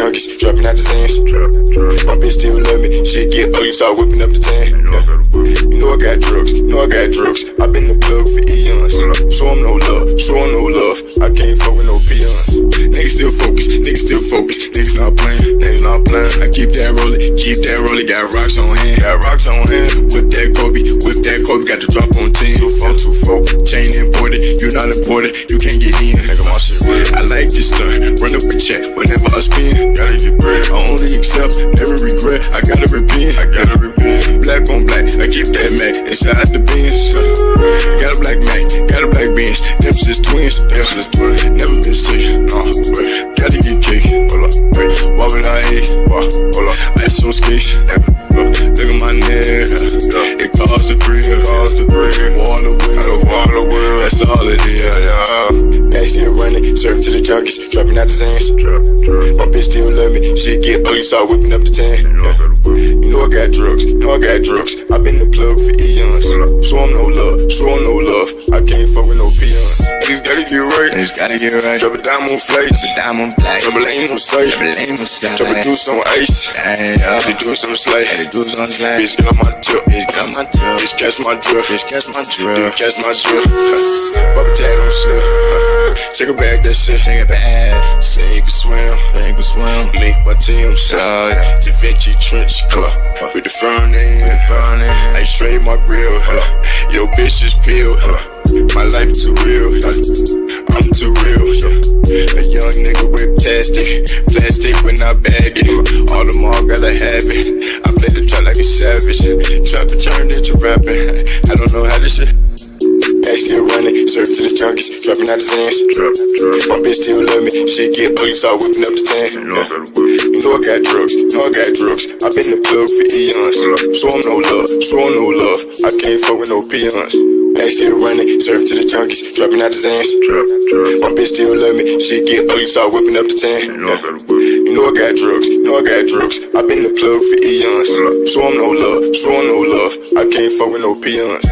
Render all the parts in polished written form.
junkies, dropping out the Zans. My bitch still love me, shit get ugly, start whipping up the tan. You know I got drugs, I've been the plug for eons. Show 'em no love, I can't fuck with no peons. Niggas still focused, niggas not playing. I keep that rolling, got rocks on hand. Whip that Kobe, got the drop on 10. 2-4, chain imported, you not imported, you can't get in. I like this stunt, run up a check whenever I spin. Gotta get bread, I only accept, never regret, I gotta repent. Black on black, I keep that Mac inside the Benz. Got a black Mac, got a black Benz, them sis twins. Never been sick, gotta get kicked. Walk with I hate, I had some skates. Look at my neck, it cost the crib. Water wheel, that's all it is. Back still running, serving to the junkies, dropping out the Zans. My bitch still love me, shit get ugly, start whipping up the tan. You know I got drugs, I've been the plug for eons. Show 'em no love, I can't fuck with no peons. Niggas gotta get right, drop a dime on flakes, drop a lane on sight, drop a deuce on ice, they do some slay, bitch get on my tip, bitch catch my drift, Bubba tag on slip, take a bag, that shit, say you can swim, link my Tim's, Da Vinci trench coat, with the front end, I straight my grill, yo bitch is peeled, my life too real, I'm too real, a young nigga with plastic when I bag it, all them all gotta have it, I play the trap like a savage, trapper turned into rapping, I don't know how this shit. Back still running, serving to the junkies, dropping out the Zans. My bitch still love me, shit get ugly, start whipping up the tan. You know I got drugs, I've been the plug for eons. Show 'em no love, I can't fuck with no peons. Back still running, serving to the junkies, dropping out the Zans. My bitch still love me, shit get ugly, start whipping up the tan. You know I got drugs, I've been the plug for eons. Show 'em no love, I can't fuck with no peons.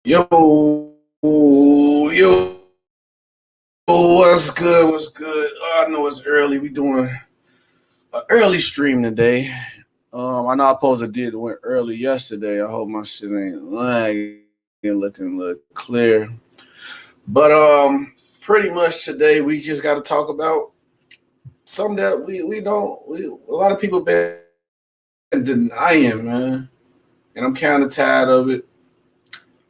Yo, what's good? Oh, I know it's early. We doing an early stream today. I know I supposed to did went early yesterday. I hope my shit ain't lagging, looking look clear. But pretty much today we just got to talk about something that a lot of people been denying, man, and I'm kind of tired of it.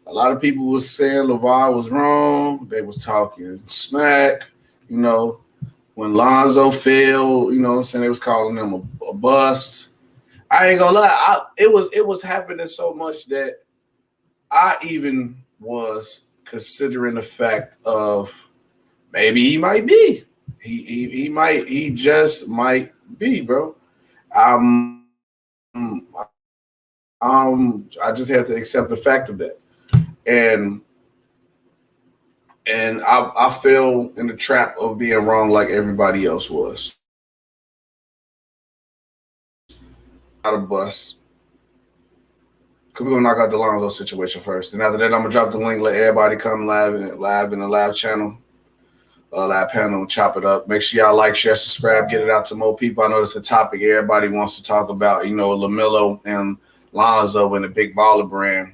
A lot of people was saying Lavar was wrong. They was talking smack, when Lonzo fell, what I'm saying, they was calling him a bust. I ain't gonna lie, it was happening so much that I even was considering the fact of maybe he might be. He just might be, bro. I just had to accept the fact of that. And I fell in the trap of being wrong like everybody else was. Not a bus. Because we're going to knock out the Lonzo situation first. And after that, I'm going to drop the link, let everybody come live in the live channel, live panel, chop it up. Make sure y'all like, share, subscribe, get it out to more people. I know it's a topic everybody wants to talk about. Lamelo and Lonzo and the bigballerbrand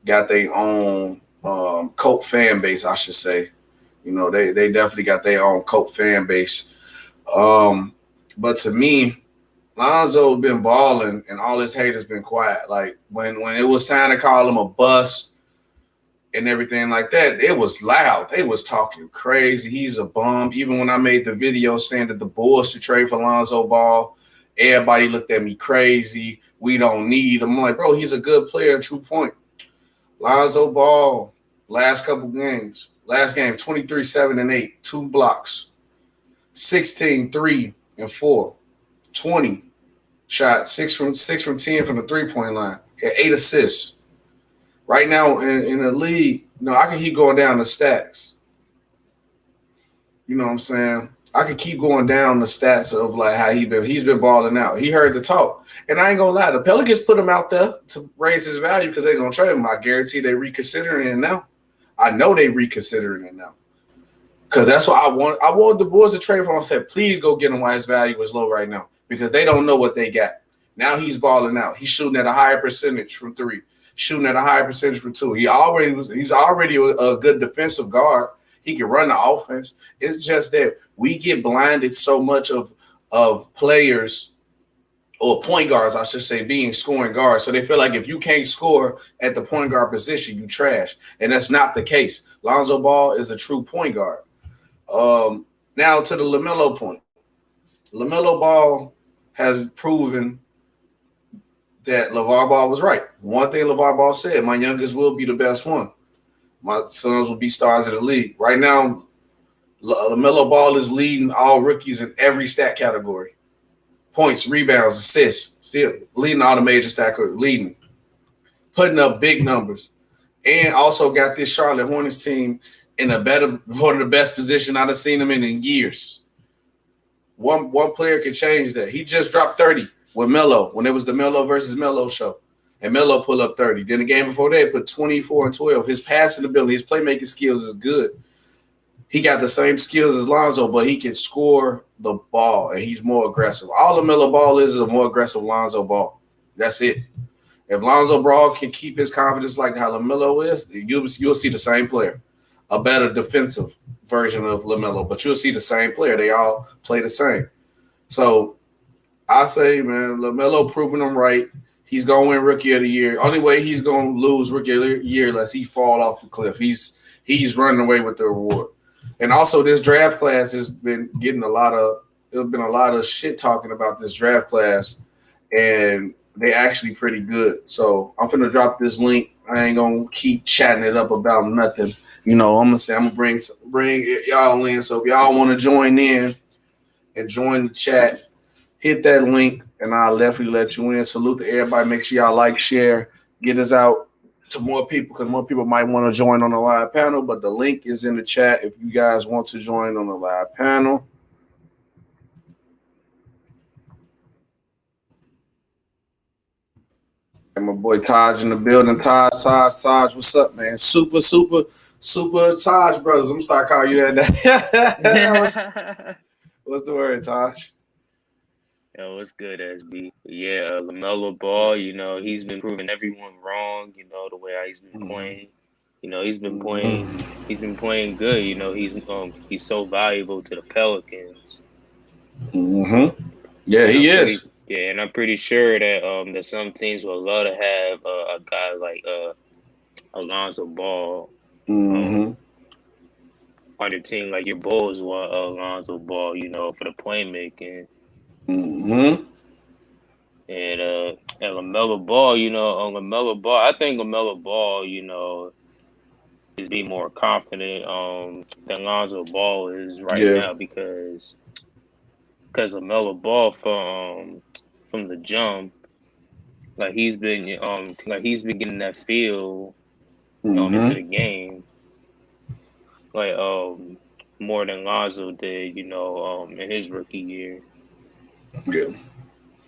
got their own cult fan base, I should say. They definitely got their own cult fan base. But to me, Lonzo been balling and all his haters been quiet. Like when it was time to call him a bust and everything like that, it was loud. They was talking crazy. He's a bum. Even when I made the video saying that the Bulls should trade for Lonzo Ball, everybody looked at me crazy. We don't need him. I'm like, bro, he's a good player, true point. Lonzo Ball, last couple games. Last game, 23, 7, and 8, 2 blocks. 16, 3, and 4. 20. Shot 6 from 10 from the three-point line. Had 8 assists. Right now in the league, I can keep going down the stats. You know what I'm saying? I could keep going down the stats of like how he's been balling out. He heard the talk, and I ain't gonna lie, the Pelicans put him out there to raise his value because they're gonna trade him. I guarantee they reconsidering it now. I know they reconsidering it now because that's what I want. I want the Bulls to trade for him. I said, please go get him while his value is low right now because they don't know what they got. Now he's balling out. He's shooting at a higher percentage from 3, shooting at a higher percentage from 2. He's already a good defensive guard. He can run the offense. It's just that we get blinded so much of players or point guards, I should say, being scoring guards. So they feel like if you can't score at the point guard position, you trash. And that's not the case. Lonzo Ball is a true point guard. Now to the LaMelo point. LaMelo Ball has proven that Lavar Ball was right. One thing Lavar Ball said, my youngest will be the best one. My sons will be stars of the league. Right now, LaMelo Ball is leading all rookies in every stat category. Points, rebounds, assists, still leading all the major stat categories, leading. Putting up big numbers. And also got this Charlotte Hornets team in one of the best position I've seen them in years. One player can change that. He just dropped 30 with Melo when it was the Melo versus Melo show. And Melo pulled up 30. Then the game before that, put 24 and 12. His passing ability, his playmaking skills is good. He got the same skills as Lonzo, but he can score the ball, and he's more aggressive. All LaMelo Ball is a more aggressive Lonzo Ball. That's it. If Lonzo Ball can keep his confidence like how LaMelo is, you'll see the same player. A better defensive version of LaMelo, but you'll see the same player. They all play the same. So I say, man, LaMelo proving them right. He's going to win Rookie of the Year. Only way he's going to lose Rookie of the Year unless he fall off the cliff. He's running away with the award. And also, this draft class has been getting there's been a lot of shit talking about this draft class, and they actually pretty good. So I'm finna drop this link. I ain't gonna keep chatting it up about nothing. You know, I'm gonna bring y'all in. So if y'all want to join in and join the chat, hit that link, and I'll definitely let you in. Salute to everybody. Make sure y'all like, share, get us out to more people because more people might want to join on the live panel. But the link is in the chat if you guys want to join on the live panel. And my boy Taj in the building. Taj, what's up, man? Super Taj brothers. I'm gonna start calling you that. What's the word, Taj? Yo, what's good, SB? Yeah, Lamelo Ball, you know, he's been proving everyone wrong, you know, the way he's been playing. You know, he's been playing good, you know, he's so valuable to the Pelicans. Yeah, he is. Yeah, and I'm pretty sure that some teams would love to have a guy like Lonzo Ball on the team, like your Bulls want Lonzo Ball, you know, for the playmaking. And LaMelo Ball, you know, LaMelo Ball, I think LaMelo Ball, you know, is being more confident than Lonzo Ball is now because LaMelo Ball from the jump, like he's been getting that feel into the game, like more than Lonzo did, you know, in his rookie year.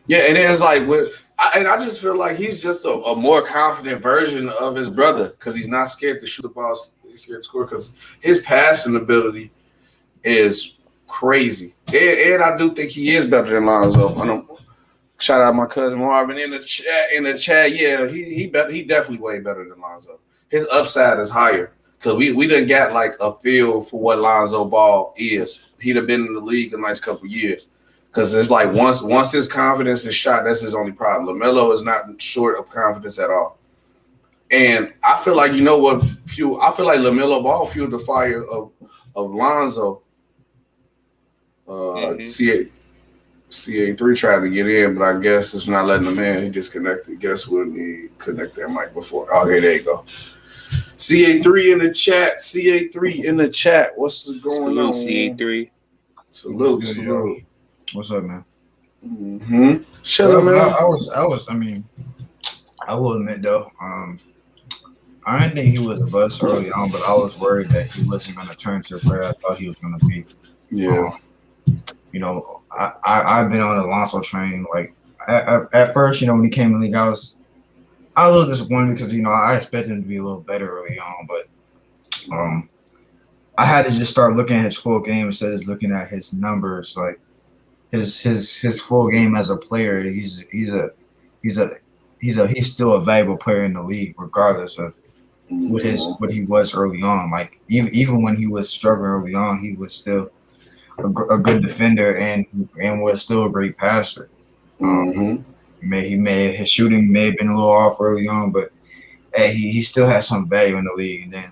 Yeah, and it's like I just feel like he's just a more confident version of his brother because he's not scared to shoot the ball. He's scared to score because his passing ability is crazy. And I do think he is better than Lonzo. Shout out my cousin Marvin in the chat. Yeah, he definitely way better than Lonzo. His upside is higher because we done got like a feel for what Lonzo Ball is. He'd have been in the league a nice couple years. Because it's like once his confidence is shot, that's his only problem. LaMelo is not short of confidence at all. And I feel like, you know what, I feel like LaMelo Ball fueled the fire of Lonzo. CA3 tried to get in, but I guess it's not letting him in. He disconnected. Guess when he connected that mic before. Okay, there you go. CA3 in the chat. CA3 in the chat. What's going on? CA3. Salute. What's up, man? Shut up, man. I will admit though, I didn't think he was a bust early on, but I was worried that he wasn't going to turn to where I thought he was going to be. Yeah. I've been on the Lonzo train. Like at first, when he came in the league, I was a little disappointed because I expected him to be a little better early on, but I had to just start looking at his full game instead of looking at his numbers. Like his full game as a player, he's still a valuable player in the league, regardless of what he was early on. Like even when he was struggling early on, he was still a good defender and was still a great passer. His shooting may have been a little off early on, but hey, he still has some value in the league. And then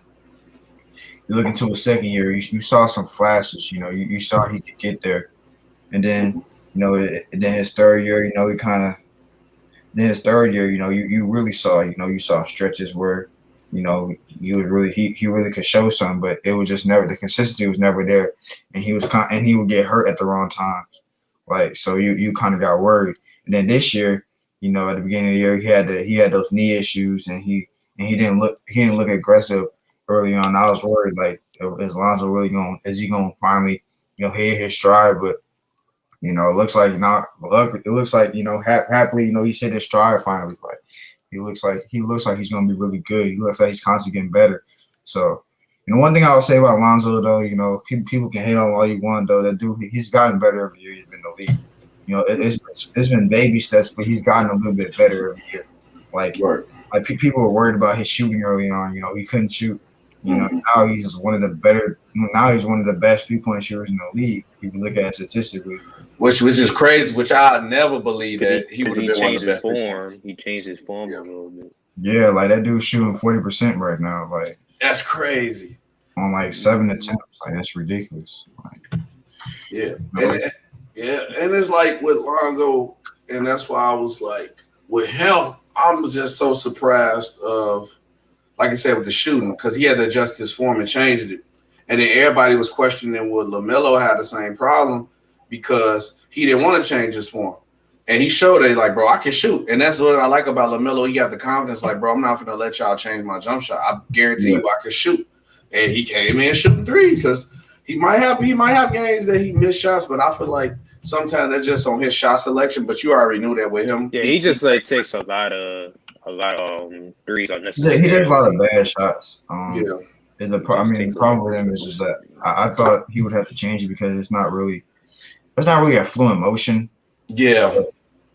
you look into his second year, you saw some flashes. You saw he could get there, and then then his third year, you really saw you saw stretches where he really could show some, but it was just never, the consistency was never there, and he would get hurt at the wrong times. Like, so you kind of got worried. And then this year, at the beginning of the year, he had those knee issues, and he didn't look aggressive early on. I was worried, like, is Lonzo really going to finally hit his stride? But it looks like not. It looks like happily he's hit his stride finally. Like, he looks like he's going to be really good. He looks like he's constantly getting better. So, one thing I would say about Lonzo, though, people can hate on all you want, though. That dude, he's gotten better every year he's been in the league. It's been baby steps, but he's gotten a little bit better every year. Like people were worried about his shooting early on. He couldn't shoot. Now he's one of the better. Now he's one of the best 3-point shooters in the league. If you look at it statistically, which is crazy. Which I never believed that he would have been one of the best. He changed his form a little bit. Yeah, like that dude's shooting 40% right now. Like, that's crazy. On like 7 attempts, like that's ridiculous. Like, and it's like with Lonzo, and that's why I was like, with him, I'm just so surprised of, like I said, with the shooting, because he had to adjust his form and changed it. And then everybody was questioning would LaMelo had the same problem because he didn't want to change his form. And he showed it, like, bro, I can shoot. And that's what I like about LaMelo. He got the confidence, like, bro, I'm not going to let y'all change my jump shot. I guarantee you I can shoot. And he came in shooting threes because he might have games that he missed shots, but I feel like sometimes that's just on his shot selection. But you already knew that with him. Yeah, he just takes a lot of threes unnecessary. Yeah, he takes a lot of bad shots. The problem with him is just that I thought he would have to change it because it's not really a fluent motion. Yeah,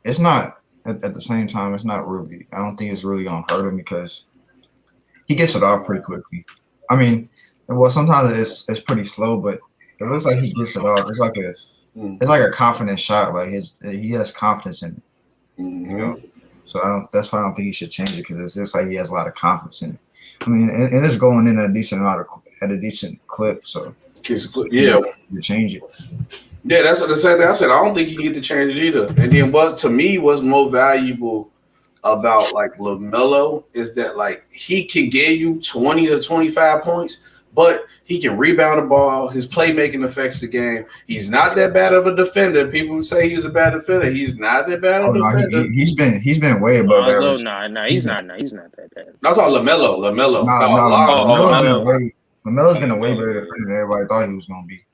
it's not. At the same time, it's not really. I don't think it's really gonna hurt him because he gets it off pretty quickly. I mean, well, sometimes it's pretty slow, but it looks like he gets it off. It's like a confident shot. Like he has confidence in it. So that's why I don't think he should change it because it's just like he has a lot of confidence in it. I mean, and it's going in at a decent clip. So you change it. Yeah, that's what I said. I said I don't think you need to change it either. And then what to me was more valuable about like LaMelo is that like he can give you 20 to 25 points, but he can rebound the ball. His playmaking affects the game. He's not that bad of a defender. People say he's a bad defender. He's not that bad of a defender. He's been way above average. He's not that bad. That's all LaMelo. LaMelo's been a way better defender than everybody thought he was gonna be.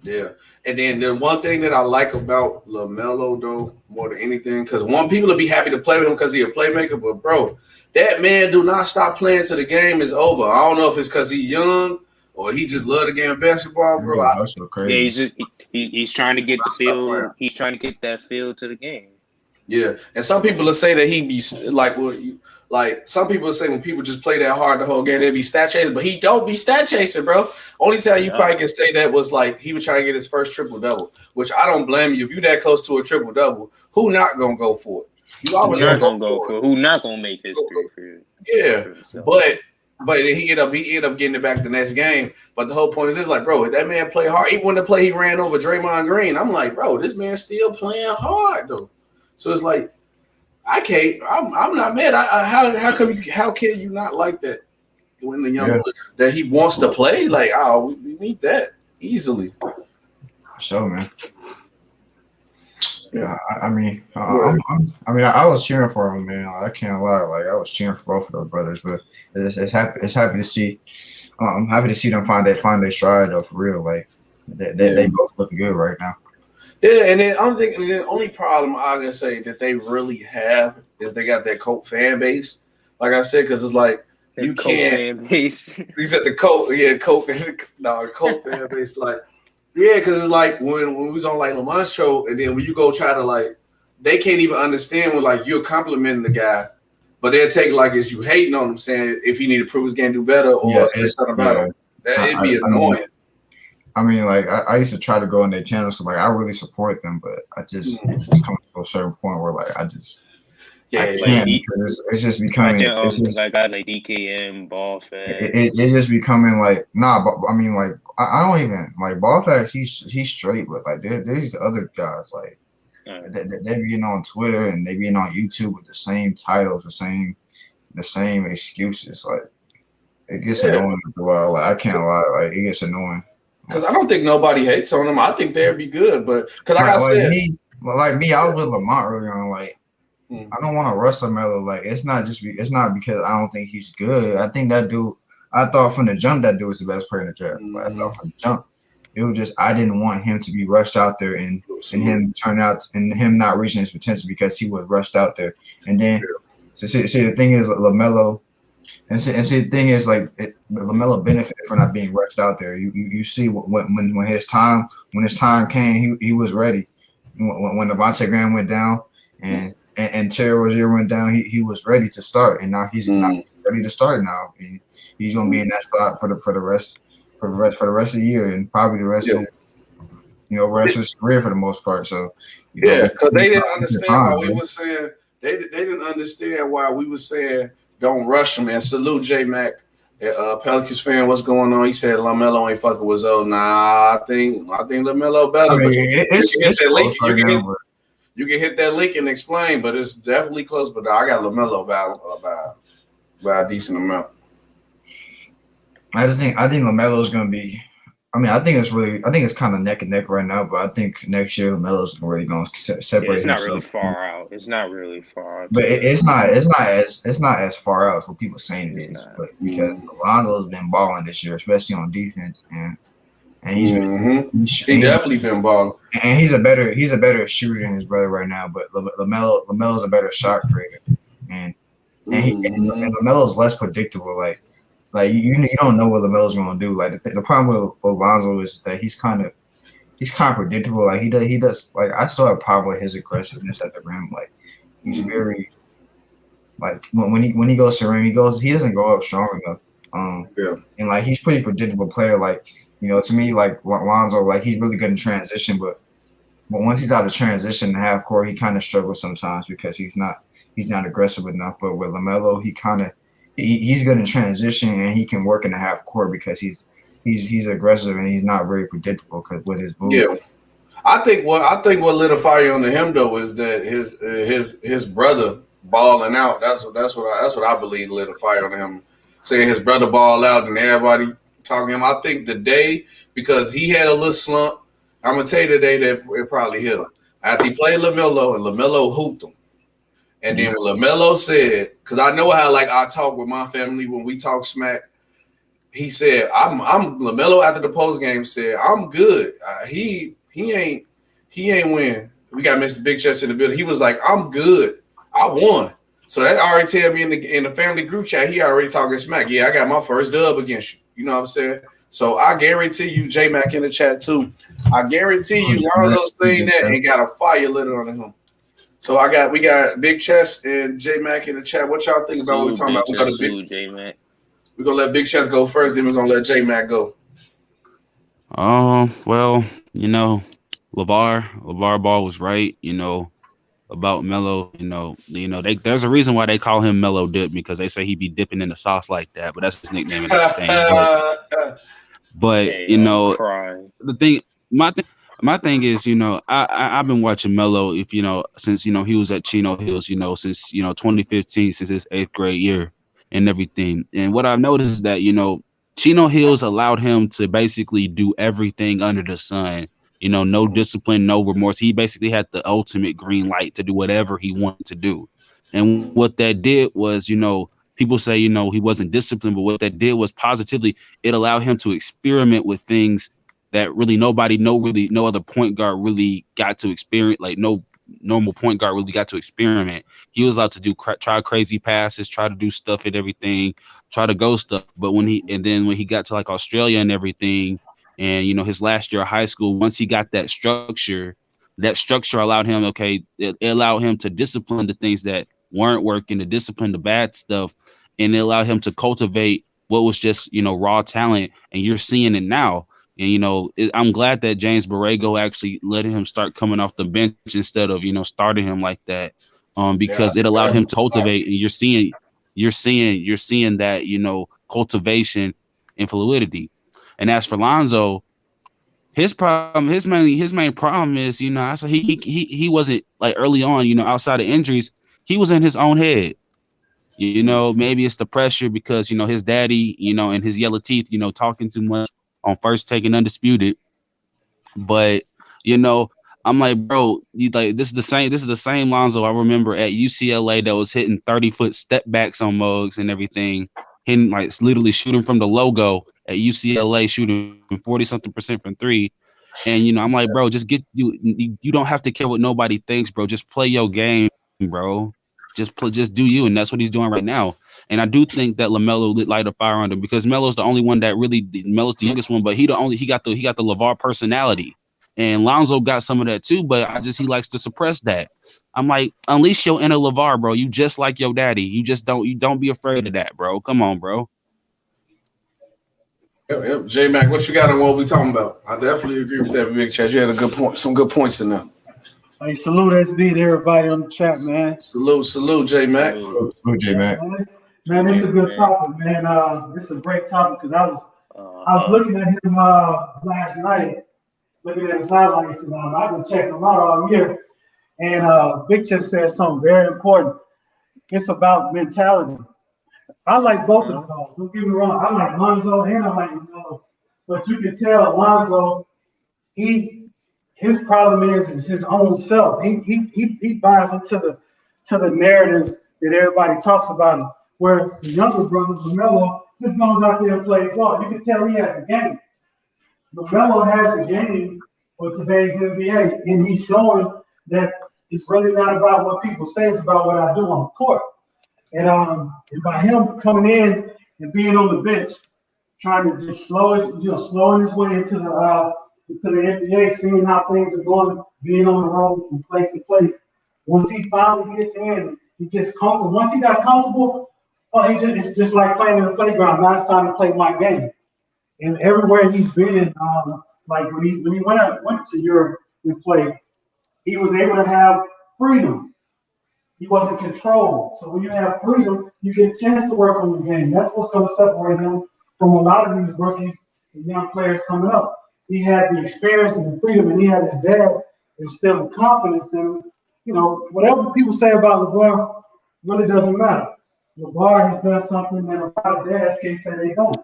Yeah, and then the one thing that I like about LaMelo though more than anything, because people will be happy to play with him because he's a playmaker, but bro, that man do not stop playing till the game is over. I don't know if it's because he's young or he just love the game of basketball, bro. That's so crazy. Yeah, he's trying to get the feel. He's trying to get that feel to the game. Yeah, and some people will say that he be like some people say when people just play that hard the whole game, they be stat chasing, but he don't be stat chasing, bro. Only time you probably can say that was like he was trying to get his first triple-double, which I don't blame you. If you're that close to a triple-double, who not going to go for it? You always not going to go for it. Who not going to make history for you? Yeah, but he ended up getting it back the next game. But the whole point is this, like, bro, that man played hard. Even when the play he ran over Draymond Green, I'm like, bro, this man's still playing hard, though. So it's like, I'm not mad. How can you not like that when the young that he wants to play? Like, we need that easily. So, man. Yeah, I I was cheering for him, man. I can't lie. Like, I was cheering for both of those brothers, but it's happy to see. I'm happy to see them find their stride though, for real. Like, they both look good right now. Yeah, and then I'm thinking the only problem I can say that they really have is they got that Coke fan base. Like I said, because it's like you Coke can't. fan base. You said the Coke, yeah, Coke, no, Coke fan base. Like, yeah, because it's like when we was on like Lamont's show, and then when you go try to like, they can't even understand when like you're complimenting the guy, but they'll take it like as you hating on him, saying if he need to prove his game, do better, or say something about him. That it'd be annoying. I mean, like I used to try to go on their channels because like I really support them, but I just it's just coming to a certain point where like I can't because it's just becoming it's just like guys like DKM, Ball Fag. It's just becoming like but I mean like I don't even like Ball Fag. He's straight, but like there's these other guys like they being on Twitter and they being on YouTube with the same titles, the same excuses. Like it gets annoying after a while. Like I can't lie, like it gets annoying. Because I don't think nobody hates on them. I think they'd be good, but because like I said, me, I was with Lamont earlier on. Like, I don't want to rush Lamelo. Like, it's not because I don't think he's good. I think that dude. I thought from the jump that dude was the best player in the draft. But I thought from the jump, it was just I didn't want him to be rushed out there and him turn out and him not reaching his potential because he was rushed out there. And then, see the thing is Lamelo. And see, the thing is, like, Lamelo benefited from not being rushed out there. You see when his time came, he was ready. When Devontae Graham went down and Terry Rozier went down, he was ready to start, and now he's not ready to start now. He's gonna be in that spot for the rest of the year and probably the rest of rest of his career for the most part. So because they didn't understand why we were saying they didn't understand why we were saying. Don't rush him, and salute J Mac, Pelicans fan. What's going on? He said Lamelo ain't fucking with Zoe. Nah, I think Lamelo better. I mean, you can hit that link and explain, but it's definitely close. But I got Lamelo by a decent amount. I think Lamelo's gonna be. I mean, I think it's kind of neck and neck right now, but I think next year Lamelo's really going to separate. It's not really far out. It's not really far out. But it's not as far out as what people saying it is. But because Lonzo's been balling this year, especially on defense, and he's been definitely been balling. And he's a better shooter than his brother right now. But Lamelo's a better shot creator, and Lamelo's less predictable. Like you don't know what Lamelo's going to do. Like the problem with Lonzo is that he's kind of predictable. Like he does. Like I still have a problem with his aggressiveness at the rim. Like he's very like when he goes to the rim, he doesn't go up strong enough. And like he's pretty predictable player. Like to me, like Lonzo, like he's really good in transition, but once he's out of transition in half court, he kind of struggles sometimes because he's not aggressive enough. But with Lamelo, he's good in transition and he can work in the half court because he's aggressive and he's not very predictable with his move. Yeah, I think what lit a fire under him though is that his brother balling out. That's what I believe lit a fire under him. Saying his brother ball out and everybody talking to him. I think the day because he had a little slump. I'm gonna tell you the day that it probably hit him after he played Lamelo and Lamelo hooped him. And then Lamelo said, because I know how like I talk with my family when we talk smack. He said, "I'm Lamelo." After the post game, said, "I'm good. He ain't win. We got Mr. Big Chest in the building. He was like, I'm good. I won." So that already tell me in the family group chat, he already talking smack. Yeah, I got my first dub against you. You know what I'm saying? So I guarantee you, J Mac in the chat too. I guarantee you, Lonzo's saying that and got a fire lit on him. So we got Big Chest and J Mac in the chat. What y'all think about what we're talking about? We're gonna let Big Chest go first, then we're gonna let J Mac go. Well, Lavar Ball was right, about Melo. There's a reason why they call him Melo Dip because they say he be dipping in the sauce like that, but that's his nickname. But the thing, my thing is, I've been watching Melo since he was at Chino Hills, since 2015, since his 8th grade year and everything. And what I've noticed is that Chino Hills allowed him to basically do everything under the sun. No discipline, no remorse. He basically had the ultimate green light to do whatever he wanted to do. And what that did was, people say, he wasn't disciplined, but what that did was positively, it allowed him to experiment with things that really no other point guard really got to experience, like no normal point guard really got to experiment. He was allowed to try crazy passes, try to do stuff and everything, try to go stuff. But when he got to like Australia and everything, and his last year of high school, once he got that structure allowed him, it allowed him to discipline the things that weren't working, to discipline the bad stuff, and it allowed him to cultivate what was just raw talent. And you're seeing it now. And I'm glad that James Borrego actually let him start coming off the bench instead of starting him like that, because it allowed him to cultivate. And you're seeing that cultivation and fluidity. And as for Lonzo, his main problem is I said he wasn't, like, early on, outside of injuries, he was in his own head. Maybe it's the pressure because his daddy, and his yellow teeth, talking too much on First Take and Undisputed. But I'm like, bro, this is the same Lonzo I remember at UCLA that was hitting 30-foot step backs on mugs and everything, hitting, like, literally shooting from the logo at UCLA, shooting 40-something% from three. And I'm like, bro, just you don't have to care what nobody thinks, bro. Just play your game, bro. Just do you, and that's what he's doing right now. And I do think that LaMelo light a fire under him, because Melo's the only one that really, Melo's the youngest one, but he got the Lavar personality. And Lonzo got some of that too, but he likes to suppress that. I'm like, unleash your inner Lavar, bro. You just like your daddy. You don't be afraid of that, bro. Come on, bro. Yep. J-Mac, what you got on what we talking about? I definitely agree with that, Big Chat. You had a good point, some good points in there. Hey, salute SB to everybody on the chat, man. Salute, J-Mac. Salute, J-Mac. Man, it's a good topic, man. It's a great topic because I was looking at him last night, looking at his highlights, and I've been checking him out all year. And Big Chat said something very important. It's about mentality. I like both of them. Don't get me wrong. I like Lonzo and I like Lamelo. But you can tell Lonzo, his problem is his own self. He buys into the narratives that everybody talks about him. Where the younger brother, Lamelo, just goes out there and plays ball. You can tell he has the game. Lamelo has the game for today's NBA, and he's showing that it's really not about what people say, it's about what I do on the court. And by him coming in and being on the bench, trying to just slowing his way into the NBA, seeing how things are going, being on the road from place to place. Once he finally gets in, he gets comfortable. Once he got comfortable, it's just like playing in the playground. Now it's time to play my game. And everywhere he's been, like when he went to Europe and played, he was able to have freedom. He wasn't controlled. So when you have freedom, you get a chance to work on your game. That's what's going to separate him from a lot of these rookies and young players coming up. He had the experience and the freedom, and he had his dad instilling confidence in him. Whatever people say about LeBron really doesn't matter. LeBron has done something that a lot of dads can't say they don't.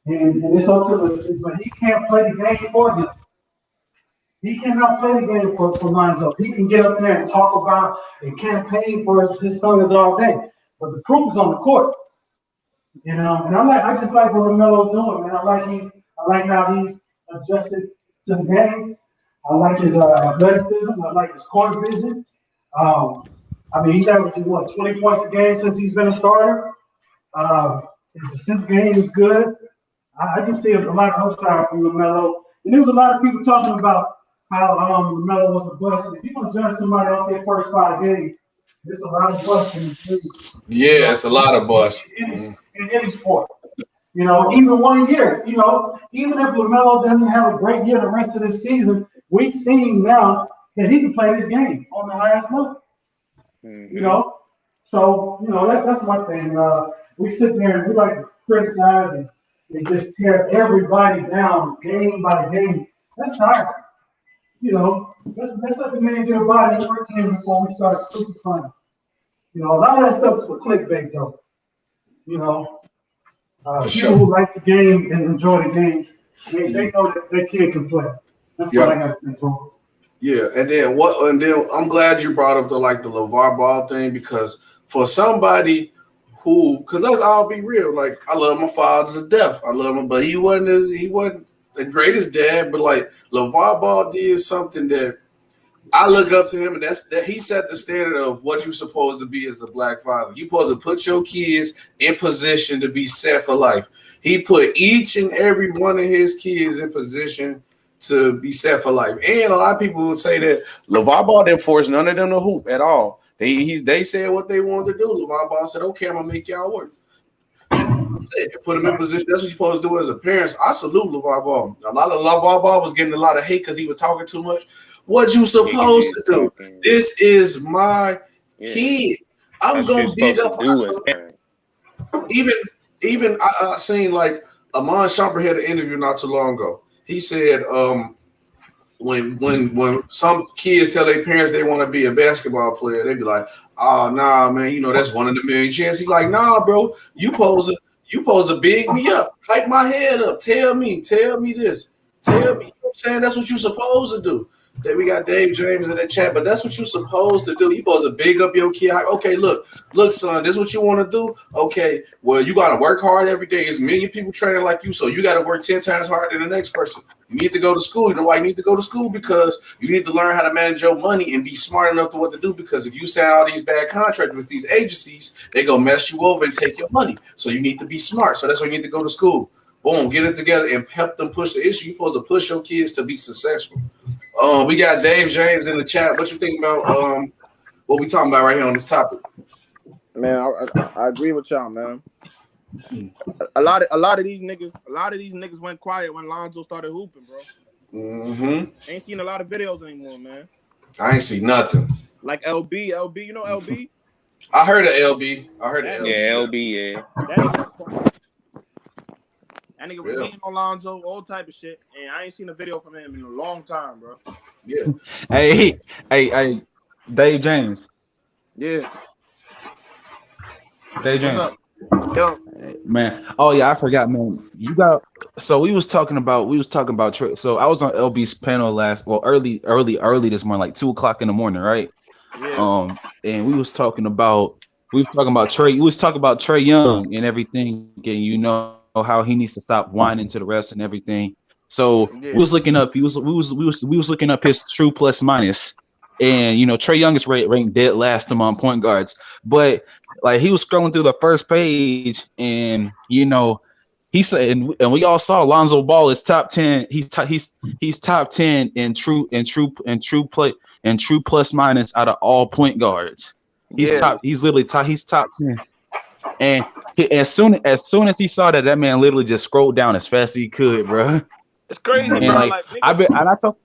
And it's up to but he can't play the game for him. He cannot play the game for Lonzo. He can get up there and talk about and campaign for his sons all day. But the proof is on the court. And I just like what LaMelo's doing, man. I like how he's adjusted to the game. I like his athleticism. I like his court vision. He's averaging 20 points a game since he's been a starter. His assist game is good. I just see a lot of upside from LaMelo. And there was a lot of people talking about how LaMelo was a bust. If you want to judge somebody off their first 5 games, there's a lot of busts in this league. Yeah, it's a lot of busts. In any sport. Even 1 year, even if LaMelo doesn't have a great year the rest of this season, we've seen now that he can play this game on the highest level. So, that's my thing. We sit there and we like to criticize and just tear everybody down game by game. That's tiresome. Let's let the man get a body work in before we start crucifying. A lot of that stuff is for clickbait, though. People who like the game and enjoy the game, they know that their kid can play. That's what I got to say for. Yeah, and then I'm glad you brought up the Lavar Ball thing, because for somebody who, because I'll be real, like, I love my father to death. I love him, but he wasn't the greatest dad, but like Lavar Ball did something that I look up to him, and that's that he set the standard of what you're supposed to be as a black father. You're supposed to put your kids in position to be set for life. He put each and every one of his kids in position to be set for life. And a lot of people will say that LaVar Ball didn't force none of them to hoop at all. They said what they wanted to do. LaVar Ball said, okay, I'm going to make y'all work. Put him in position. That's what you're supposed to do as a parent. I salute LaVar Ball. A lot of LaVar Ball was getting a lot of hate because he was talking too much. What you supposed to do? This is my kid. I'm going to big up my son. Even I seen like Amon Shumpert had an interview not too long ago. He said when some kids tell their parents they want to be a basketball player, they be like, oh nah, man, you know that's one in a million chance. He's like, nah, bro, you supposed to big me up, hype my head up, tell me this, tell me, you know what I'm saying? That's what you supposed to do. That we got Dave James in the chat, but that's what you're supposed to do. You supposed to big up your kid. Okay, look, son, this is what you want to do. Okay, well, you got to work hard every day. There's a million people training like you, so you got to work 10 times harder than the next person. You need to go to school. You know why you need to go to school? Because you need to learn how to manage your money and be smart enough to what to do. Because if you sign all these bad contracts with these agencies, they go mess you over and take your money. So you need to be smart. So that's why you need to go to school. Boom, get it together and help them push the issue. You're supposed to push your kids to be successful. We got Dave James in the chat. What you think about what we talking about right here on this topic? Man, I agree with y'all, man. A lot of these niggas went quiet when Lonzo started hooping, bro. Mm-hmm. Ain't seen a lot of videos anymore, man. I ain't seen nothing. Like LB, you know LB? I heard of LB. Yeah, LB, yeah. That nigga was eating on Lonzo, all type of shit, and I ain't seen a video from him in a long time, bro. Yeah. Hey, Dave James. Yeah. Dave James. Yo. Man. Oh yeah, I forgot, man. So we was talking about so I was on LB's panel early this morning, like 2:00 in the morning, right? Yeah. And we was talking about Trey Young and everything, and you know how he needs to stop whining to the refs and everything. So we was looking up looking up his true plus minus, and you know Trey Young is ranked dead last among point guards, but like he was scrolling through the first page, and you know he said, and we all saw Lonzo Ball is top 10. He's top 10 in true plus minus out of all point guards. He's literally top 10. And as soon as he saw that man literally just scrolled down as fast as he could, bro. It's crazy, and bro. Like I told.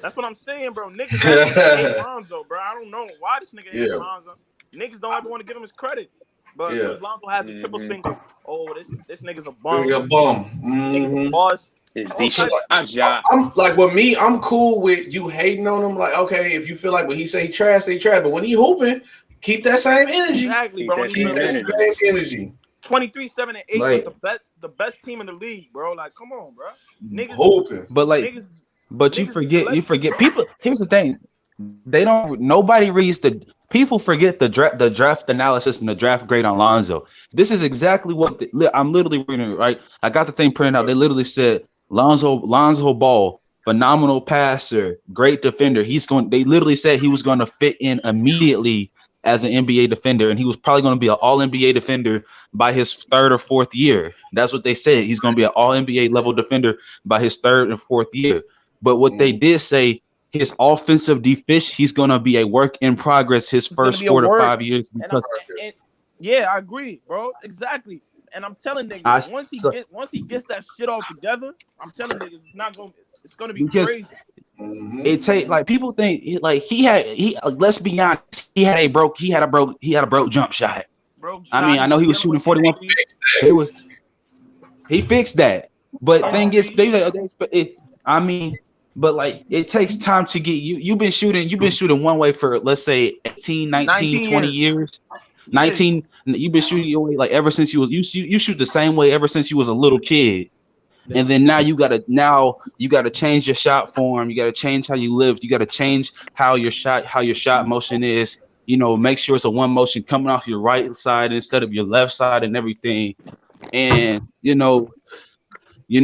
That's what I'm saying, bro. Niggas hate Lonzo, bro. I don't know why this nigga hates Lonzo. Niggas don't ever want to give him his credit. But Lonzo has the triple single. Oh, this nigga's a bum. He's a bum. Nigga's a boss. I'm like with me, I'm cool with you hating on him. Like, okay, if you feel like when he say he trash, they trash. But when he hooping, keep that same energy. Exactly, bro. Keep that same energy. 23, 7, and 8 was the best team in the league, bro. Like, come on, bro. Niggas hooping. But like, you forget people. Here's the thing. Nobody reads people forget the draft analysis and the draft grade on Lonzo. This is exactly what I'm literally reading, right? I got the thing printed out. They literally said Lonzo Ball, phenomenal passer, great defender. They literally said he was going to fit in immediately as an NBA defender, and he was probably going to be an all-NBA defender by his third or fourth year. That's what they said. He's going to be an all-NBA level defender by his third and fourth year. But what they did say, his offensive deficient, he's going to be a work in progress his first 4 to 5 years. Because yeah, I agree, bro. Exactly. And I'm telling niggas, once he gets that shit all together, I'm telling niggas it's gonna be crazy. It take like people think like let's be honest, he had a broke jump shot. I mean, I know he was shooting 41. He fixed that. But thing is, but like it takes time to get you've been shooting one way for let's say 18, 19 20 years. 19, you've been shooting your way like ever since you shoot the same way ever since you was a little kid. And then now you gotta change your shot form, you gotta change how you live, you gotta change how your shot motion is, you know, make sure it's a one motion coming off your right side instead of your left side and everything. And you know, you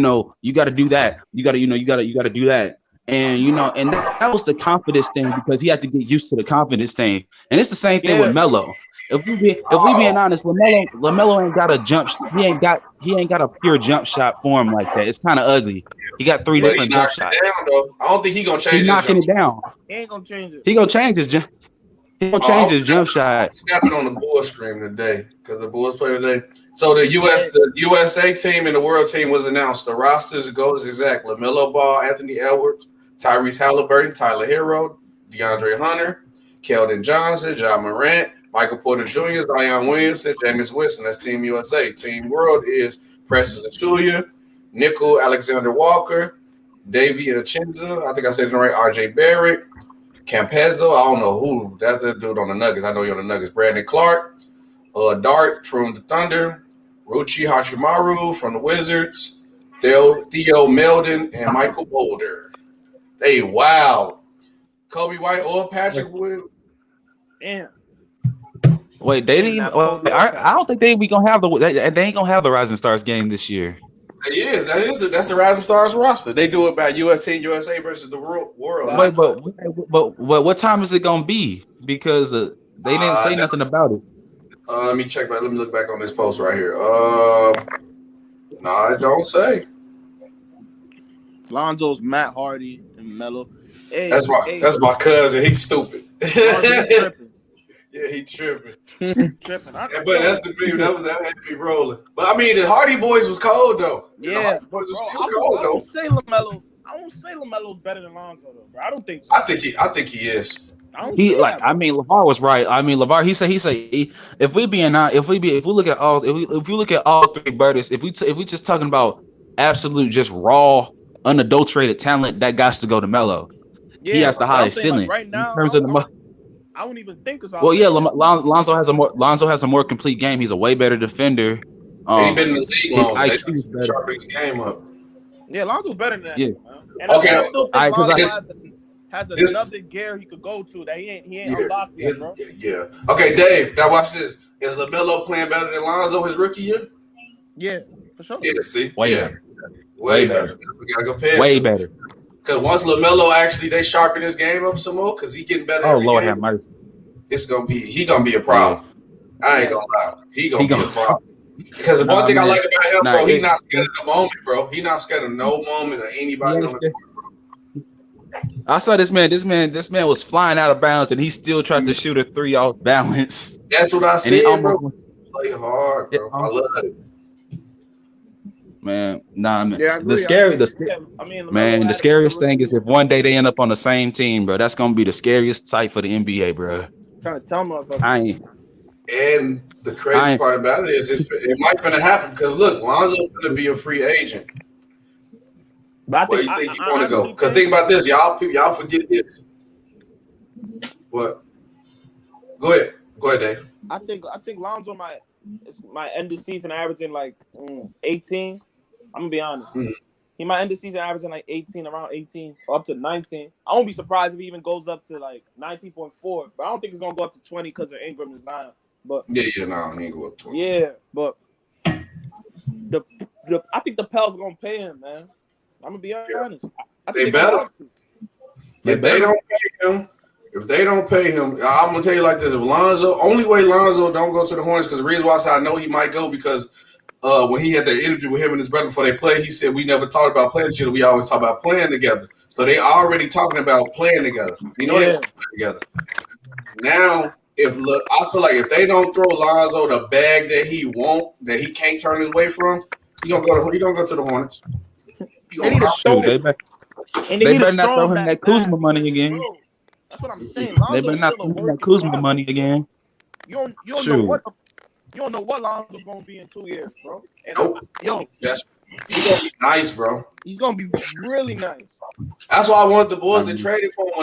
got to do that. You got to do that. And and that was the confidence thing because he had to get used to the confidence thing. And it's the same thing with Melo. If we being honest, Lamelo ain't got a jump. He ain't got a pure jump shot for him like that. It's kind of ugly. He got 3 different jump shots. Down, though. I don't think he gonna change. He's knocking it down. He ain't gonna change it. He gonna change his jump. He gonna change his jump shot. Snapping on the Bulls screen today because the Bulls play today. So the USA team and the world team was announced. The rosters goes exact: Lamelo Ball, Anthony Edwards, Tyrese Halliburton, Tyler Hero, DeAndre Hunter, Keldon Johnson, John Morant, Michael Porter Jr., Zion Williamson, Jameis Winston. That's Team USA. Team World is Precious Achulia, Nickel Alexander Walker, Davey Achinza, I think I said it right, RJ Barrett, Campazzo, I don't know who, that's the dude on the Nuggets. I know you're on the Nuggets. Brandon Clark, Dart from the Thunder, Ruchi Hachimaru from the Wizards, Theo Meldon, and Michael Boulder. Hey, wow. Kobe White or Patrick Wood. Damn. Wait, they didn't. I don't think they ain't gonna have the Rising Stars game this year. It is. That's the Rising Stars roster. They do it by USA versus the world. Wait, but what time is it gonna be? Because they didn't say nothing about it. Let me check. Let me look back on this post right here. No, it don't say. Lonzo's Matt Hardy and Melo. Hey, that's my cousin. He's stupid. Yeah, he tripping. Tripping. But that's the big. That had to be rolling. But I mean, the Hardy boys was cold though. Yeah, the Hardy boys was still cold though. I won't say LaMelo's better than Lonzo though, bro. I don't think so. I think he is. LaVar was right. I mean, LaVar. He said if we look at all three birders, if we just talking about absolute just raw unadulterated talent, that got to go to Melo. Yeah, he has the highest ceiling right now, in terms of the. I don't even think it's. Well, yeah, Lonzo has a more complete game. He's a way better defender. He's been in the league his long. IQ is better. Sharpen his game up. Yeah, Lonzo's better than that. Yeah. And I still think Lonzo has another gear he could go to that he ain't unlocked yet, bro. Yeah. Okay, Dave. Now watch this. Is LaMelo playing better than Lonzo his rookie year? Yeah, for sure. Yeah. See. Way better. Way better. We gotta compare. Way better. Because once LaMelo actually they sharpen his game up some more, because he getting better. Oh Lord have mercy. He gonna be a problem. I ain't gonna lie. He gonna be a problem. Because the one thing I like about him, bro, he's not scared of the moment, bro. He's not scared of no moment of anybody on the court, bro. I saw this man was flying out of bounds and he still tried to shoot a 3 off balance. That's what I said, bro. Play hard, bro. I love it. Man, yeah, the scariest thing is if one day they end up on the same team, bro. That's gonna be the scariest sight for the NBA, bro. Trying to tell motherfuckers. And the crazy part about it is it might gonna happen because look, Lonzo's gonna be a free agent. But where you think you want to go? Because think about this, y'all forget this. What? Go ahead, Dave. I think Lonzo might end the season averaging like 18. I'm gonna be honest. He might end the season averaging like 18, around 18, or up to 19. I won't be surprised if he even goes up to like 19.4. But I don't think it's gonna go up to 20 because of Ingram is 9. But he ain't go up to 20. Yeah, but I think the Pels are gonna pay him, man. I'm gonna be honest. They better. If they don't pay him, I'm gonna tell you like this: if only way Lonzo don't go to the Hornets, because the reason why I know he might go because when he had that interview with him and his brother before they played, he said we never talked about playing together. We always talk about playing together. So they already talking about playing together. You know they play together. Now, I feel like if they don't throw Lonzo the bag that he can't turn his way from, he gonna go to the Hornets. They better not throw him that Kuzma money again. Bro, that's what I'm saying. They better not throw him that Kuzma money again. You don't know what Lonzo's gonna be in 2 years, bro. And yes, he's gonna be nice, bro. He's gonna be really nice. That's why I wanted the Bulls to trade it for him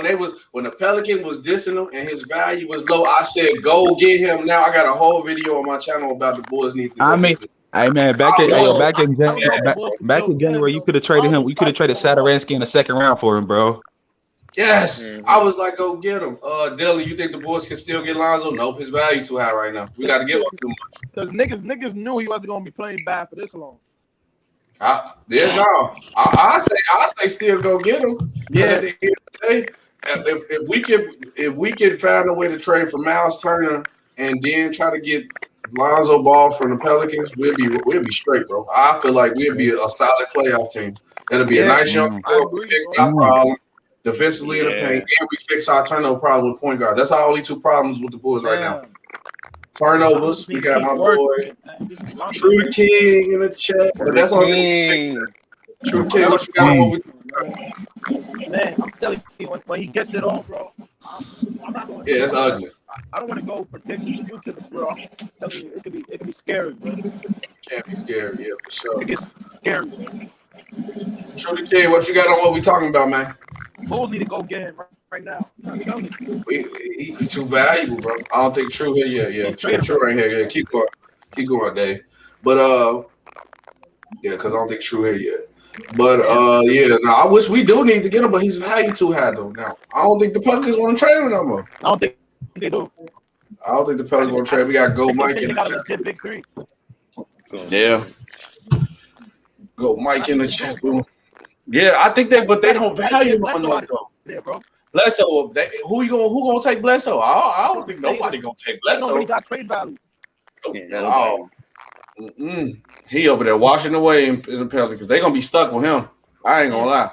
when the Pelican was dissing him and his value was low. I said, go get him now. I got a whole video on my channel about the Bulls need to. Hey man, back in January, you could have traded him. We could have traded Saturansky in the second round for him, bro. Yes, I was like, go get him. Dylan, you think the Bulls can still get Lonzo? Nope, his value too high right now. We got to give up too much. Because niggas knew he wasn't gonna be playing bad for this long. I say still go get him. Yeah. At the end of the day, if we could find a way to trade for Miles Turner and then try to get Lonzo Ball from the Pelicans, we'll be straight, bro. I feel like we'll be a solid playoff team. That'll be a nice young core. We fix our problem defensively in the paint, and we fix our turnover problem with point guard. That's our only two problems with the Bulls right now. Turnovers. We got my boy True the King in the chat, but that's all. True King, what you got on with? Man, I'm telling you, when he gets it on, bro. Yeah, it's ugly. I don't want to go predict the future, bro. I'm telling you, it could be scary, bro. It can't be scary, yeah, for sure. It gets scary. True the King, what you got on what we talking about, man? Bulls need to go get him right now. He's too valuable, bro. I don't think True here yet. Yeah, True right here. Yeah, keep going, Dave. But yeah, because I don't think True here yet. But yeah, no, I wish we do need to get him, but he's value too high though. Now I don't think the Pelicans want to trade him no more. I don't think they do. I don't think the Pelicans want to trade. We got Go Mike in the chat. Big three. Yeah, Go Mike in the chat. Yeah, I think they don't value him enough though. Yeah, bro. Bledsoe, who gonna take Bledsoe? I don't think nobody gonna take Bledsoe. Nobody got trade value. He over there washing away in the Pelicans. They gonna be stuck with him. I ain't gonna lie.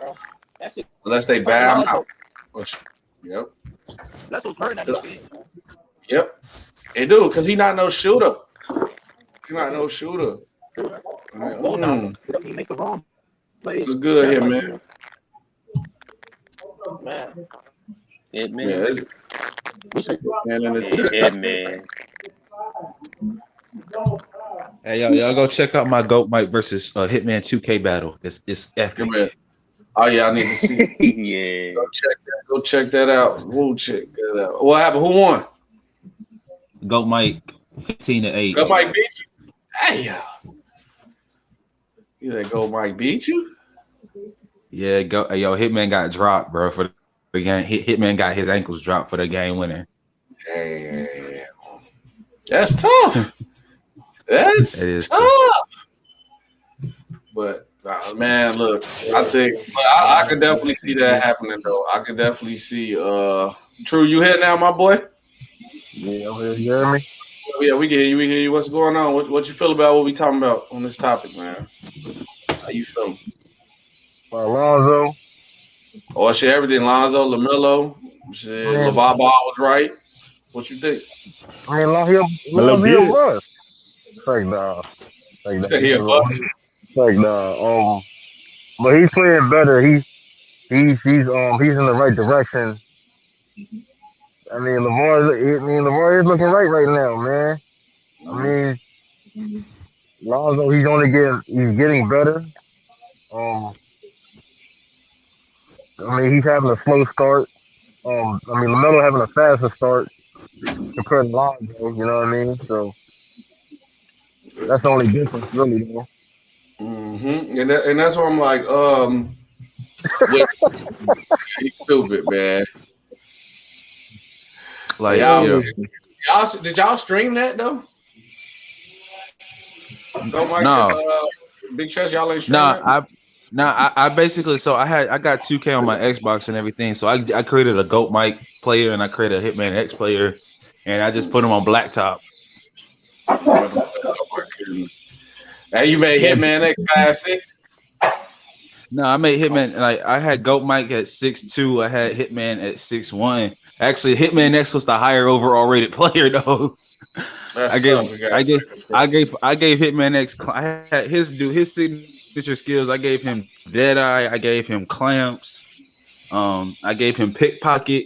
Unless they buy him out. Yep. That's what's hurting that game. Yep. They do, because he not no shooter. He not no shooter. Make the wrong plays. It's good here, man. Man. Hey, y'all go check out my Goat Mike versus Hitman 2K battle. It's epic. Oh yeah, I need to see. Yeah. Go check that out. We'll check that out. What happened? Who won? Goat Mike 15-8. Goat Mike beat you. Hey, you think Goat Mike beat you? Yeah, Hitman got dropped, bro, for the game. Hitman got his ankles dropped for the game winner. Hey, that's tough. That's tough. But man, look, I think I could definitely see that happening though. I could definitely see True, you here now, my boy? Yeah, I'm here. You hear me? Yeah, we can hear you. We hear you. What's going on? What you feel about what we talking about on this topic, man? How you feeling? Lonzo. Oh shit, everything. Lonzo, Lamelo, shit, Lavar Ball was right. What you think? I mean, Lonzo he a bust. Fake dog. You said he a bust? Fake dog. But he's playing better. He's in the right direction. I mean, Lavar is looking right now, man. I mean, Lonzo, he's getting better. I mean, he's having a slow start. Lamelo having a faster start compared to Lonzo. You know what I mean? So that's the only difference, really, though. Mm-hmm. And that's why I'm like, he's stupid, man. Like, did y'all stream that though? No. Big Chess, y'all ain't stream that? I basically, I got 2K on my Xbox and everything. So I created a Goat Mike player and I created a Hitman X player and I just put them on blacktop. Hey, you made Hitman X 5'6"? No, I made Hitman. Like I had Goat Mike at 6'2". I had Hitman at 6'1". Actually, Hitman X was the higher overall rated player though. I gave Hitman X. I had his signature skills. I gave him Deadeye. I gave him clamps. I gave him pickpocket.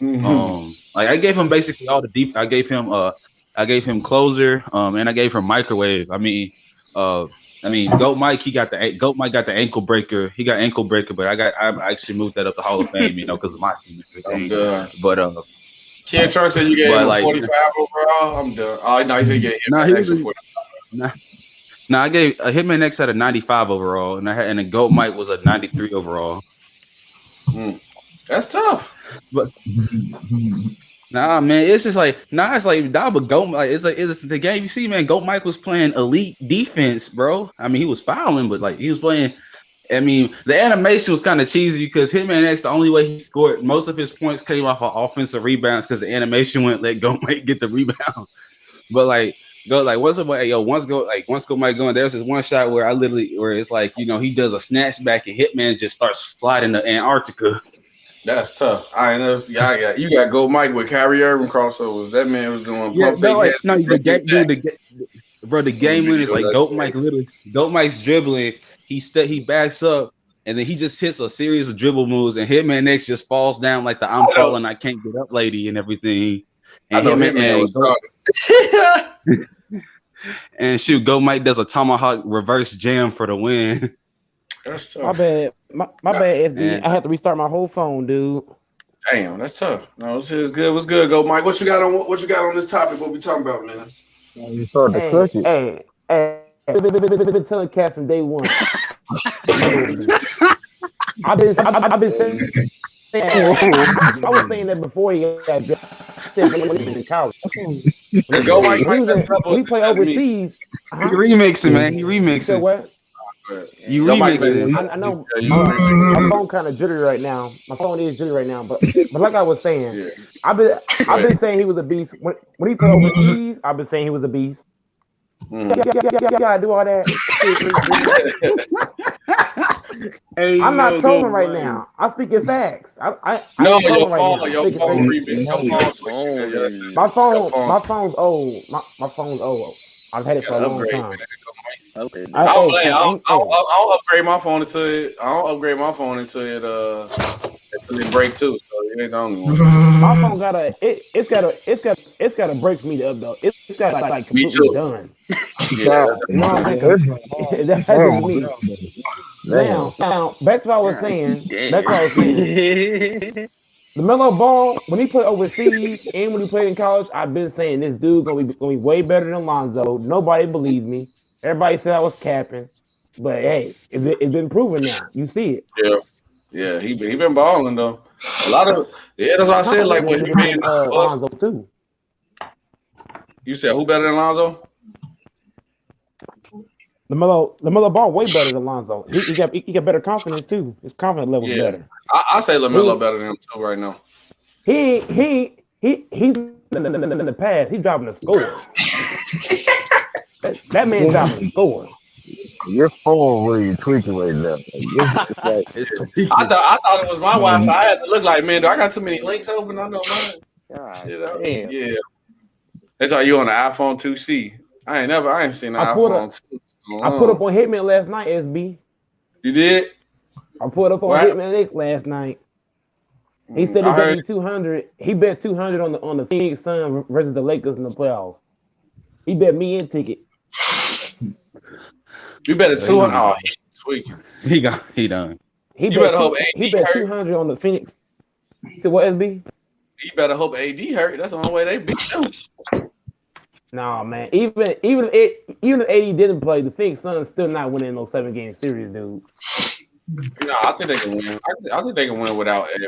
Mm-hmm. Like I gave him basically all the deep. I gave him closer. And I gave him microwave. Goat Mike got the ankle breaker. He got ankle breaker, but I actually moved that up to Hall of Fame, because of my team. I'm done. But Kid Trunk said you gave him 45 overall. I'm done. Oh no, he said you gave him I gave a Hitman X had a 95 overall, and a Goat Mike was a 93 overall. That's tough. But Nah, man, it's just like it's like but Goat like it's the game. You see, man, Goat Mike was playing elite defense, bro. I mean, he was fouling, but like he was playing. I mean, the animation was kind of cheesy because Hitman X, the only way he scored most of his points came off of offensive rebounds because the animation wouldn't let Goat Mike get the rebound. But like once Goat Mike going, there's this one shot where it's like, you know, he does a snatch back and Hitman just starts sliding to Antarctica. That's tough. I ain't never. You got Go Mike with Kyrie Irving crossovers. That man was doing pump fake. The game winner is like Goat Mike's dribbling. He backs up and then he just hits a series of dribble moves and Hitman X just falls down like the I'm falling, I can't get up lady and everything. And and shoot, Goat Mike does a tomahawk reverse jam for the win. That's tough. My bad. My bad, SB. I had to restart my whole phone, dude. Damn, that's tough. No, this is good. What's good, Go Mike? What you got on this topic? What we talking about, man? You started to cook it. Hey, I've been telling Cats from day one. I've been saying I was saying that before he got in college. Let's go, Mike. When he play overseas, he remixing, man. He remixing. What? You remixing. I know my phone kind of jittery right now. My phone is jittery right now, but like I was saying, I've been saying he was a beast. When he played overseas, I've been saying he was a beast. You gotta do all that. Hey, I'm not trolling right now. I'm speaking facts. Your phone remix. My phone's old. My phone's old. I've had it for a long time. Okay. I don't upgrade my phone until it break too. So it ain't the only one. My phone it's got a break for me to upload. It's got like completely done. Yeah, that's me. Now, back to what I was saying. LaMelo Ball, when he played overseas and when he played in college, I've been saying this dude gonna be way better than Lonzo. Nobody believed me. Everybody said I was capping, but hey, it's been proven now. You see it. Yeah, he been balling though. A lot of that's why I said like when he been Lonzo too. You said who better than Lonzo? LaMelo Ball way better than Lonzo. He got better confidence too. His confidence level is better. I say LaMelo better than him too right now. He's in the past. He's driving the score. that man driving the score. Your phone really tweaking right now. It's tweaking. I thought it was my Wi-Fi. I had to look like, man, do I got too many links open? I know mine. Yeah. That's why you on the iPhone 2C. I ain't seen the iPhone 2. I put up on Hitman last night, SB. You did? I put up on Hitman X last night. He said he bet me 200. He bet 200 on the Phoenix Suns versus the Lakers in the playoffs. He bet me in ticket. You bet a 200. Oh, he's tweaking. He done. You better hope AD he bet hurt. 200 on the Phoenix. So what, SB? You better hope AD hurt. That's the only way they beat them. Nah, man. Even if AD didn't play, the Phoenix Suns still not winning those 7-game series, dude. No, I think they can win. I think they can win without AD. Yeah,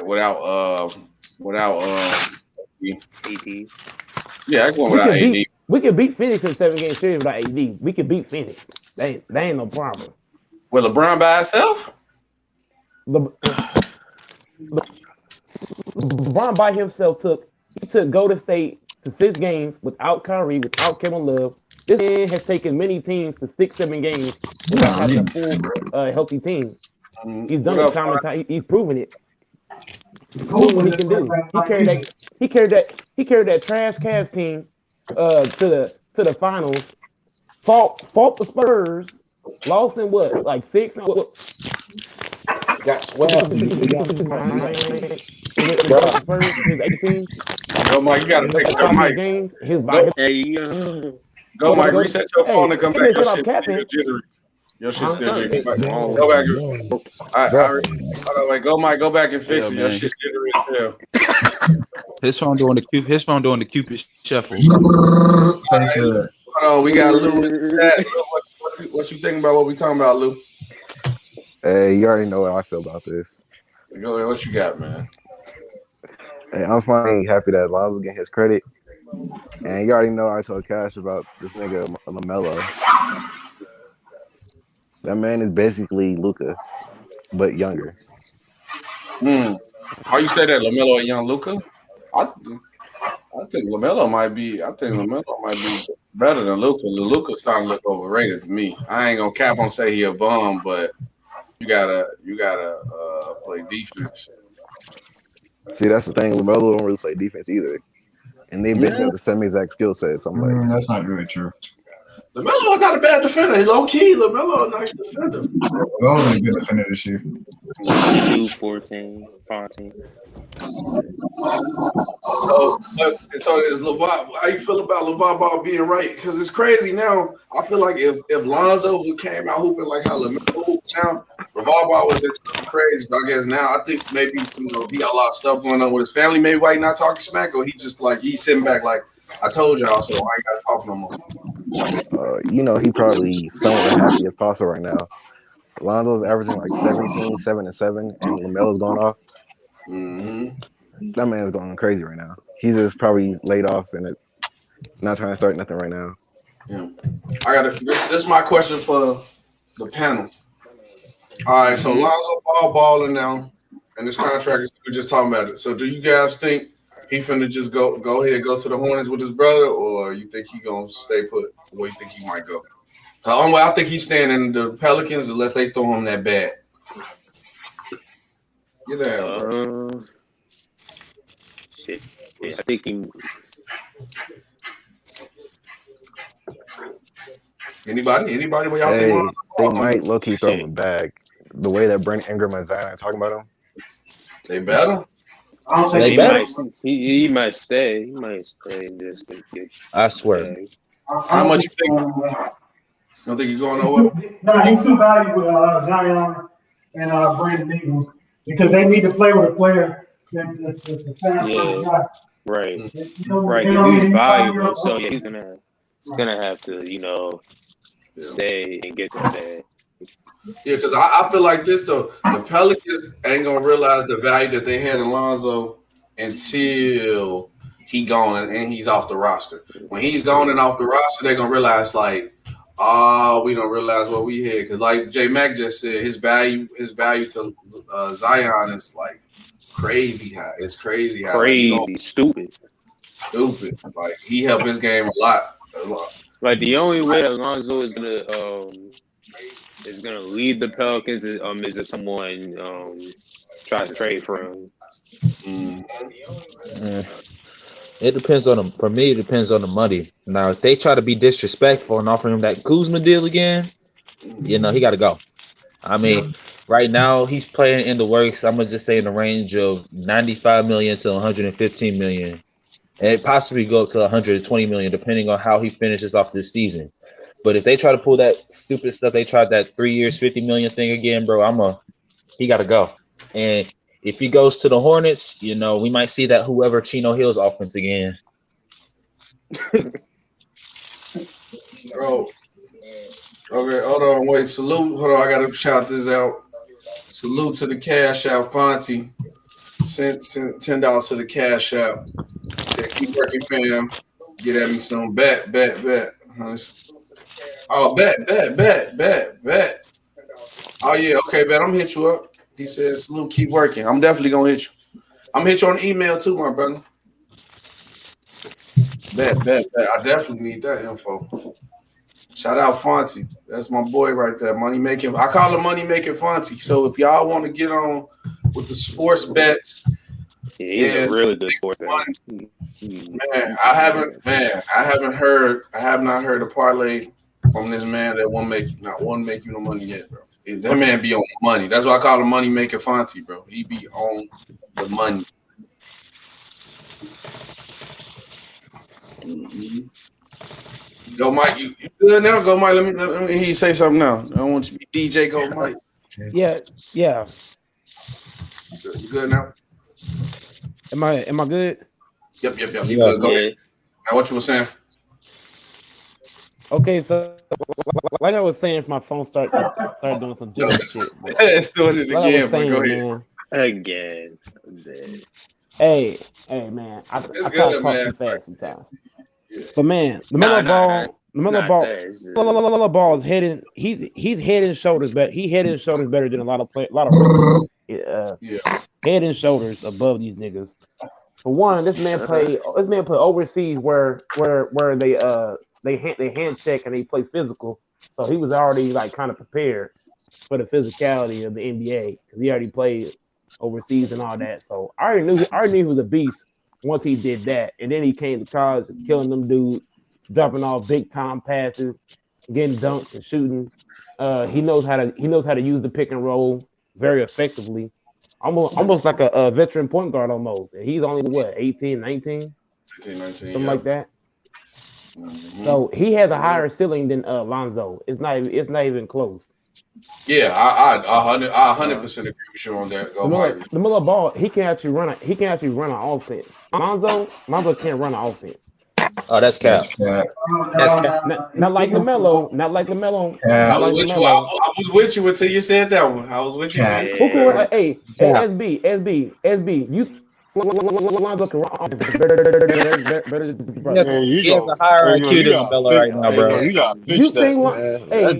I can win without AD. We can beat Phoenix in 7-game series without AD. We can beat Phoenix. That ain't no problem. With LeBron by himself? LeBron by himself took Golden State to 6 games without Kyrie, without Kevin Love. This man has taken many teams to 6-7 games without having a full healthy team. He's done it time and time. He's proven it. He's proven what he can do. He carried that trash Cavs team to the finals. Fought the Spurs. Lost in what, like 6? Got swept. Go, Mike, you got to fix your mic. Go, Mike, reset your phone and come back. Your shit's still jittery. Your shit's still jittery. Go back. All right, wait. Go, Mike. Go back and fix it. Your shit's jittery as hell. His phone doing the Cupid shuffle. Oh, we got Lou. What you thinking about what we talking about, Lou? Hey, you already know how I feel about this. Go ahead. What you got, man? Hey, I'm finally happy that Lonzo getting his credit. And you already know I told Cash about this nigga Lamelo. That man is basically Luka, but younger. How you say that, Lamelo and young Luka? I think Lamelo might be better than Luka. Luka's starting to look overrated to me. I ain't gonna cap on say he a bum, but you gotta play defense. See, that's the thing. Lamelo don't really play defense either, and they basically have the same exact skill set. So I'm like, that's not really true. LaMelo's not a bad defender. He's low key. LaMelo a nice defender. Well, a good defender this year. 14, 15. So is Lavar. How you feel about Lavar Ball being right? Because it's crazy now. I feel like if Lonzo came out hooping like how LaMelo hooping now, Lavar Ball would have been crazy. But I guess now I think maybe he got a lot of stuff going on with his family. Maybe why he not talking smack, or he just like he's sitting back like I told y'all, so I ain't got to talk no more. He probably somewhat happy as possible right now. Lonzo's averaging like 17, 7 and 7, and LaMelo's going off. That man's going crazy right now. He's just probably laid off and not trying to start nothing right now. Yeah, this is my question for the panel. All right, so Lonzo Ball balling now, and this contract is we're just talking about it. So do you guys think he finna just go ahead, go to the Hornets with his brother, or you think he gonna stay put? Where you think he might go? I think he's staying in the Pelicans unless they throw him that bad. Get down, shit. Yeah, I think he. Anybody? What y'all think? They might low key throw him back. The way that Brent Ingram and Zion are talking about him, they better. He might stay. He might stay. Just I swear. How much you think? You don't think he's going nowhere? No, he's too valuable to Zion and Brandon Ingram because they need to play with a player that's a family guy. Right. Right. Because he's valuable, so yeah, he's gonna have to, stay and get to that. Yeah, because I feel like this though, the Pelicans ain't gonna realize the value that they had in Lonzo until he gone and he's off the roster. When he's gone and off the roster, they're gonna realize like, we don't realize what we had. Because like J Mac just said, his value to Zion is like crazy high. It's crazy high. Crazy, stupid. Like he helped his game a lot. Like the only way Alonzo is gonna lead the Pelicans is if someone tries to trade for him. It depends on them. For me, it depends on the money. Now, if they try to be disrespectful and offer him that Kuzma deal again, he got to go. I mean, right now he's playing in the works. I'm gonna just say in the range of $95 million to $115 million, and it possibly go up to $120 million depending on how he finishes off this season. But if they try to pull that stupid stuff, they tried that 3 years, $50 million thing again, bro. He got to go. And if he goes to the Hornets, we might see that whoever Chino Hill's offense again. Bro. Okay, hold on, wait. Salute. Hold on, I gotta shout this out. Salute to the Cash Out Fonty. Sent $10 to the Cash Out. Said keep working, fam. Get at me soon. Bet. Oh, bet. Oh yeah, okay, bet. I'm gonna hit you up. He says, Salute, keep working. I'm definitely gonna hit you. I'm gonna hit you on email too, my brother. Bet. I definitely need that info. Shout out Fonty. That's my boy right there. Money making. I call him Money Making Fonty. So if y'all want to get on with the sports bets, he's a really good sports bet. Man, I have not heard a parlay from this man that won't make you no money yet, bro. That man be on the money. That's why I call him Money Making Fonty, bro. He be on the money. Go Mike, you good now? Go Mike. Let me he say something now. I don't want you to be DJ. Go Mike. Yeah. You good now? Am I good? Yep. You good? Go ahead. Now what you were saying? Okay, so like I was saying, if my phone started doing some different shit. It's doing it again, but go ahead. Again. Hey, Hey man, I It's try to good, talk man. too fast sometimes. Yeah. But man, Nah, LaMelo Ball is heading. He's head and shoulders better. He head and shoulders better than a lot of rookies. Head and shoulders above these niggas. For one, this man played overseas where they hand check and they play physical, so he was already like kind of prepared for the physicality of the NBA because he already played overseas and all that. So I already knew he was a beast once he did that, and then he came to college killing them dudes, dropping off big time passes, getting dunks and shooting. He knows how to use the pick and roll very effectively. Almost like a veteran point guard almost. And he's only what, 18, 19? 18, 19, something like that. Mm-hmm. So he has a higher ceiling than Lonzo. It's not even close. Yeah, I 100% agree with you on that. Lamelo Ball, he can actually run an offense. Lonzo can't run an offense. Oh, that's cap. That's cap. Not like Lamelo. I was with you until you said that one. I was with you. Hey, SB, you Lonzo can run better. He has a higher IQ than Lamelo right now, bro. You got to fix that, man.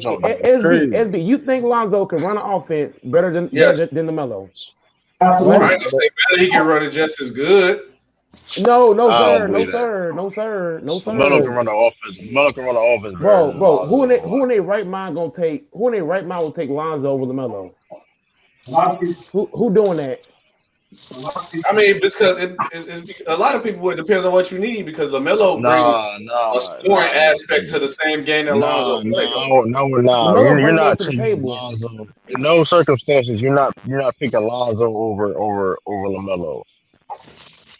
SB, you think Lonzo can run an offense better than Lamelo? I ain't gonna say better. He can run it just as good. No, sir. Melo can run the offense. Melo can run the offense. Bro. Who in their right mind will take Lonzo over Lamelo? Who doing that? I mean, because it's a lot of people. It depends on what you need. Because Lamelo brings a scoring aspect to the same game that Lonzo plays. No. You're not taking Lonzo. In no circumstances, you're not picking Lonzo over Lamelo.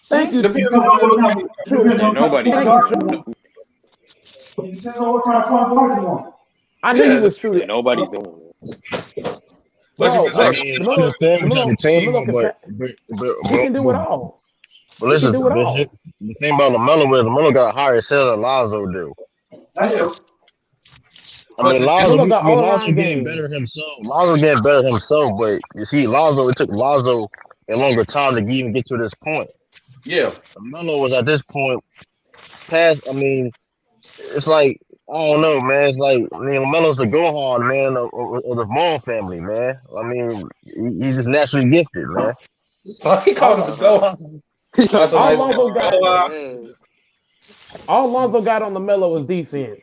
Thank you. Nobody. I knew he was true. Nobody's doing it. I understand what you're saying, but he can do it all. But listen, the thing about Lamelo got a higher ceiling than Lonzo do. I mean, Lonzo getting better himself. But you see, it took Lonzo a longer time to even get to this point. Yeah, Melo was at this point past. I mean, it's like I don't know, man. It's like Melo's the Gohan man of the Ball family, man. I mean, he's just naturally gifted, man. He called him Gohan. All Lonzo got on the Melo was defense.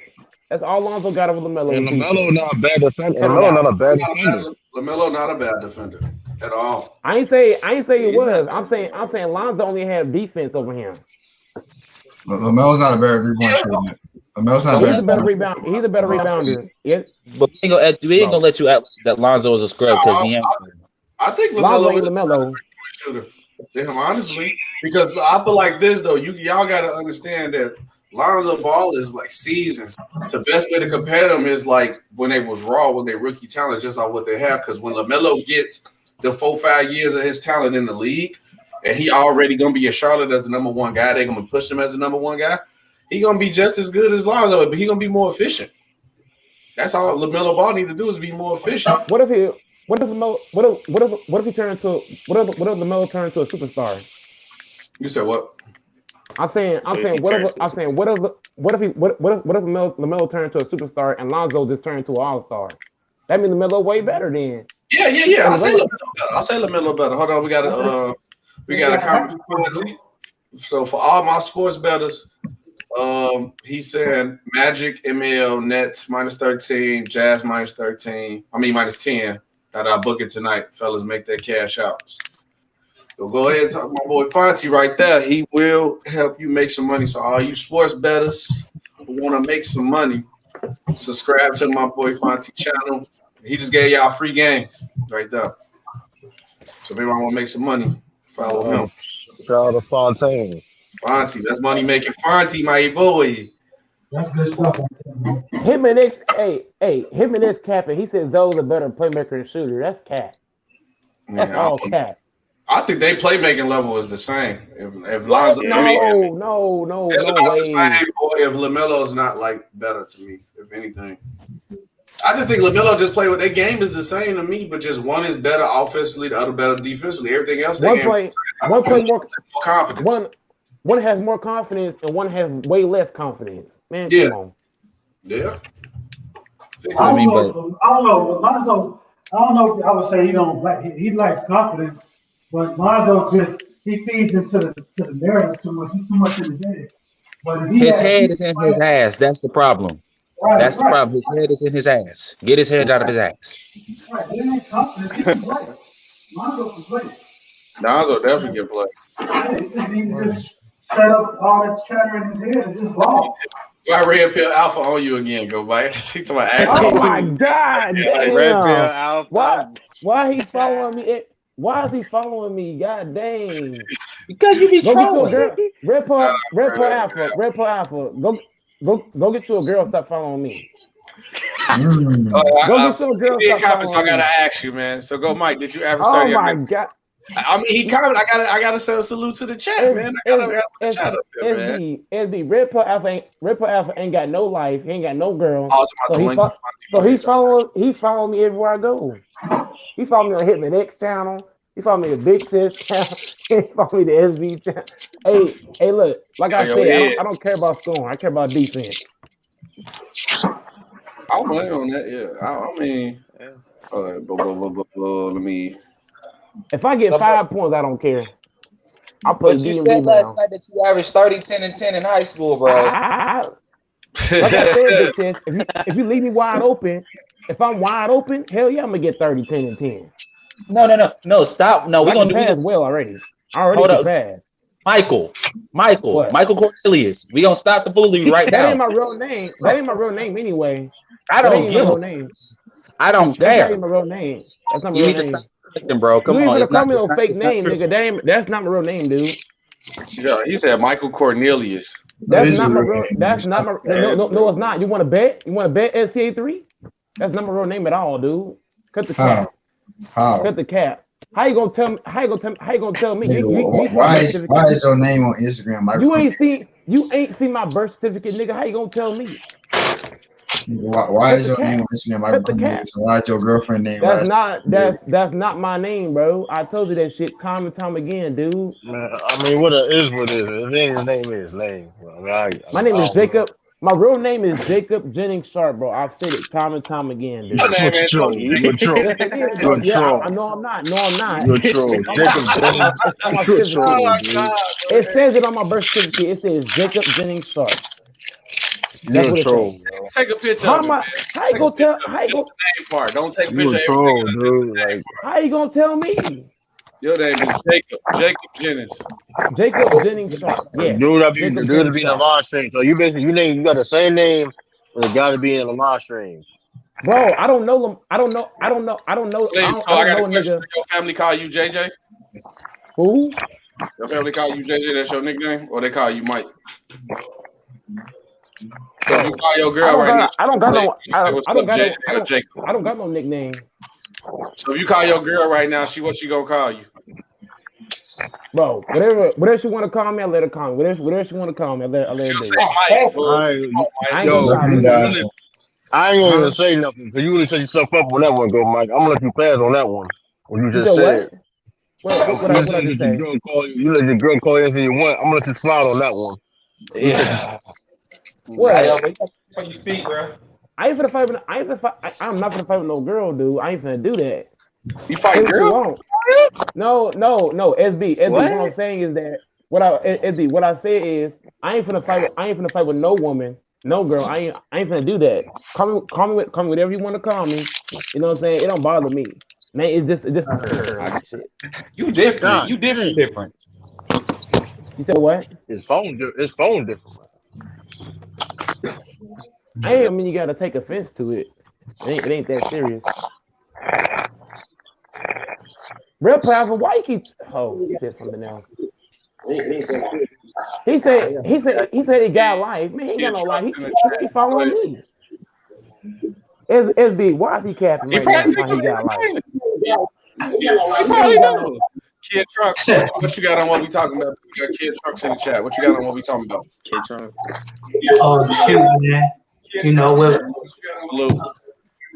That's all Lonzo got on the Melo. And Lamelo not a bad defender. Lamelo not a bad defender at all. I ain't say it was. I'm saying Lonzo only had defense over him. Lamelo's not a better 3-point shooter. He's a better rebounder. He's a better rebounder. Yes. But we ain't gonna let you act that Lonzo is a scrub because he ain't. I think Lonzo is a Lamelo shooter. Damn, honestly, because I feel like this though. Y'all got to understand that Lonzo Ball is like seasoned. The best way to compare them is like when they was raw, when they rookie talent, just off what they have. Because when LaMelo gets the 4-5 years of his talent in the league, and he already gonna be in Charlotte as the number one guy, they're gonna push him as the number one guy. He gonna be just as good as Lonzo, but he gonna be more efficient. That's all LaMelo Ball needs to do is be more efficient. What if Lamelo turn into a superstar? You said what? I'm saying what if Lamelo turned into a superstar and Lonzo just turned into an all-star? That means Lamelo way better then. Yeah. I'll say LaMelo better. Hold on, we got a conversation. So for all my sports bettors, he's saying Magic, ML, Nets -13, Jazz -13. I mean -10. Got our book it tonight, fellas. Make that cash out. So go ahead and talk to my boy Fonty right there. He will help you make some money. So all you sports bettors who want to make some money, subscribe to my boy Fonty channel. He just gave y'all a free game right there. So if anyone want to make some money, follow him. Shout out to Fontaine. Fonty, that's money making Fonty, my boy. That's good stuff. Him and X capping. He says those are better playmaker and shooter. That's cap. That's all cap. I think they playmaking level is the same. If Lonzo, no it's way. about the same. Boy, if LaMelo's not like better to me, if anything. I just think LaMelo just play with their game is the same to me, but just one is better offensively, the other better defensively. Everything else, one play more confidence. One has more confidence, and one has way less confidence. Man, come on. Yeah. I don't know. Lonzo, I don't know if I would say he lacks confidence, but Lonzo he feeds into the narrative too much. He's too much in his head. But his head is in his ass. That's the problem. That's the problem. His head is in his ass. Get his head out of his ass. Right. He ain't confidence. He can play. Lonzo can play. Lonzo definitely can play. Yeah, he just needs to just shut up all that chatter in his head and just ball. Why red pill alpha on you again? Go Mike. Oh my God! Damn. Red pill alpha. Why he following me? Why is he following me? God dang! Because you be trolling. Red pill alpha. Go get you a girl. Stop following me. Go get you a girl. Stop following me. I gotta ask you, man. So go, Mike. Did you average 30? Oh my God! I mean, he commented. I gotta say a salute to the chat, man. I gotta the chat up there, man. SB, Red Pill Alpha ain't got no life. He ain't got no girl. So he follow me everywhere I go. He follow me on Hit Me Next channel. He follow me the Big Sis channel. He follow me the SB channel. Hey, look. Like I said, I don't care about scoring. I care about defense. I'll play on that. Yeah. I mean, let me. If I get 5 points, I don't care. I'll put you said last night that you averaged 30, 10, and 10 in high school, bro. Like I said, Big Sis, if you leave me wide open, if I'm wide open, hell yeah, I'm gonna get 30, 10, and 10. No, stop. No, we're gonna do this well already. I already pass. Michael Cornelius. We gonna stop the bully right now. That ain't my real name. That ain't my real name anyway. I don't give a name. I don't care. That's not my real name. That's not my real name. Bro, come on. It's not no fake name, nigga. That's not my real name, dude. Yeah, he said Michael Cornelius. That's not my real. That's not my. No, it's not. You want to bet? You want to bet SCA3? That's not my real name at all, dude. Cut the cap. Cut the cap. How you gonna tell me? How you gonna tell me? Why is your name on Instagram, Michael? You ain't seen my birth certificate, nigga. How you gonna tell me? Why is your name on Instagram, Michael? Why is your girlfriend name? That's not my name, bro. I told you that shit time and time again, dude. Man, I mean, what it is. His name is name. My name is Jacob. My real name is Jacob Jennings Sharp, bro. I've said it time and time again, dude. You're a troll. No, I'm not. You're a troll. It says it on my birth certificate. It says Jacob Jennings Sharp. You're a troll. Take a picture. How you gonna tell? How you gonna? Part. Don't take a picture. You're a troll, dude. Like, how you gonna tell me? Your name is Jacob Jennings. Jacob Jennings Sharp. Yeah. Dude, to be in the law stream. So you basically you got the same name, but it got to be in the law stream. Bro, I don't know them. I don't know. I got a question. Your family call you JJ? Who? Your family call you JJ? That's your nickname, or they call you Mike? So if you call your girl right now, I don't got no nickname. So if you call your girl right now, what she gonna call you? Bro, whatever she want to call me, I let her call me. Whatever she want to call me, I let her do it. I ain't gonna say nothing because you really set yourself up on that one, go Mike. I'm gonna let you pass on that one. What you just said. What I just say? You let your girl call you anything you want. I'm gonna let you slide on that one. Yeah. What? You speak, bro. I'm not gonna fight with no girl, dude. I ain't finna do that. You fight girl? No. SB. What I'm saying is that what I say is I ain't finna fight with no woman, no girl. I ain't finna do that. Call me whatever you want to call me. You know what I'm saying? It don't bother me. Man, it's just shit. You different. You different. You said what? His phone different. I mean, you gotta take offense to it. It ain't that serious. Real powerful. Why you keep? Oh, he said something else. He said he got life. Man, he ain't got no life. He following me. SB, why is he capping right now? He got life. He probably do. Kid Trucks, what you got on what we talking about? We got Kid Trucks in the chat. What you got on what we talking about? Oh shoot, man. You know,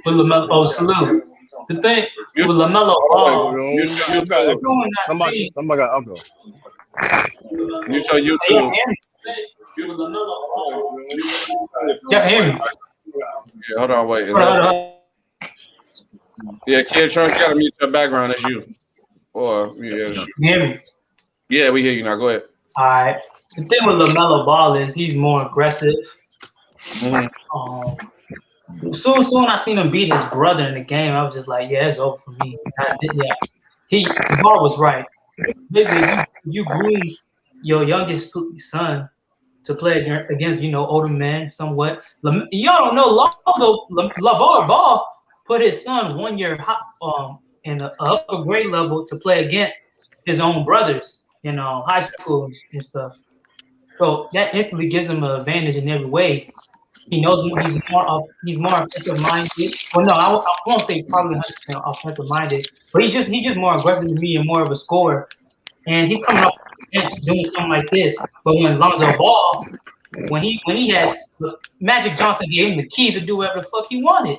with Lamelo. Oh, salute. The thing with Lamelo Ball, somebody got Uncle. Mute your YouTube. Yeah, hear me. Yeah, hold on, wait. Yeah, Kid Charles, you gotta mute your background. That's you. Or you hear me? Yeah, we hear you now. Go ahead. All right. The thing with Lamelo Ball is he's more aggressive. Mm-hmm. Soon I seen him beat his brother in the game. I was just like, yeah, it's over for me. The Ball was right. Basically, you groom your youngest son to play against, older men somewhat. Y'all don't know, Lonzo Lavar Ball put his son 1 year in the upper grade level to play against his own brothers in high schools and stuff. So that instantly gives him an advantage in every way. He knows he's more offensive minded. Well, no, I won't say probably 100% offensive minded, but he's just more aggressive than me and more of a scorer. And he's coming off the bench doing something like this. But when Lonzo Ball, when he had Magic Johnson gave him the keys to do whatever the fuck he wanted,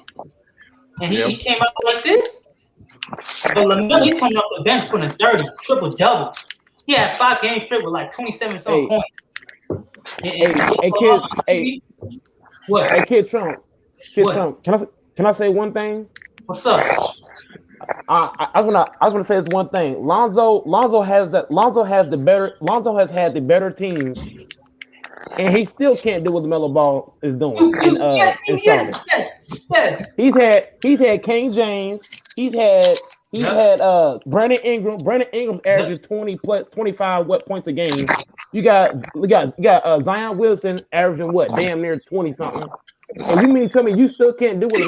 and he came out like this. But Lamelo, he's coming off the bench putting a 30 triple double. He had 5 games straight with like 27 some points. What? Hey, Kid Trump. Trump. Can I say one thing? What's up? I was gonna say this one thing. Lonzo has had the better team, and he still can't do what the Melo Ball is doing. Yes. He's had King James. He's had Brandon Ingram. Brandon Ingram averages 25 points a game. We got Zion Wilson averaging damn near 20 something. And you mean to tell me you still can't do what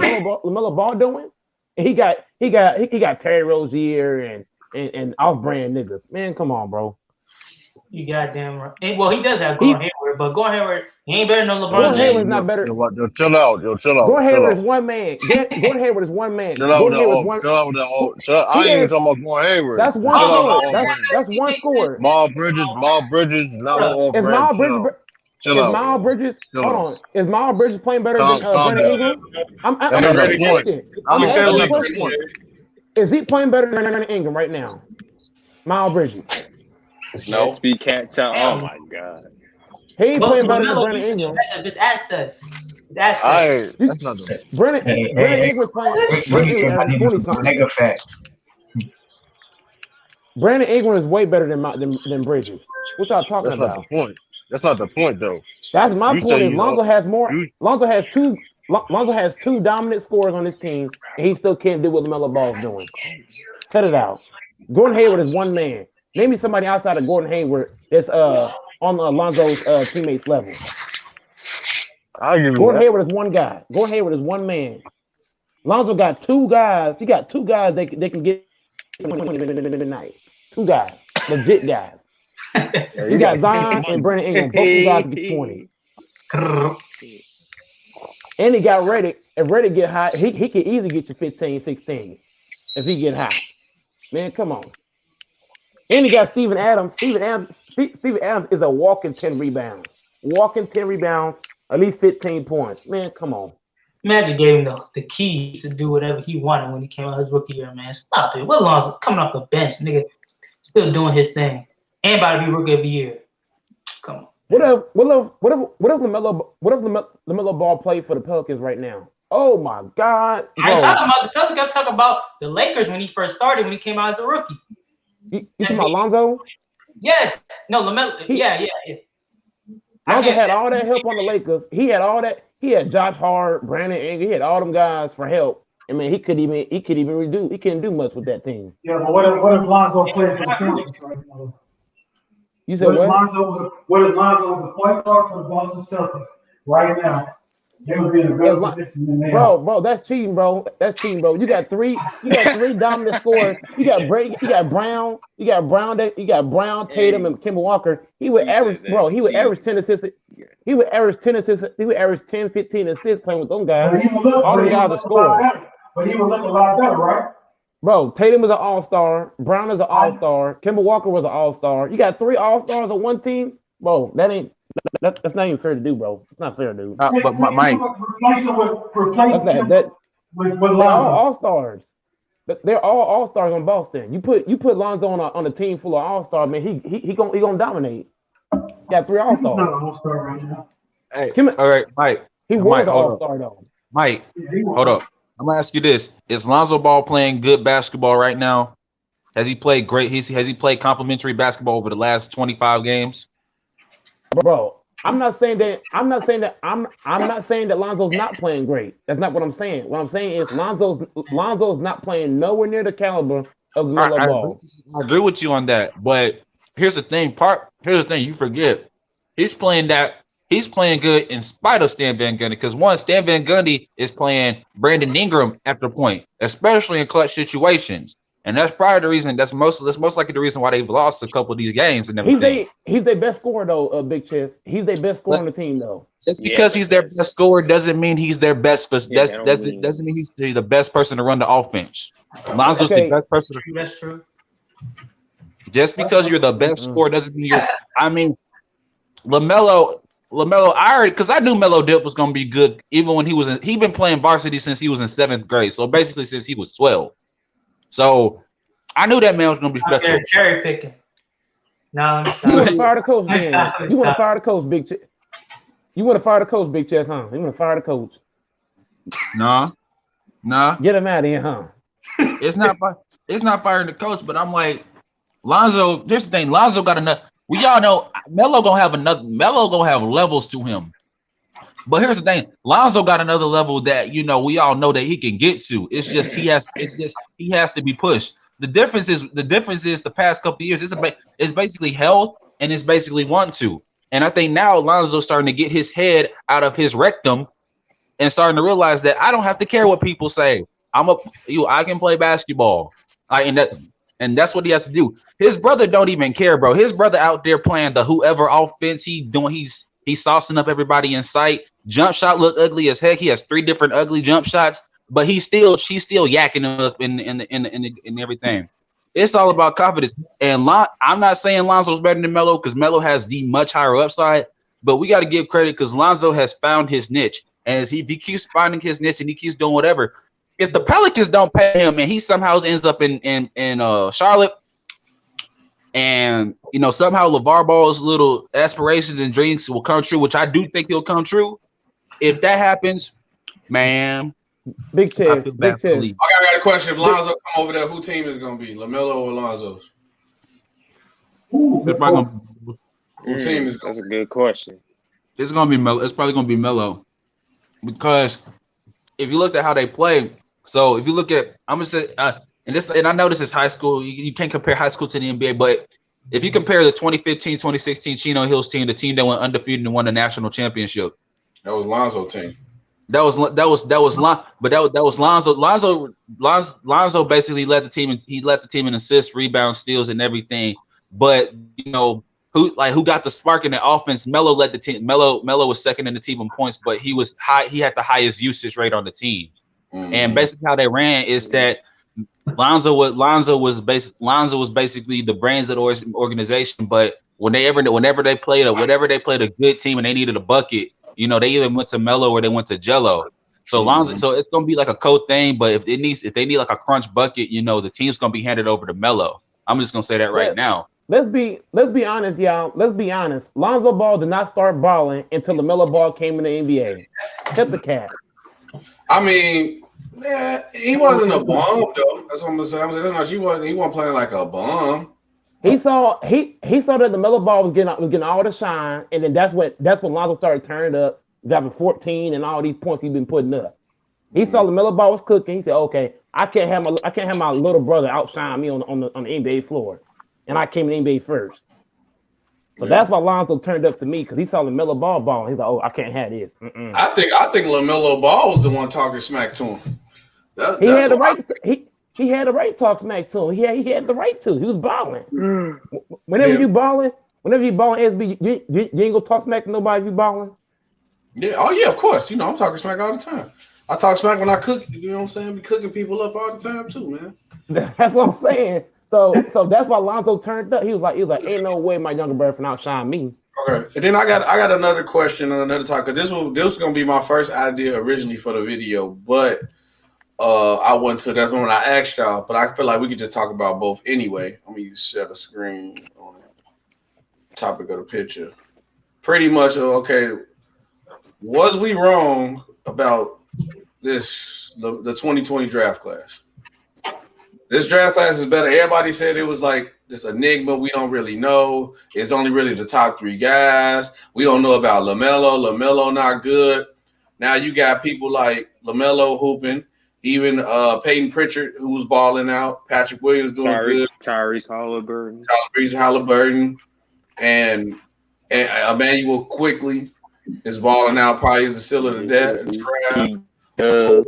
Lamelo Ball doing? And he got Terry Rozier and off-brand niggas. Man, come on, bro. You goddamn right. Well, he does have Gordon Hayward, but Gordon Hayward, he ain't better than LeBron. Gordon Hayward's not better. Yo, chill out. Gordon Hayward is one man. Gordon Hayward is one man. Chill out with that. I ain't even talking about Gordon Hayward. That's one score. That's one score. Miles Bridges, not all brand. Is Miles Bridges playing better than Brandon Ingram? I'm asking a question. Is he playing better than Brandon Ingram right now? Miles Bridges. No. SB can't tell. Oh my god. He ain't playing better than Brandon Ingram. His access. That's not the Brandon Ingram playing. Mega facts. Brandon Ingram is way better than Bridges. What y'all talking about? That's not the point, though. That's my point. Lonzo has two dominant scorers on his team, and he still can't do what Lamelo Ball is doing. Cut it out. Gordon Hayward is one man. Name me somebody outside of Gordon Hayward that's on Lonzo's teammates level. Gordon Hayward is one guy. Gordon Hayward is one man. Lonzo got 2 guys. He got 2 guys they can get tonight. 2 guys, legit guys. You got Zion and Brandon Ingram. Both of guys get 20. And he got Reddick. If Reddick get hot, he can easily get you 15, 16 if he get hot. Man, come on. And he got Steven Adams. Steven Adams is a walking 10 rebounds. At least 15 points. Man, come on. Magic gave him the keys to do whatever he wanted when he came out his rookie year, man. Stop it. What Lonzo coming off the bench, nigga, still doing his thing. And about to be rookie of the year. Come on. What if Lamelo Ball play for the Pelicans right now? Oh my God! I ain't talking about the Pelicans. I'm talking about the Lakers when he first started, when he came out as a rookie. You talking about Lonzo? Yes. No, Lamelo. Yeah. Lonzo had all that help on the Lakers. He had all that. He had Josh Hart, Brandon Ingram. He had all them guys for help. I mean, he couldn't do much with that team. Yeah, but what if Lonzo played for the Celtics right now? You said what? What if Lonzo was a point guard for the Boston Celtics right now? They would be in a better position than they are. Bro, that's cheating, bro. You got three dominant scorers. You got Brown, Tatum, and Kemba Walker. He would average 10 assists. He would average 10, 15 assists playing with them guys. All the guys are scoring. But he would look a lot better, right? Bro, Tatum was an all-star. Brown is an all-star. Kemba Walker was an all-star. You got 3 all-stars on one team? Bro, that's not even fair to do, bro. It's not fair, dude. But Mike, replace him with With They're all Lonzo. all-stars. They're all all-stars on Boston. You put Lonzo on a team full of all-stars, man. He gonna dominate. Got 3 He's not all-stars. an all-star right now. Hey, all right, Mike. He was Mike, an all-star though. Mike, Yeah, he was. hold up. I'm gonna ask you this: is Lonzo Ball playing good basketball right now? Has he played great? Has he played complimentary basketball over the last 25 games? Bro, I'm not saying that Lonzo's not playing great. That's not what I'm saying. What I'm saying is Lonzo's not playing nowhere near the caliber of Melo Ball. I agree with you on that, but here's the thing. You forget he's playing good in spite of Stan Van Gundy, because one, Stan Van Gundy is playing Brandon Ingram at the point, especially in clutch situations. And that's probably the reason. That's most likely the reason why they've lost a couple of these games and everything. He's their best scorer though, Big Chest. He's their best scorer on the team though. Just because he's their best scorer doesn't mean he's their best. Doesn't mean he's the best person to run the offense. Lonzo's the best person. That's true. Just because you're the best scorer doesn't mean you're. I mean, Lamelo. Because I knew Melo Dip was gonna be good even when he'd been playing varsity since he was in 7th grade. So basically since he was 12. So I knew that man was gonna be special. Cherry picking. No, you want to fire the coach, man. You want to fire the coach, Big Chest. You want to fire the coach, Big Chest, huh? You want to fire the coach? Nah. Get him out of here, huh? It's not firing the coach, but I'm like, Lonzo. Here's the thing, Lonzo got enough. We all know Melo gonna have levels to him. But here's the thing, Lonzo got another level that we all know that he can get to. He has to be pushed. The difference is the past couple of years it's basically health and it's basically want to. And I think now Lonzo's starting to get his head out of his rectum and starting to realize that I don't have to care what people say. I can play basketball. And that's what he has to do. His brother don't even care, bro. His brother out there playing the whoever offense he's saucing up everybody in sight. Jump shot look ugly as heck. He has 3 different ugly jump shots, but she's still yakking him up in everything. It's all about confidence. And I'm not saying Lonzo's better than Melo because Melo has the much higher upside, but we got to give credit because Lonzo has found his niche. And if he keeps finding his niche and he keeps doing whatever, if the Pelicans don't pay him and he somehow ends up in Charlotte, and somehow Lavar Ball's little aspirations and dreams will come true, which I do think he'll come true. If that happens, man, Big Chest. I got a question. If Lonzo come over there, who team is gonna be? LaMelo or Lonzo's? Who team is? That's a good question. It's gonna be Melo. It's probably gonna be Melo, because if you look at how they play. So if you look at, I'm gonna say, and I know this is high school. You can't compare high school to the NBA, but if you compare the 2015-2016 Chino Hills team, the team that went undefeated and won the national championship, that was Lonzo team. That was Lonzo. Lonzo basically led the team, and he led the team in assists, rebounds, steals, and everything. But who got the spark in the offense? Melo led the team. Melo was second in the team in points, but he was high. He had the highest usage rate on the team. Mm-hmm. And basically how they ran is that Lonzo was basically the brains of the organization. But whenever they played a good team and they needed a bucket, they either went to Melo or they went to Jello. So Lonzo, so it's gonna be like a code thing. But if they need like a crunch bucket, the team's gonna be handed over to Melo. I'm just gonna say that right now. Let's be honest, y'all. Let's be honest. Lonzo Ball did not start balling until LaMelo Ball came in the NBA. Cut the cap. I mean, he wasn't a bum though. That's what I'm saying. He wasn't playing like a bum. He saw that LaMelo Ball was getting all the shine, and then that's when Lonzo started turning up, dropping 14 and all these points he's been putting up. He saw LaMelo Ball was cooking. He said, "Okay, I can't have my little brother outshine me on the NBA floor," and I came in the NBA first. So that's why Lonzo turned up to me, because he saw LaMelo Ball. He's like, "Oh, I can't have this." I think LaMelo Ball was the one talking smack to him. He had the right to talk smack to him. He had the right to. He was balling. Whenever you balling, SB, you ain't gonna talk smack to nobody if you balling. Yeah. Oh yeah, of course. I'm talking smack all the time. I talk smack when I cook. You know what I'm saying? Be cooking people up all the time too, man. That's what I'm saying. So that's why Lonzo turned up. He was like, ain't no way my younger brother can outshine me. Okay. And then I got another question on another topic. This was gonna be my first idea originally for the video, but I went to that's when I asked y'all, but I feel like we could just talk about both anyway. Let me share the screen on the topic of the picture. Pretty much, okay. Was we wrong about this the 2020 draft class? This draft class is better. Everybody said it was like this enigma. We don't really know. It's only really the top 3 guys. We don't know about Lamelo. Lamelo not good. Now you got people like Lamelo hooping. Even Peyton Pritchard, who's balling out. Patrick Williams doing good. Tyrese Halliburton. And Emmanuel Quickly is balling out. Probably is still in the draft.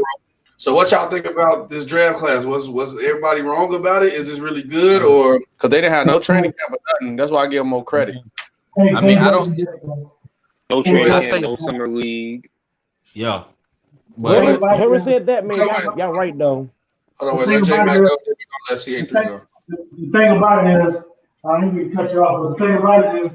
So what y'all think about this draft class? Was everybody wrong about it? Is this really good, or because they didn't have no training camp or nothing? That's why I give them more credit. I mean, I don't no training camp, no summer league. Yeah. Whoever said that, man, y'all right though. Hold on, wait, let Jay back go. Let's see the thing about it is, I didn't mean to cut you off, but the thing about it is,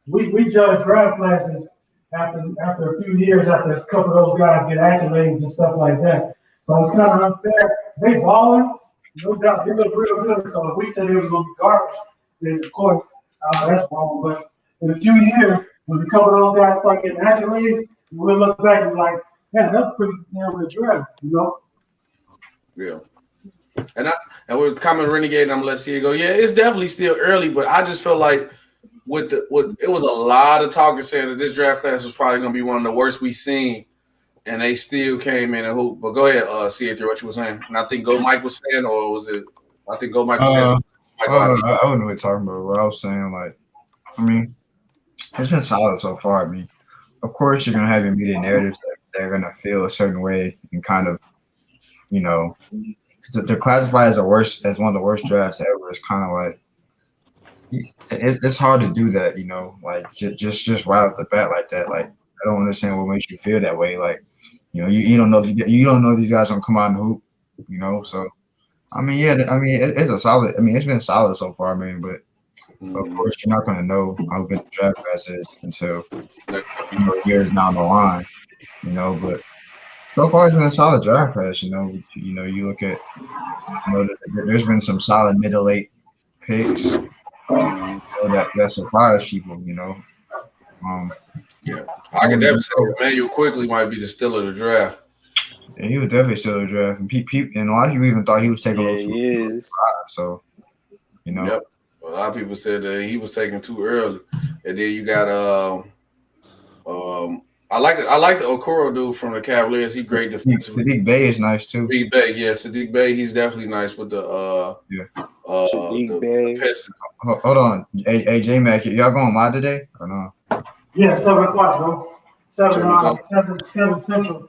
we judge draft classes after a few years after a couple of those guys get accolades and stuff like that. So it's kind of unfair. They balling, no doubt. They look real good. So if we said it was going to be garbage, then of course that's wrong. But in a few years, when a couple of those guys start getting accolades, we'll look back and be like, yeah, that's pretty damn good draft, you know? Yeah. And with Common Renegade, I'm gonna let you go. Yeah, it's definitely still early, but I just feel like it was a lot of talking saying that this draft class was probably gonna be one of the worst we've seen, and they still came in and hoop. But go ahead, C3, what you were saying. And I think Go Mike was saying, or was it? I think Go Mike was saying. I don't know what you're talking about. What I was saying, like, I mean, it's been solid so far. I mean, of course, you're gonna have your media narratives that they're gonna feel a certain way and kind of, you know, to classify as one of the worst drafts ever is kind of like it's hard to do that, you know, like just right off the bat like that. Like, I don't understand what makes you feel that way. Like, you know, you don't know you don't know these guys don't come out and hoop, you know. So, I mean, yeah, I mean it's a solid. I mean, it's been solid so far, man. But of course, you're not gonna know how good the draft class is until years down the line, you know. But so far, it's been a solid draft class. You know, you look at, there's been some solid middle 8 picks that surprised people. You know, yeah, I can definitely say Emmanuel Quickly might be the steal of the draft. Yeah, he was definitely still a draft, and a lot of people even thought he was taking a little so, you know. Yep. A lot of people said that he was taken too early, and then you got I like the Okoro dude from the Cavaliers. He's great defensively. Sadiq Bey is nice too. Sadiq Bey, yeah, Sadiq Bey. He's definitely nice with the the Pistons. Hold on, AJ Mac, y'all going live today or no? Yeah, 7:00, bro. 7 Central.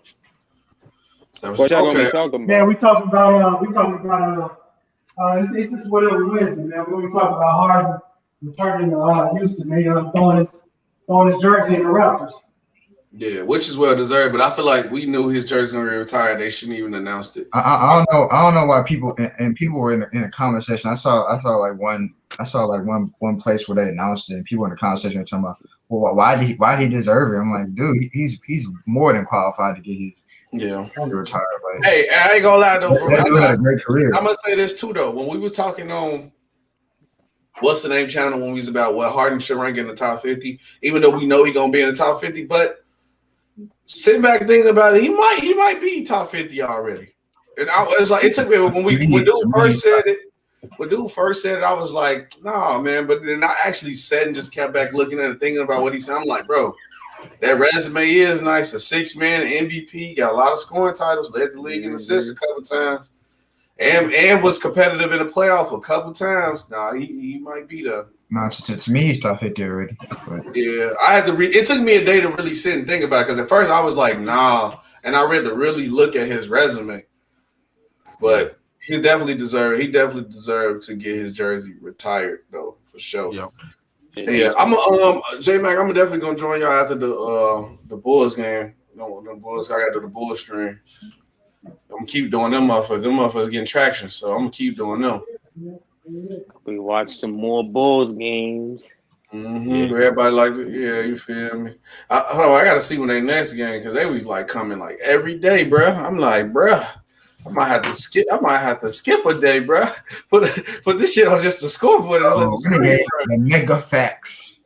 What y'all gonna be talking about? Yeah, we talking about it's just whatever Wednesday, man. We're gonna talk about Harden returning to Houston. They throwing his jersey in the Raptors. Yeah, which is well deserved, but I feel like we knew his jersey gonna get retired. They shouldn't even announced it. I don't know why people were in the comment section. I saw like one place where they announced it, and people in the comment section were talking about, well, why did he deserve it? I'm like, dude, he's more than qualified to get his retired. Like, hey, I ain't gonna lie though, bro. He had a great career. I'm gonna say this too though. When we was talking on what's the name channel when we was about what Harden should rank in the top 50, even though we know he gonna be in the top 50, but sitting back thinking about it, he might be top 50 already. And it's like it took me when dude first said it. When dude first said it, I was like, nah, man. But then I actually said and just kept back looking at it, thinking about what he said. I'm like, bro, that resume is nice. A 6-man MVP, got a lot of scoring titles, led the league in assists a couple times, and was competitive in the playoff a couple times. Nah, he might be the. No, to me, he's top 50 already. But. Yeah, I had to read. It took me a day to really sit and think about it because at first I was like, nah, and I read to really look at his resume. But he definitely deserved to get his jersey retired though, for sure. Yeah, I'm J-Mac, I'm definitely gonna join y'all after the Bulls game. You know, the Bulls, I got to do the Bulls stream. I'm gonna keep doing them motherfuckers. Them motherfuckers getting traction, so I'm gonna keep doing them. We watch some more Bulls games. Mm-hmm. Yeah. Everybody likes it. Yeah, you feel me? I got to see when they next game because they was like coming like every day, bro. I'm like, bro, I might have to skip a day, bro. Put this shit on just the scoreboard. The mega facts.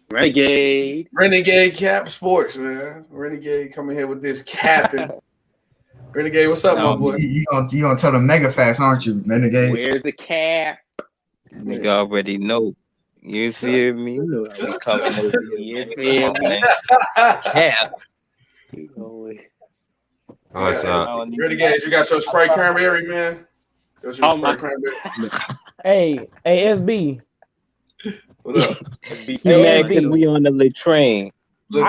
Renegade Cap Sports, man. Renegade coming here with this capping. Renegade, what's up, my boy? You gonna tell the mega facts, aren't you, Renegade? Where's the cap? Nigga already know. You feel me? You know how we coming over here. You feel me? Yeah. Renegade, you got your spray cranberry, man. Hey, SB. What up? SB, we on the Latrain. I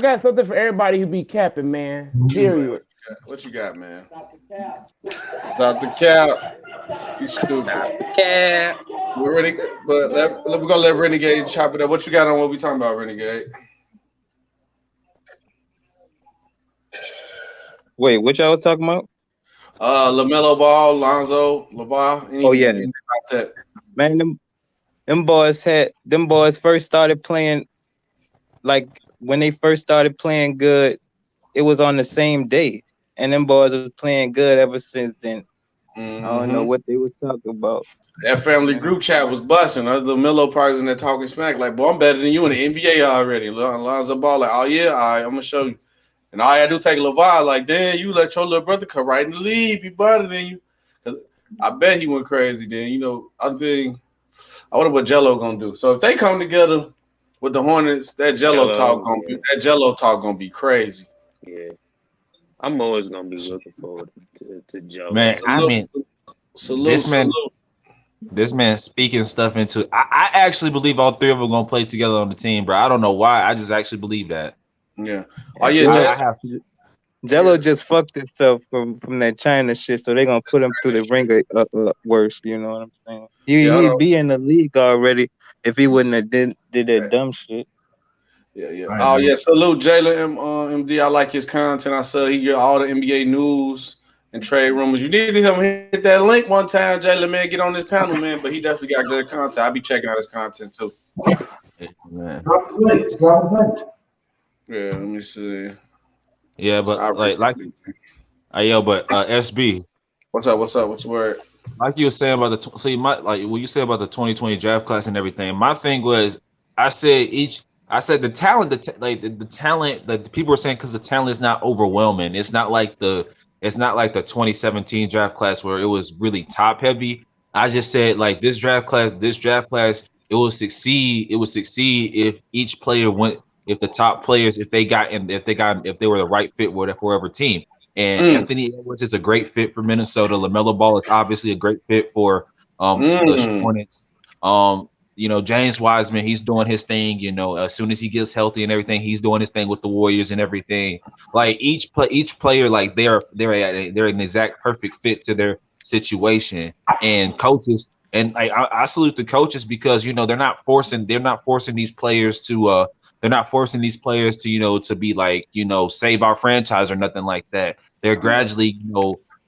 got something for everybody who be capping, man. Period. What you got, man? Stop the cap. You stupid. Cap. We're ready, but we're gonna let Renegade chop it up. What you got on what we talking about, Renegade? Wait, what y'all was talking about? Lamelo Ball, Lonzo, Lavar. Oh yeah, that. Man, them boys first started playing. Like when they first started playing good, it was on the same day, and them boys was playing good ever since then. I don't know what they were talking about. That family group chat was busting. The Melo parties in there talking smack. Like, boy, I'm better than you in the NBA already. Lonzo Ball, like, oh yeah, all right, I'm gonna show you. And all I do take Lavar, like, damn, you let your little brother come right in the league, be better than you. I bet he went crazy then. You know, I wonder what Jello gonna do. So if they come together with the Hornets, that Jello talk gonna be crazy. Yeah. I'm always gonna be looking forward to Joe. Man, this man speaking stuff into. I actually believe all three of them are gonna play together on the team, bro. I don't know why. I just actually believe that. Yeah. Oh yeah. Jello just fucked himself from that China shit, so they're gonna put him through the ringer worse. You know what I'm saying? He'd be in the league already if he wouldn't have did that dumb shit. Yeah. Oh yeah. Salute Jalen MD. I like his content. I saw he get all the NBA news and trade rumors. You need to come hit that link one time, Jalen, man. Get on this panel, man. But he definitely got good content. I'll be checking out his content too. Man. Yeah, let me see. Yeah, but SB. What's up? What's the word? Like you were saying about what you said about the 2020 draft class and everything. My thing was, I said the talent, the talent that people were saying, because the talent is not overwhelming. It's not like the 2017 draft class where it was really top heavy. I just said like this draft class, it will succeed. It would succeed if each player went. If the top players, if they were the right fit for whatever team. And Anthony Edwards is a great fit for Minnesota. Lamelo Ball is obviously a great fit for the Hornets. James Wiseman, he's doing his thing. As soon as he gets healthy and everything, he's doing his thing with the Warriors and everything. Like each player, like they're an exact perfect fit to their situation. And coaches, and I salute the coaches because they're not forcing these players to. They're not forcing these players to, to be like, save our franchise or nothing like that. They're gradually,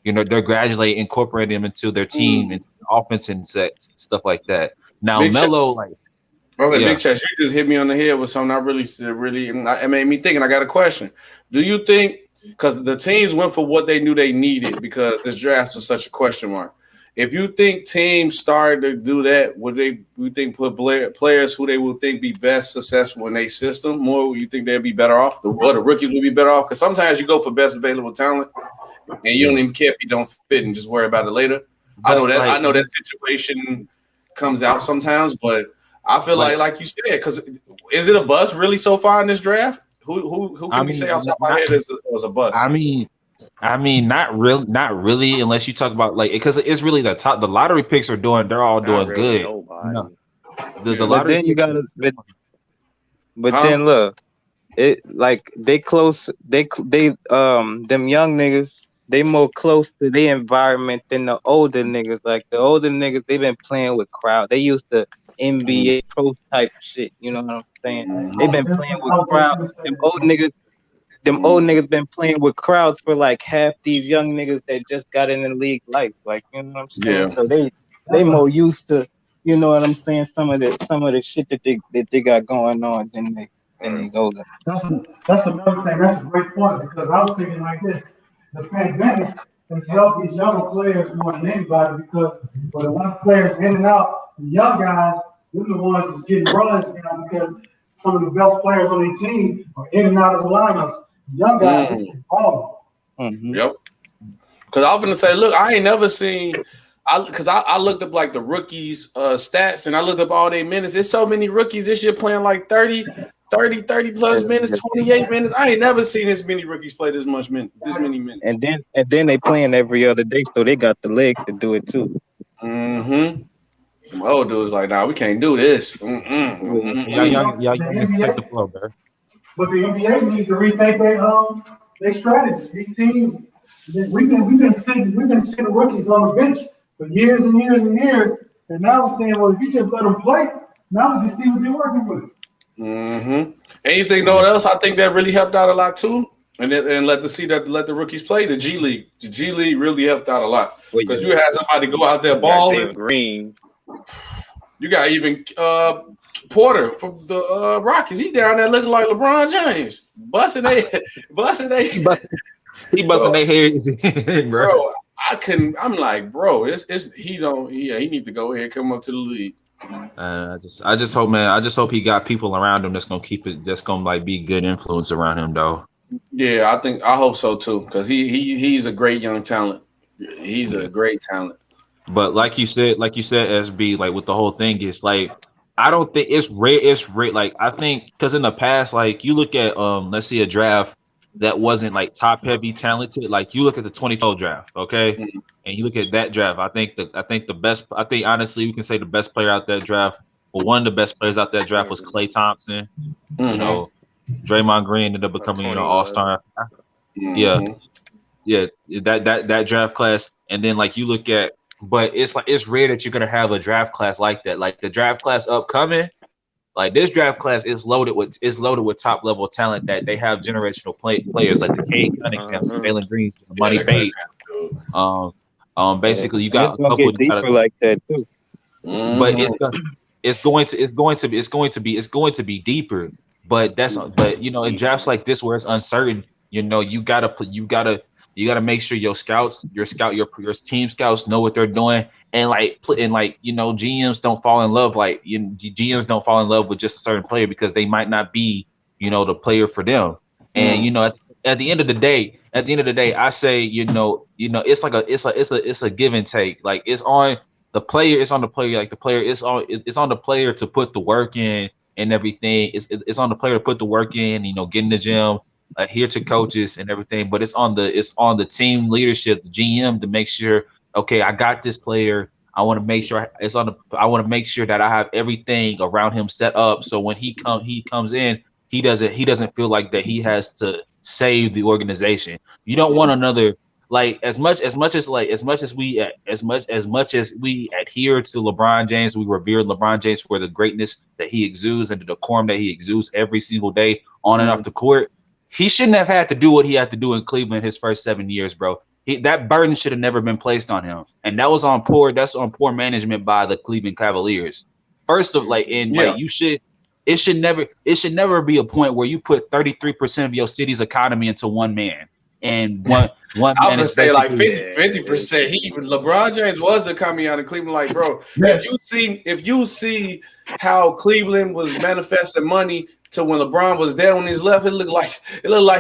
they're gradually incorporating them into their team, into the offense and stuff like that. Now, Big Melo, Big Chess, you just hit me on the head with something I really, it made me think, and I got a question. Do you think, because the teams went for what they knew they needed because this draft was such a question mark. If you think teams started to do that, would you think put players who they would think be best successful in their system more? You think they'd be better off? The rookies would be better off? Because sometimes you go for best available talent, and you don't even care if you don't fit and just worry about it later. I know that situation comes out sometimes, but I feel like you said, because is it a bust really so far in this draft? Who can we say outside my head was a bust? I mean, not really, unless you talk about because it's really the top. The lottery picks they're all doing good. The lottery. Then you gotta, then look, it like they them young niggas, they more close to their environment than the older niggas. Like the older niggas, they've been playing with crowd. They used to NBA pro type shit. You know what I'm saying? They've been playing with crowd. Them old niggas been playing with crowds for like half these young niggas that just got in the league life. Like, you know what I'm saying? Yeah. So they more used to, you know what I'm saying, some of the shit that they got going on than they. then he's older. That's another thing. That's a great point because I was thinking like this: the pandemic has helped these younger players more than anybody because with a lot of players in and out, the young guys, they're the ones that's getting runs now because some of the best players on their team are in and out of the lineups. The young guys are balling. Mm-hmm. Yep. Because I was gonna say, look, I ain't never seen. I looked up like the rookies' stats and I looked up all their minutes. There's so many rookies this year playing like 30 plus minutes, 28 minutes. I ain't never seen this many rookies play this many minutes. And then they playing every other day, so they got the leg to do it too. Mm-hmm. My old dude's like, nah, we can't do this. Y'all just take the flow, bro. But the NBA needs to rethink their strategies. These teams, we've been sitting rookies on the bench for years and years and years, and now we're saying, well, if you just let them play, now we can see what they're working with. Mm-hmm. Anything else? I think that really helped out a lot too, and let the rookies play the G League. The G League really helped out a lot because you had somebody go out there balling. Green. You got even Porter from the Rockets. He down there looking like LeBron James, busting they. He busting their heads, bro. I'm like, bro, he need to go ahead and come up to the league. I just hope, man. I just hope he got people around him that's gonna keep it. That's gonna like be good influence around him, though. Yeah, I hope so too, because he's a great young talent. He's a great talent. But like you said, SB, like with the whole thing, it's like I don't think it's rare. It's rare. Like I think because in the past, like you look at let's see a draft that wasn't like top heavy talented. Like you look at the 2012 draft, okay, and you look at that draft. I think honestly we can say the best player out that draft, or one of the best players out that draft was Klay Thompson. You know, Draymond Green ended up becoming all-star. Yeah, that draft class, and then like you look at, but it's rare that you're gonna have a draft class like that. Like the draft class upcoming. Like this draft class is loaded with top level talent that they have generational players like the Cade Cunningham, Jalen Greens, Money Bates. Basically you got a couple deeper like that too. But it's going to be deeper. But you know, in drafts like this where it's uncertain, you know, you gotta make sure your team scouts know what they're doing. And you know, GMs don't fall in love with just a certain player because they might not be, you know, the player for them. And you know, at the end of the day, I say, you know, it's a give and take. Like it's on the player. It's on the player. Like it's on the player to put the work in and everything. It's on the player to put the work in. You know, get in the gym, adhere to coaches and everything. But it's on the team leadership, the GM, to make sure. Okay, I got this player. I want to make sure I want to make sure that I have everything around him set up. So when he comes in, he doesn't feel like that he has to save the organization. You don't want another, like as much as we adhere to LeBron James, we revere LeBron James for the greatness that he exudes and the decorum that he exudes every single day on and off the court. He shouldn't have had to do what he had to do in Cleveland his first 7 years, bro. That burden should have never been placed on him, and that's on poor management by the Cleveland Cavaliers. It should never be a point where you put 33% of your city's economy into one man, and one I would say like 50%. LeBron James was the coming out of Cleveland, like, bro. If you see how Cleveland was manifesting money to when LeBron was there on his left, it looked like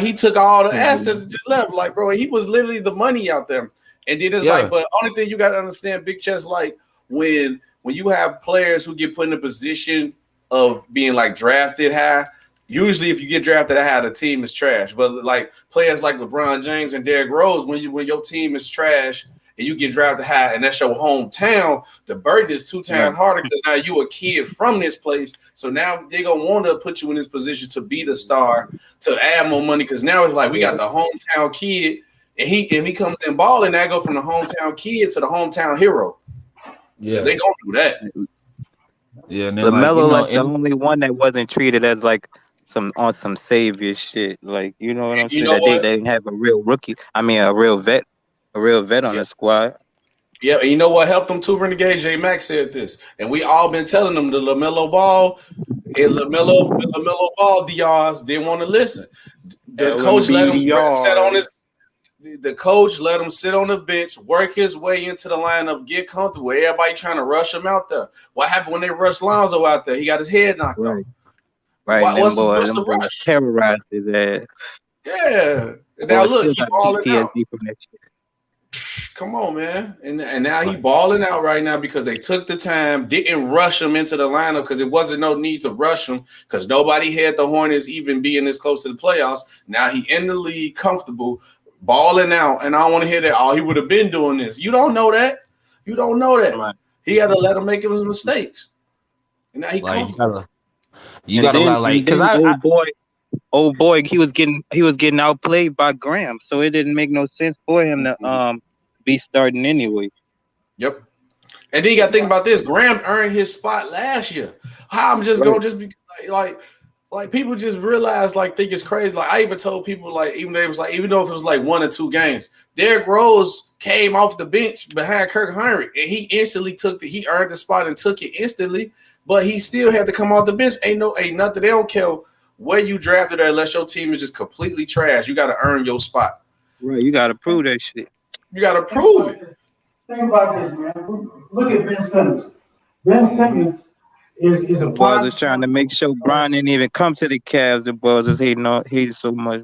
he took all the assets and just left. Like, bro, he was literally the money out there. And then it's like, but only thing you got to understand, Big Chest, like when you have players who get put in a position of being like drafted high, usually if you get drafted high, the team is trash. But like players like LeBron James and Derrick Rose, when your team is trash and you get drafted high and that's your hometown, the burden is 2 times harder because now you a kid from this place. So now they're going to want to put you in this position to be the star, to add more money, because now it's like we got the hometown kid and he comes in balling, and I go from the hometown kid to the hometown hero. Yeah, they going to do that. Yeah, and LaMelo the only one that wasn't treated as like some savior shit. Like, you know what I'm saying? They didn't have a real rookie. I mean, a real vet on the squad. Yeah, and you know what helped them too, Renegade? J Max said this, and we all been telling them the Lamelo Ball. And Lamelo Ball, DRs didn't want to listen. The coach let him sit on his. The coach let him sit on the bench, work his way into the lineup, get comfortable. Everybody trying to rush him out there. What happened when they rushed Lonzo out there? He got his head knocked off. Right, what's the rush? Terrorized his ass. Yeah. Now look, he balling out. Come on, man. And now he balling out right now because they took the time, didn't rush him into the lineup because it wasn't no need to rush him because nobody had the Hornets even being this close to the playoffs. Now he in the league, comfortable, balling out. And I don't want to hear that, oh, he would have been doing this. You don't know that. You don't know that. Right. He had to let him make his mistakes. And now he comfortable. You gotta allow, like, because old boy, he was getting outplayed by Graham, so it didn't make no sense for him to be starting anyway. Yep. And then you got to think about this: Graham earned his spot last year. How I'm just gonna be like people just realize think it's crazy. Like I even told people even though it was 1 or 2 games, Derrick Rose came off the bench behind Kirk Hinrich, and he instantly he earned the spot and took it instantly. But he still had to come off the bench. Ain't nothing. They don't care where you drafted her unless your team is just completely trash. You got to earn your spot. Right. You got to prove that shit. You got to prove it. Think about this, man. Look at Ben Simmons. Ben Simmons is a boys is trying to make sure Brian didn't even come to the Cavs. The boys is hating so much.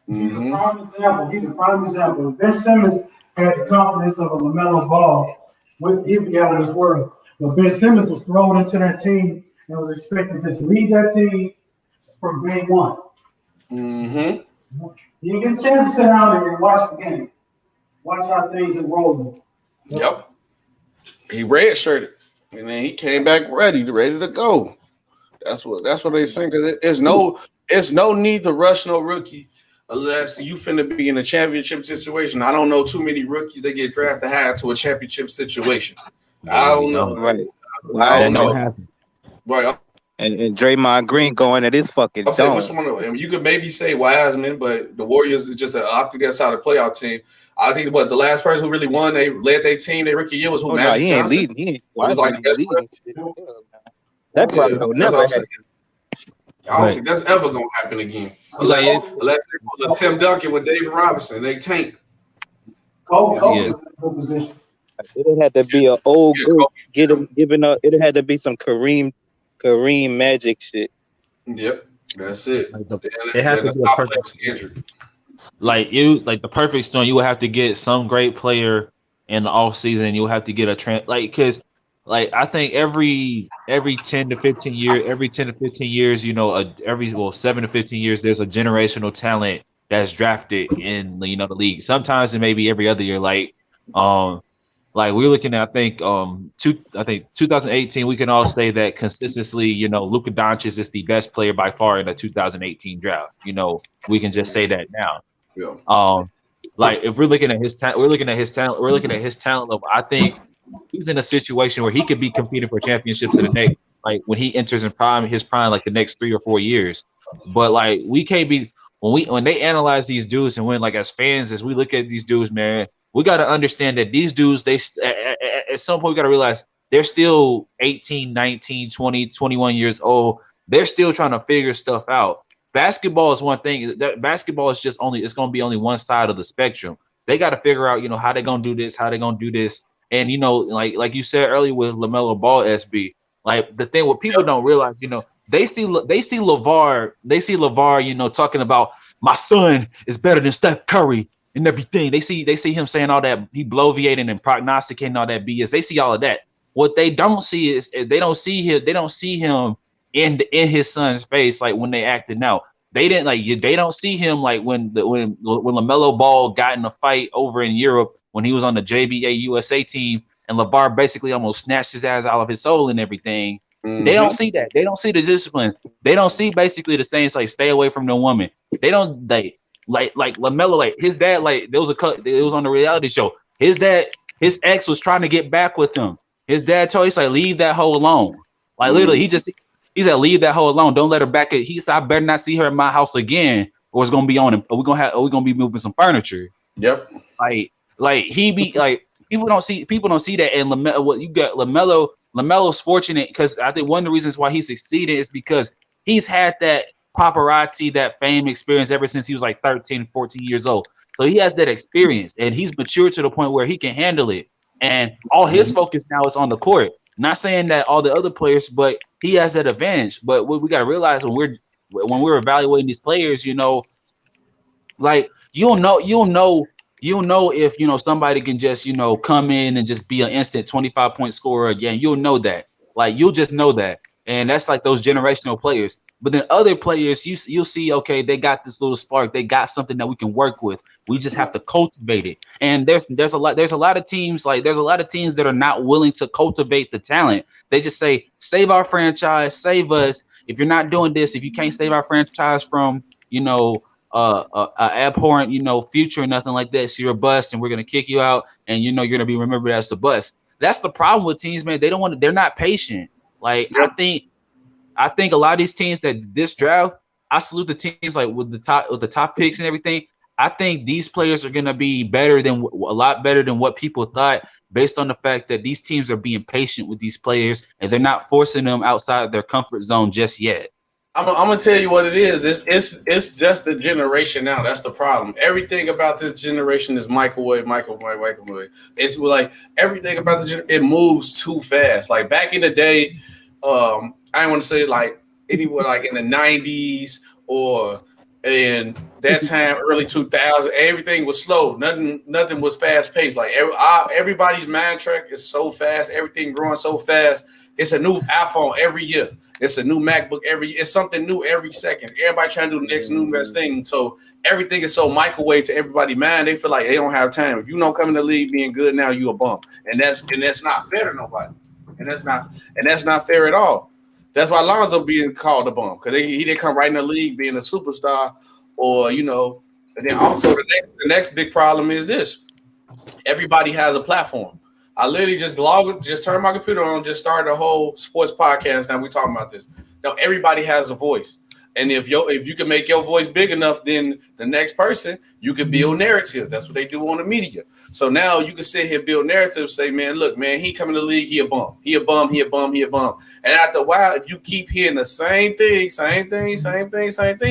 He's a prime example. Ben Simmons had the confidence of a Lamelo Ball. He'd be out of this world. But Ben Simmons was thrown into that team and was expected to just lead that team from game one. Mm-hmm. You get a chance to sit down and watch the game. Watch how things are rolling. Yep. He redshirted. And then he came back ready to go. That's what they saying. Because it's no need to rush no rookie unless you finna be in a championship situation. I don't know too many rookies that get drafted high to a championship situation. I don't know. Right. I don't know. Right. And Draymond Green going at his fucking dome. You could maybe say Wiseman, but the Warriors is just an optic outside the playoff team. I think the last person who really won, they led their team, their rookie year was who? Magic Johnson. He ain't leading. He was like the best player. That probably will never happen. I don't think that's ever gonna happen again. Unless they pull a Tim Duncan with David Robinson, they tank. Kobe was in a good position. It had to be an old group giving up. It had to be some Kareem Magic shit. Yep, that's it. It has to be a perfect injury. The perfect storm. You would have to get some great player in the off season. You would have to get because I think every 10 to 15 years, every 10 to 15 years, 7 to 15 years, there's a generational talent that's drafted in the league. Sometimes it may be every other year. We're looking at, I think 2018, we can all say that consistently, Luka Doncic is the best player by far in the 2018 draft. We can just say that now. Yeah. If we're looking at his talent, we're looking at his talent level. I think he's in a situation where he could be competing for championships in the next, when he enters his prime, the next 3 or 4 years. But we can't be when they analyze these dudes and as fans, as we look at these dudes, man, we got to understand that these dudes, at some point, we got to realize they're still 18, 19, 20, 21 years old. They're still trying to figure stuff out. Basketball is one thing. Basketball is it's going to be only one side of the spectrum. They got to figure out, how they're going to do this, how they're going to do this. And, like you said earlier with Lamelo Ball, SB, the thing what people don't realize, they see LaVar, talking about my son is better than Steph Curry and everything. They see him saying all that, he bloviating and prognosticating all that BS. They see all of that. What they don't see is they don't see him in his son's face when they acting out. They didn't they don't see him when LaMelo Ball got in a fight over in Europe when he was on the JBA USA team and LaVar basically almost snatched his ass out of his soul and everything. Mm-hmm. They don't see that. They don't see the discipline. They don't see basically the things stay away from the woman. They don't LaMelo, his dad, it was on the reality show. His ex was trying to get back with him. His dad told him, leave that hoe alone. Literally, he said, leave that hoe alone. Don't let her back. He said, I better not see her in my house again, or it's gonna be on him. We're gonna be moving some furniture. Yep. People don't see that. And LaMelo, you got LaMelo. LaMelo's fortunate because I think one of the reasons why he succeeded is because he's had that paparazzi, that fame experience ever since he was like 13, 14 years old. So he has that experience and he's matured to the point where he can handle it. And all his focus now is on the court. Not saying that all the other players, but he has that advantage. But what we got to realize when we're evaluating these players, you know, like you'll know if, you know, somebody can just, you know, come in and just be an instant 25-point scorer again. You'll know that. Like you'll just know that. And that's like those generational players. But then other players, you'll see, okay, they got this little spark. They got something that we can work with. We just have to cultivate it. And there's a lot of teams that are not willing to cultivate the talent. They just say, save our franchise, save us. If you're not doing this, if you can't save our franchise from, you know, abhorrent, you know, future or nothing like that, so you're a bust and we're gonna kick you out and you know you're gonna be remembered as the bust. That's the problem with teams, man. They're not patient. Like I think a lot of these teams that this draft, I salute the teams like with the top picks and everything. I think these players are gonna be a lot better than what people thought, based on the fact that these teams are being patient with these players and they're not forcing them outside of their comfort zone just yet. I'm gonna tell you what it is. It's just the generation now. That's the problem. Everything about this generation is microwave. It's like everything about this. It moves too fast. Like back in the day, I don't want to say like anywhere like in the 90s or in that time, early 2000s, everything was slow. Nothing was fast paced. Like everybody's mind track is so fast. Everything growing so fast. It's a new iPhone every year. It's a new MacBook it's something new every second. Everybody trying to do the next new best thing. So everything is so microwave to everybody's mind. They feel like they don't have time. If you don't come in the league being good now, you a bum. And that's not fair to nobody. And that's not fair at all. That's why Lonzo being called a bum, because he didn't come right in the league being a superstar, or you know. And then also the next big problem is this: everybody has a platform. I literally just turned my computer on, just started a whole sports podcast. Now we talking about this. Now everybody has a voice, and if you can make your voice big enough, then the next person you can build narrative. That's what they do on the media. So now you can sit here, build narrative, say, man, look, man, he coming to the league, he a bum, he a bum, he a bum, he a bum. And after a while, if you keep hearing the same thing,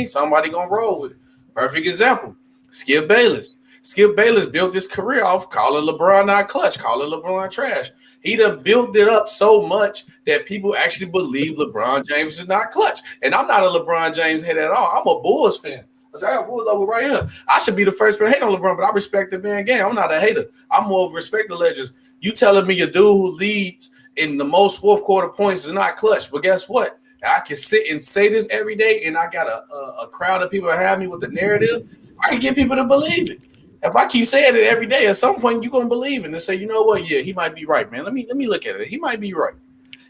somebody gonna roll with it. Perfect example: Skip Bayless. Skip Bayless built his career off calling LeBron not clutch, calling LeBron trash. He done built it up so much that people actually believe LeBron James is not clutch. And I'm not a LeBron James head at all. I'm a Bulls fan. I said, I got Bulls logo right here. I should be the first person to hate on LeBron, but I respect the man game. I'm not a hater. I'm more of respect the legends. You telling me a dude who leads in the most fourth quarter points is not clutch, but guess what? I can sit and say this every day, and I got a crowd of people behind me with the narrative. I can get people to believe it. If I keep saying it every day, at some point you're gonna believe it and say, you know what? Yeah, he might be right, man. Let me look at it. He might be right.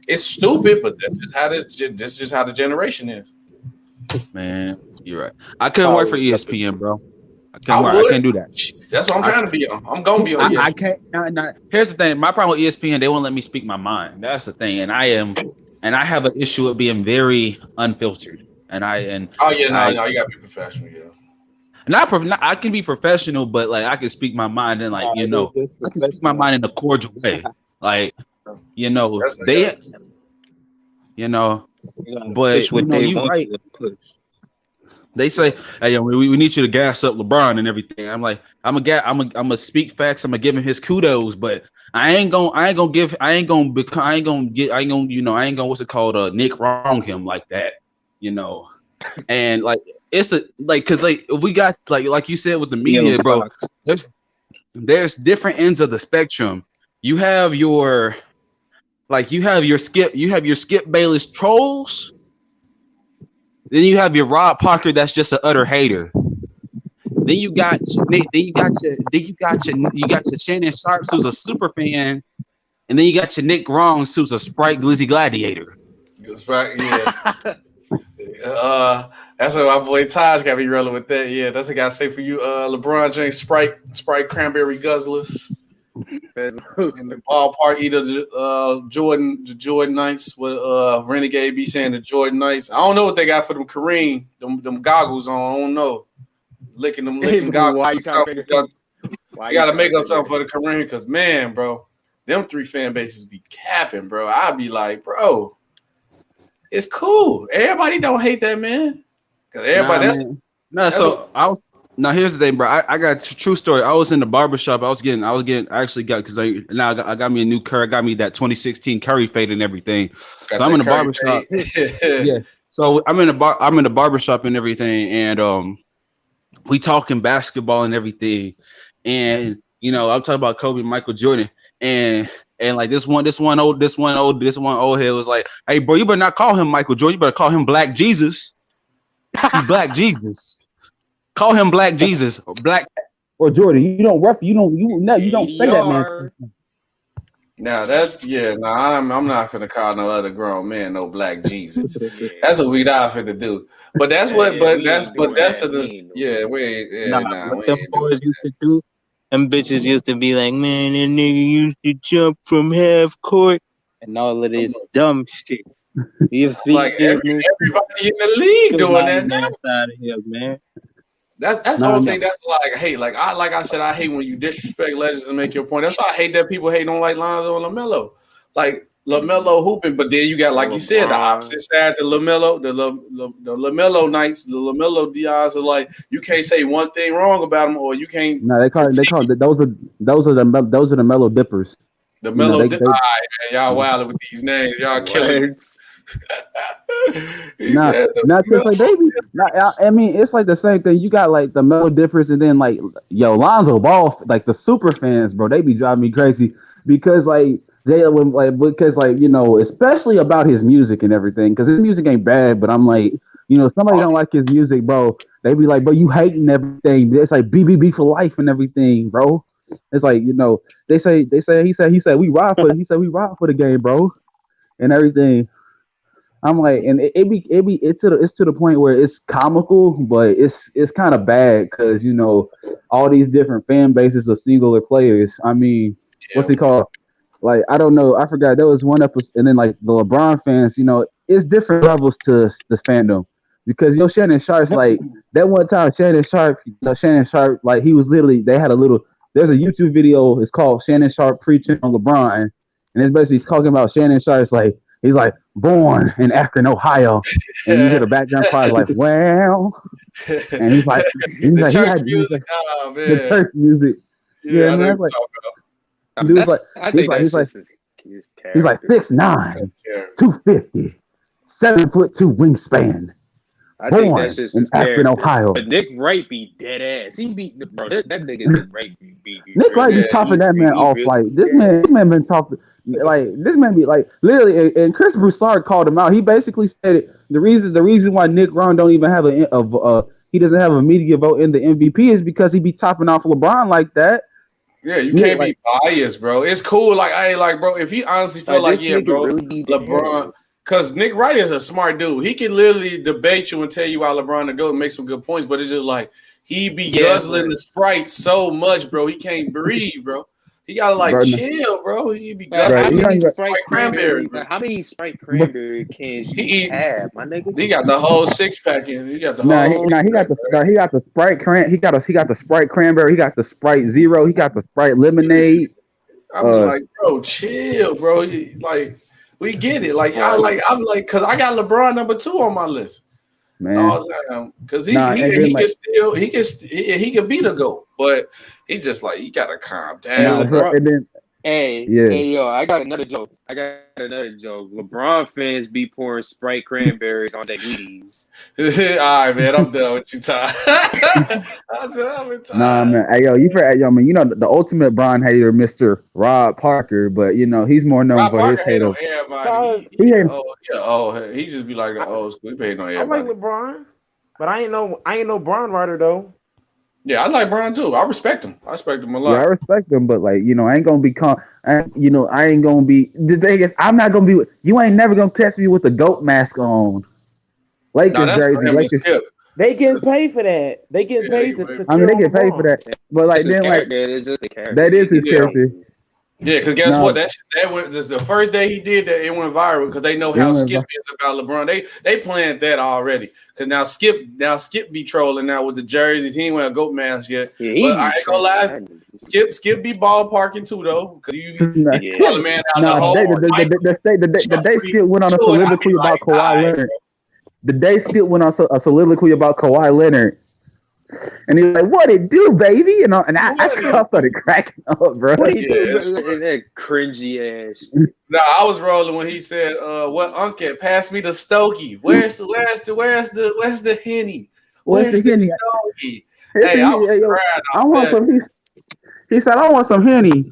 It's stupid, but that's just how the generation is. Man, you're right. I couldn't work for ESPN, bro. I can't do that. That's what I'm trying to be on. I'm gonna be on ESPN. I can't. Here's the thing. My problem with ESPN, they won't let me speak my mind. That's the thing. And I have an issue with being very unfiltered. You gotta be professional, yeah. I can be professional, but like I can speak my mind and like I can speak my mind in a cordial way. Like but you're right. They say, hey, we need you to gas up LeBron and everything. I'm like, I'm gonna speak facts. I'm gonna give him his kudos, but I ain't gonna what's it called? Nick wrong him like that, you know, and like. It's because if we got like you said with the media, bro, there's different ends of the spectrum. You have your Skip Bayless trolls, then you have your Rob Parker that's just an utter hater. Then you got your Shannon Sharps who's a super fan, and then you got your Nick Wrongs who's a Sprite Glizzy Gladiator. Sprite, yeah. That's what my boy Taj got me rolling with that. Yeah, that's what I gotta say for you. LeBron James Sprite cranberry guzzlers. In the ballpark, either Jordan Knights with Renegade be saying the Jordan Knights. I don't know what they got for them Kareem, them goggles on. I don't know. Licking them goggles. Why you gotta make up something for the Kareem, because man, bro, them 3 fan bases be capping, bro. I'd be like, bro, it's cool. Everybody don't hate that man. Cause everybody Now here's the thing, bro. I got a true story. I was in the barbershop. I actually got because I got me a new Curry. I got me that 2016 Curry fade and everything. So I'm in the barbershop. Yeah. So I'm in the barbershop and everything, and we talking basketball and everything, and I'm talking about Kobe, Michael Jordan, and like this one old head was like, "Hey, bro, you better not call him Michael Jordan. You better call him Black Jesus. He's Black Jesus. Call him Black Jesus or Black or Jordan. You don't say that, man." Now I'm not finna call no other grown man no Black Jesus. That's what we not finna do. But that's what. We them boys used to do. Them bitches used to be like, man, that nigga used to jump from half court and all of this dumb shit. You feel like everybody in the league doing that now. Out of here, man. That's the only thing that's like I hate. Like I said, I hate when you disrespect legends and make your point. That's why I hate that people hate on like Lonzo and Lamelo. Like Lamelo hooping, but then you got, like you said, the opposite side, the Lamelo, the Lamelo Knights, the Lamelo Diaz are like, you can't say one thing wrong about them, or you can't. No, they call it those are the Melo dippers. The Melo dippers. All right, man, y'all wilding with these names, y'all killing. I mean, it's like the same thing. You got like the Melo dippers, and then like Lonzo Ball, like the super fans, bro. They be driving me crazy because especially about his music and everything. Because his music ain't bad, but I'm like, somebody don't like his music, bro. They be like, bro, you hating everything. It's like BBB for life and everything, bro. It's like he said we ride for the game, bro, and everything. I'm like, and it's to the point where it's comical, but it's kind of bad because all these different fan bases of singular players. I mean, what's it called? Like, I don't know, I forgot. There was one episode, and then like the LeBron fans, it's different levels to the fandom because Shannon Sharp's like that one time. Shannon Sharp, like he was literally there's a YouTube video. It's called Shannon Sharp preaching on LeBron, and it's basically talking about Shannon Sharp's like. He's like born in Akron, Ohio, and you hear the background choir like, well, and he's like, the church music. Yeah, man. He's like 6'9", 250, 7'2" wingspan. I think that's just his Akron, Ohio. But Nick Wright be dead ass. He beat bro. That nigga Nick Wright be Nick Wright be topping that man off like this man. This man been talking. Like this man be like literally, and Chris Broussard called him out. He basically said the reason why Nick Ron don't even have he doesn't have a media vote in the MVP is because he be topping off LeBron like that. Yeah, you can't be biased, bro. It's cool. Like, bro, if he honestly feel like bro, really LeBron, because Nick Wright is a smart dude. He can literally debate you and tell you why LeBron to go and make some good points, but it's just like he be guzzling the Sprite so much, bro. He can't breathe, bro. He gotta chill, bro. He be how many Sprite cranberry? How many Sprite cranberry cans you have, my nigga? He got the whole 6-pack in. He got the he got the Sprite he got the Sprite cranberry. He got the Sprite Zero. He got the Sprite lemonade. I'm like, bro, chill, bro. We get it. I'm like, because I got LeBron number 2 on my list. Man, because he can beat a GOAT, but he just he gotta calm down. Hey, yo, I got another joke. LeBron fans be pouring Sprite cranberries on their leaves. All right, man, I'm done with you, Ty. Nah, man. Hey, yo, man, the ultimate Bron hater, Mr. Rob Parker, but he's more known for his hate. He just be like the old school. He paid on everybody. I like LeBron, but I ain't no Bron rider though. Yeah, I like Bron too. I respect him. I respect him a lot. Yeah, I respect him, but I ain't gonna be I ain't gonna be. The thing is, I'm not gonna be. You ain't never gonna catch me with the GOAT mask on. Lakers jersey. They get paid for that. They get paid. They get paid for that. But that is his character. Yeah, because guess what? That went this the first day he did that, it went viral because they know how Skip is about LeBron. They planned that already. Because now Skip be trolling now with the jerseys. He ain't wear a goat mask yet. Yeah, but I ain't gonna lie, Skip be ballparking too though. Because you call a man out the day Skip went on a soliloquy about Kawhi Leonard. The day Skip went on a soliloquy about Kawhi Leonard. And he's like, "What it do, baby?" You know, and I started cracking up, bro. What he do? That cringy ass. No, I was rolling when he said, "What Uncle? Pass me the stogie. Where's the Henny? Where's the stogie?" Hey, I want some. He said, "I want some Henny."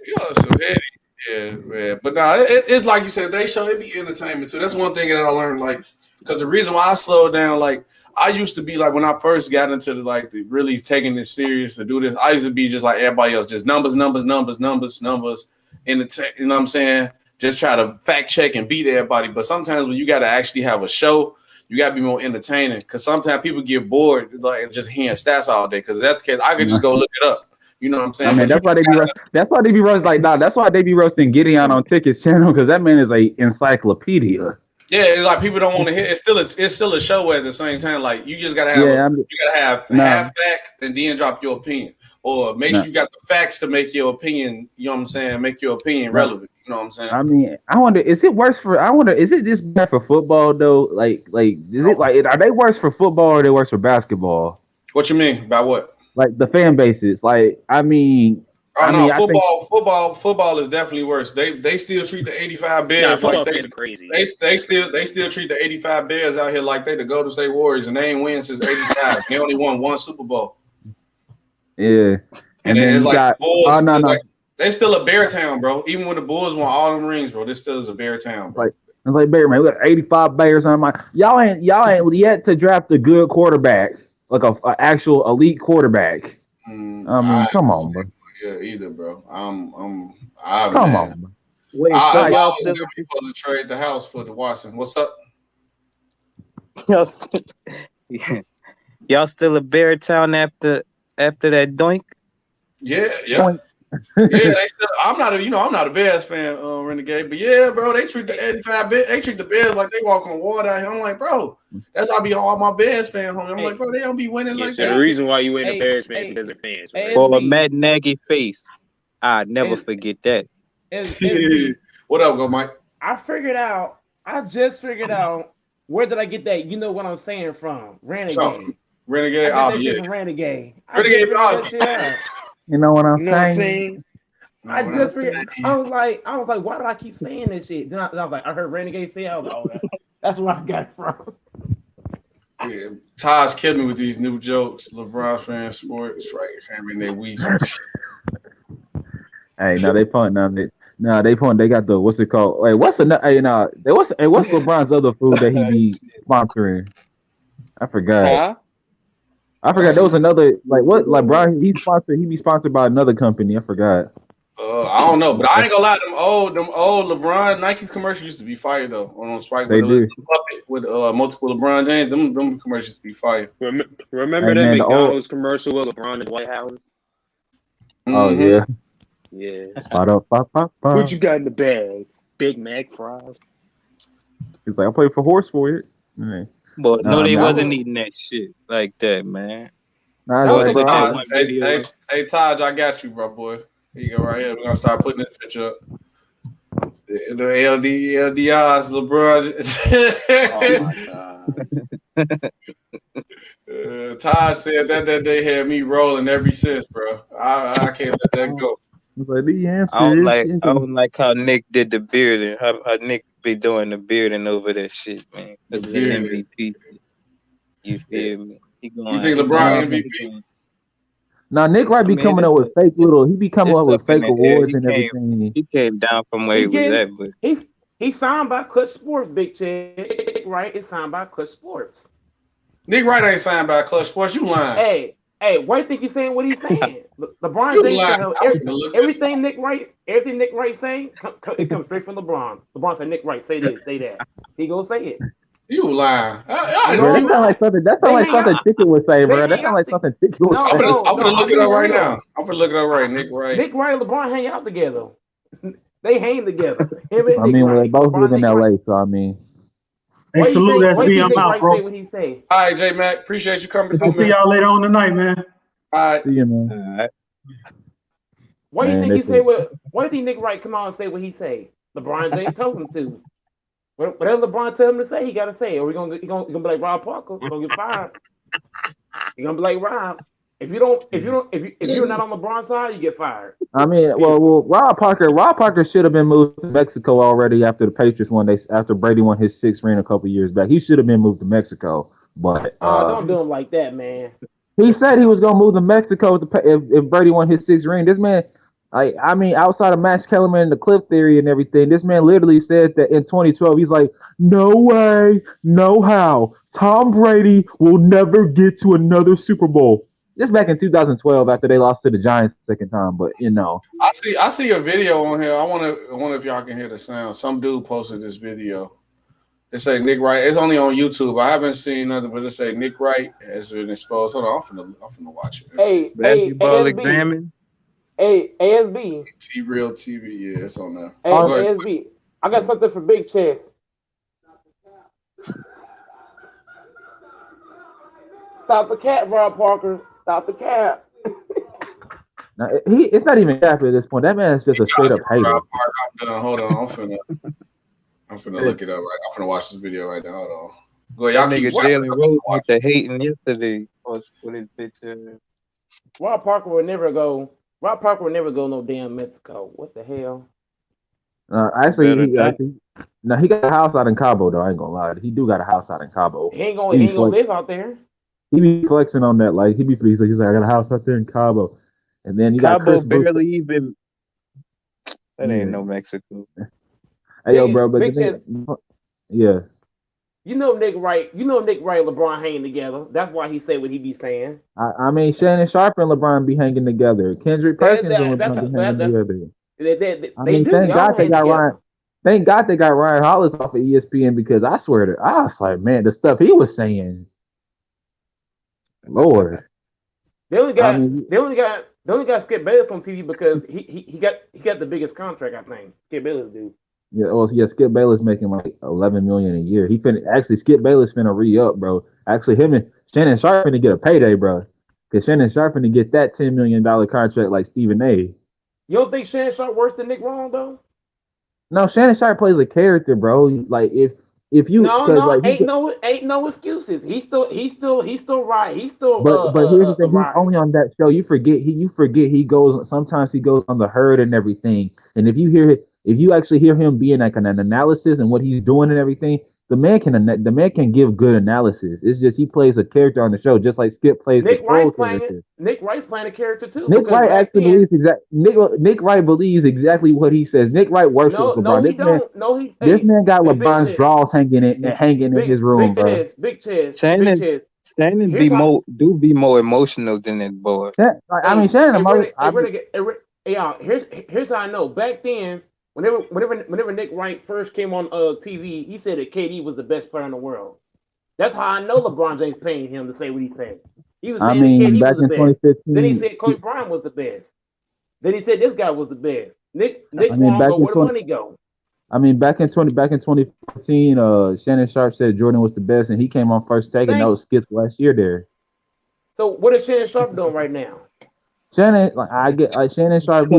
You want some Henny? Yeah, man. But no, it's like you said. They show it be entertainment too. That's one thing that I learned. Like, because the reason why I slowed down, like. I used to be like when I first got into the really taking this serious to do this. I used to be just like everybody else, just numbers. In the you know what I'm saying? Just try to fact check and beat everybody. But sometimes when you got to actually have a show, you got to be more entertaining. Because sometimes people get bored like just hearing stats all day. Because that's the case, I could just go look it up. You know what I'm saying? I mean, that's why they be roasting like nah. That's why they be roasting Gideon on Ticket's channel because that man is a encyclopedia. Yeah, it's like people don't want to hear. It's still a show at the same time. Like you just gotta have half fact and then drop your opinion, or make sure you got the facts to make your opinion. You know what I'm saying? Make your opinion relevant. You know what I'm saying? I mean, is it this bad for football though? Like, is it like are they worse for football or are they worse for basketball? What you mean by what? Like the fan bases. Like, I mean. Football is definitely worse. They still treat the 85 Bears like they crazy. They still treat the 85 Bears out here like they the Golden State Warriors and they ain't win since 85. They only won one Super Bowl. Yeah. And then it's like Bulls. Like, they still a Bear town, bro. Even when the Bulls won all them rings, bro, this still is a Bear town, bro. It's like Bear, man. We got 85 Bears on my y'all ain't yet to draft a good quarterback, like a actual elite quarterback. I mean, come on, bro. Yeah, either, bro. Come on, bro. Wait, so y'all still supposed to trade the house for the Watson? What's up? Y'all still a Bear town after that doink? Yeah. Yeah, they still. I'm not a Bears fan, Renegade, but yeah, bro, they treat the 85 they treat the Bears like they walk on water out here. I'm like, bro, that's how I be all my Bears fan homie. I'm like, bro, they don't be winning like that. The reason why you ain't a Bears fan is because they're fans. Right? Or a Matt Nagy face. I never forget that. What up, go Mike? I just figured out where did I get that? You know what I'm saying from Renegade. Renegade, from Renegade. You know what I'm saying? I just figured, I was like, why do I keep saying this shit? Then I was like, I heard Renegade say, I was like, oh, that's where I got it from. Yeah, Taj killed me with these new jokes. LeBron fan sports, right? Having their weeks. Hey, now they point on it. No, they point. They got the what's it called? Wait, what's LeBron's other food that he be sponsoring? I forgot. There was another LeBron. He be sponsored by another company. I forgot. I don't know, but I ain't gonna lie. Them old LeBron Nike commercials used to be fire though. On Spike with multiple LeBron James. Them commercials used to be fire. Remember that McDonald's commercial with LeBron and White House? Oh yeah. Yeah. What you got in the bag? Big Mac fries. He's like, I played for horse for it. Right. But no, they wasn't eating that shit like that, man. Hey, Taj, I got you, bro, boy. Here you go, right here. We're gonna start putting this picture up. The LDRs, LeBron. Oh my god. Taj said that they had me rolling ever since, bro. I can't let that go. I don't like how Nick did the bearding. How Nick be doing the bearding over that shit, man. Because the MVP. You feel me? You think LeBron MVP? Now Nick Wright be coming up with fake fake awards and everything. He came down from where he was at, but he's signed by Clutch Sports, Big Chick. Right? It's signed by Clutch Sports. Nick Wright ain't signed by Clutch Sports. You lying? Hey, why do you think he's saying what he's saying? LeBron James, everything Nick Wright saying, it comes straight from LeBron. LeBron said, Nick Wright, say this, say that. He gonna say it. You lying. Bro, that sound like something. That sound like something Ticket would say, bro. That sound like something Ticket would say. I'm gonna look it up right now. I'm gonna look it up right. Nick Wright. Nick Wright and LeBron hang out together. They hang together. Him and I Nick mean, Wright. well, they both LeBron live in Nick LA, Wright. so I mean. Hey, salute SB. I'm out, bro. Say what he say. All right, J Mac. Appreciate you coming. I'll see y'all later on tonight, man. All right. See you, man. All right. Why do you think he say what? Why do you think Nick Wright come on and say what he say? LeBron James told him to. Whatever LeBron tell him to say, he gotta say. Or he gonna be like Rob Parker. He's gonna get fired. He's gonna be like Rob. If you're not on LeBron's side, you get fired. I mean, well, Rob Parker should have been moved to Mexico already after the Patriots won. After Brady won his 6th ring a couple years back, he should have been moved to Mexico. But don't do him like that, man. He said he was gonna move to Mexico if Brady won his 6th ring. This man, I mean, outside of Max Kellerman and the Cliff Theory and everything, this man literally said that in 2012, he's like, no way, no how, Tom Brady will never get to another Super Bowl. Just back in 2012 after they lost to the Giants the 2nd time, but you know. I see a video on here. I wonder if y'all can hear the sound. Some dude posted this video. It say Nick Wright. It's only on YouTube. I haven't seen nothing, but it say Nick Wright has been exposed. Hold on, I'm finna watch it. Basketball examine. Hey, ASB. Real TV, yeah, it's on there. Hey, ASB. I got something for Big Chest. Stop the cat, Rob Parker. Stop the cat. Now, it's not even happy at this point. That man is just a straight up hater. I'm done. Hold on. I'm finna look it up right. I'm finna watch this video right now. Hold on. Go ahead. Y'all nigga Jalen Rose with the hating yesterday with his picture. Rob Parker would never go no damn Mexico. What the hell? He got a house out in Cabo though. I ain't gonna lie. He do got a house out in Cabo. He ain't gonna live out there. He be flexing on that, like he's like, I got a house out there in Cabo, and then you got Cabo barely even. That ain't no Mexico. Hey yo, bro, but yeah. You know Nick Wright, LeBron hanging together. That's why he say what he be saying. I mean, Shannon Sharpe and LeBron be hanging together. Kendrick Perkins and LeBron be hanging together. Thank God they got Ryan Hollis off of ESPN, because I swear I was like, man, the stuff he was saying. Lord, they only got Skip Bayless on TV because he got the biggest contract, I think. Skip Bayless dude. Yeah, Skip Bayless making like $11 million a year. Skip Bayless finna re-up, bro. Actually, him and Shannon Sharpe finna get a payday, bro. Because Shannon Sharpe finna get that $10 million contract like Stephen A. You don't think Shannon Sharpe worse than Nick Wrong though? No, Shannon Sharpe plays a character, bro. Like if you ain't no excuses. He's still right. He's still but here's the thing, he's only on that show. You forget he goes on the herd and everything. And if you actually hear him being like an analysis and what he's doing and everything, the man can give good analysis. It's just he plays a character on the show, just like Skip plays Nick Wright's character. Nick Wright's playing a character too. Nick Wright actually believes Nick Wright believes exactly what he says. Nick Wright worships LeBron. This man got LeBron's draws hanging in his room, bro. Big chest. Shannon be more emotional than that boy. Here's how I know. Back then, whenever Nick Wright first came on TV, he said that KD was the best player in the world. That's how I know LeBron James paying him to say what he said. He was saying that KD was the best. Then he said Kobe Bryant was the best. Then he said this guy was the best. Nick won't go where the money go. I mean, back in 2014, Shannon Sharpe said Jordan was the best, and he came on First Take, and that was Skip's last year there. So what is Shannon Sharpe doing right now? Shannon Sharpe.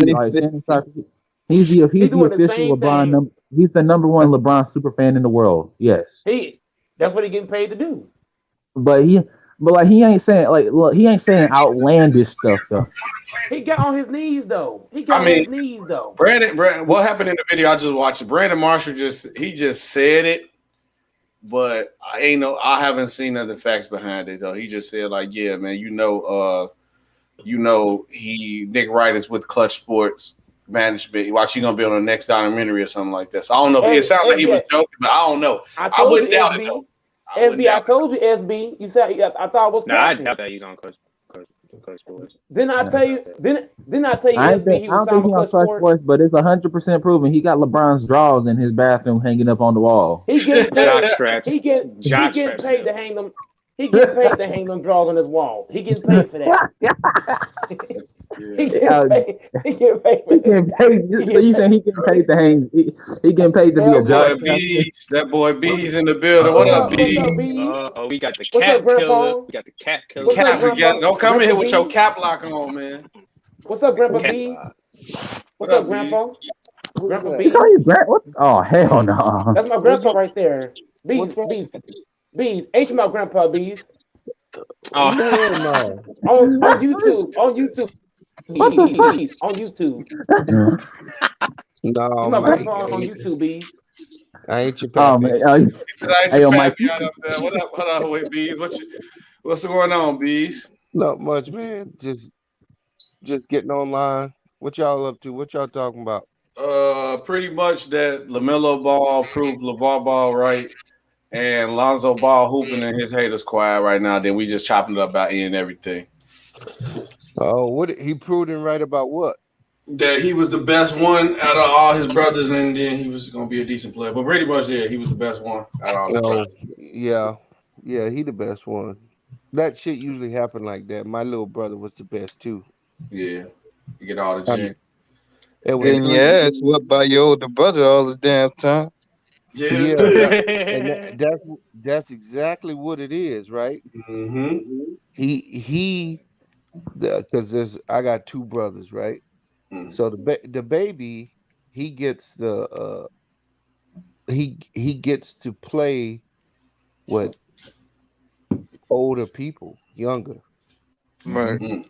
He's the official LeBron. He's the number one LeBron super fan in the world. Yes. That's what he's getting paid to do. But he ain't saying outlandish stuff though. He got on his knees though. Brandon, what happened in the video I just watched? Brandon Marshall just said it, but I haven't seen other facts behind it though. He just said like, yeah, man, Nick Wright is with Clutch Sports Management. Watch, you gonna be on the next documentary or something like that. So I don't know. It sounded like he was joking, but I don't know. I wouldn't doubt it though. SB, I told you, SB. You said I thought it was. I doubt that he's on Clutch. Didn't I tell you? Didn't I tell you I SB he was don't think signed he's with on Clutch Clutch Sports? Sports, but it's 100% proven. He got LeBron's drawers in his bathroom hanging up on the wall. He getting paid. Jock straps. He getting paid to hang them. He getting paid to hang them drawers on his wall. He getting paid for that. He getting paid. He getting paid for that. So you saying he getting paid to hang? He getting paid to be a jock? That boy B's in the building. What up, B? We got the What's cat up, Grandpa? killer. We got the cat killer. What's up, Grandpa? Don't come in here with your B? cap lock on, man. What's up, Grandpa B? What's up, Grandpa? Grandpa B? Oh, hell no. That's my grandpa right there. Bees. Ain't my grandpa Bees. Oh no. On YouTube. On YouTube. Bees. On YouTube. No, my grandpa on YouTube, Bees. I ain't your pappy. Hey, Mike. What up, wait, Bees? What's going on, Bees? Not much, man. Just getting online. What y'all up to? What y'all talking about? Pretty much that Lamelo Ball proved Lavar Ball right, and Lonzo Ball hooping in his haters quiet right now. Then we just chopping it up about ending everything. Oh, what he proved him right about what? That he was the best one out of all his brothers, and then he was going to be a decent player. But pretty much, yeah, he was the best one out of all his brothers. Yeah, he the best one. That shit usually happen like that. My little brother was the best too. Yeah, you get all the chance. Getting your ass whooped by your older brother all the damn time. And that's exactly what it is, right? Mm-hmm. Because I got two brothers, right? Mm-hmm. So the baby, he gets he gets to play with older people, younger, right?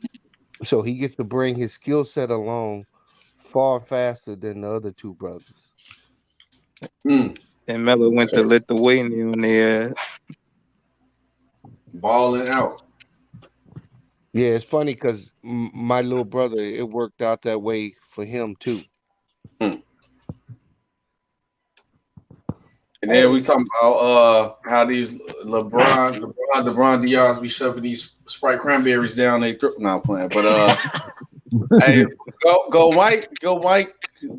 So he gets to bring his skill set along far faster than the other two brothers. And Melo went to Lithuania on there, balling out. Yeah, it's funny because my little brother, it worked out that way for him too. And then we talking about how these LeBron DRs be shoving these Sprite cranberries down their throat. No, I'm playing. But hey, go Mike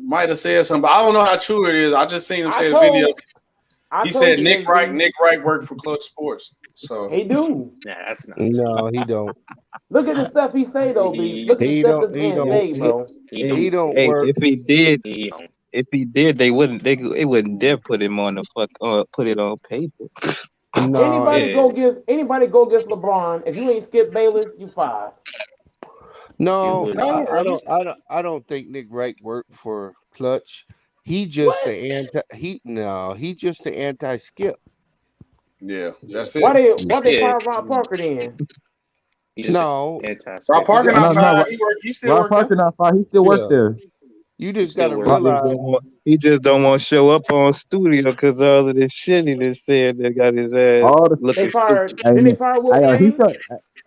might have said something. But I don't know how true it is. I just seen him say the video. He said Nick Wright worked for Clutch Sports. So he do. Nah, that's not. No, he don't. Look at the stuff he say though, B. Look at the stuff this man say, bro. He don't work. If he did, they wouldn't dare put him on put it on paper. No, anybody go against LeBron. If you ain't Skip Bayless, you fired. No, I don't think Nick Wright worked for Clutch. He just he's just the anti-Skip. Yeah, that's it. Why they fire Rob Parker then? No, Rob Parker not fired. He still Rob Parker not fired. He still works there. You just got to realize he just don't want to show up on studio because all of this shit he just said that got his ass. They fired. Didn't they fire Will Kane?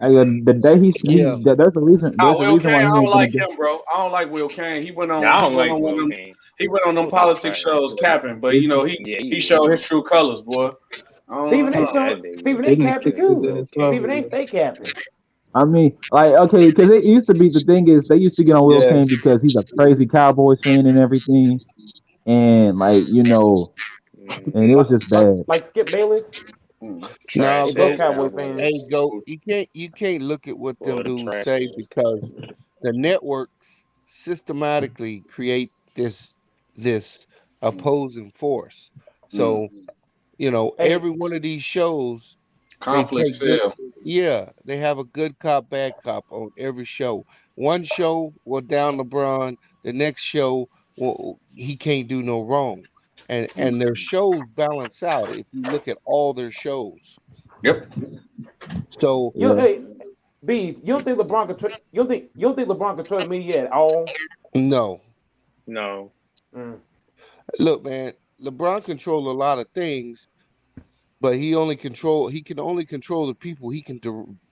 The day there's a reason. Will Kane, I don't like him, bro. I don't like Will Kane. He went on. He went on them politics shows, capping. But you know, he showed his true colors, boy. Stephen A. capping too. Stephen A. stay capping. I mean, okay, because it used to be the thing is they used to get on Will Kane because he's a crazy Cowboys fan and everything, and and it was just bad. Like Skip Bayless. No, Cowboy fans. Hey, go. You can't look at what them dudes say because the networks systematically create this opposing force. So every one of these shows. Conflict sale. They have a good cop, bad cop on every show. One show will down LeBron. The next show, he can't do no wrong. And their shows balance out if you look at all their shows. Yep. So hey, B, you don't think LeBron control? You don't think LeBron control the media at all? No. Look, man, LeBron controls a lot of things. But he can only control the people he can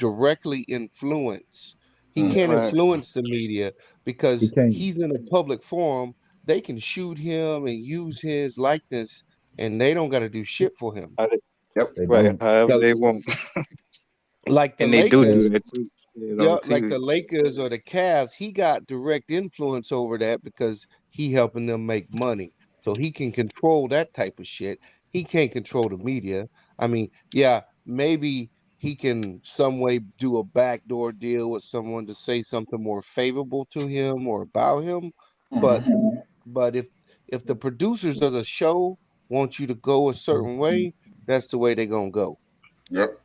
directly influence. He can't influence the media because he's in a public forum. They can shoot him and use his likeness, and they don't got to do shit for him. Yep. Right. However they want. Like the and they Lakers, do that too. Yeah, like the Lakers or the Cavs, he got direct influence over that because he helping them make money. So he can control that type of shit. He can't control the media. I mean, yeah, maybe he can some way do a backdoor deal with someone to say something more favorable to him or about him. But but if the producers of the show want you to go a certain way, that's the way they're gonna go. Yep.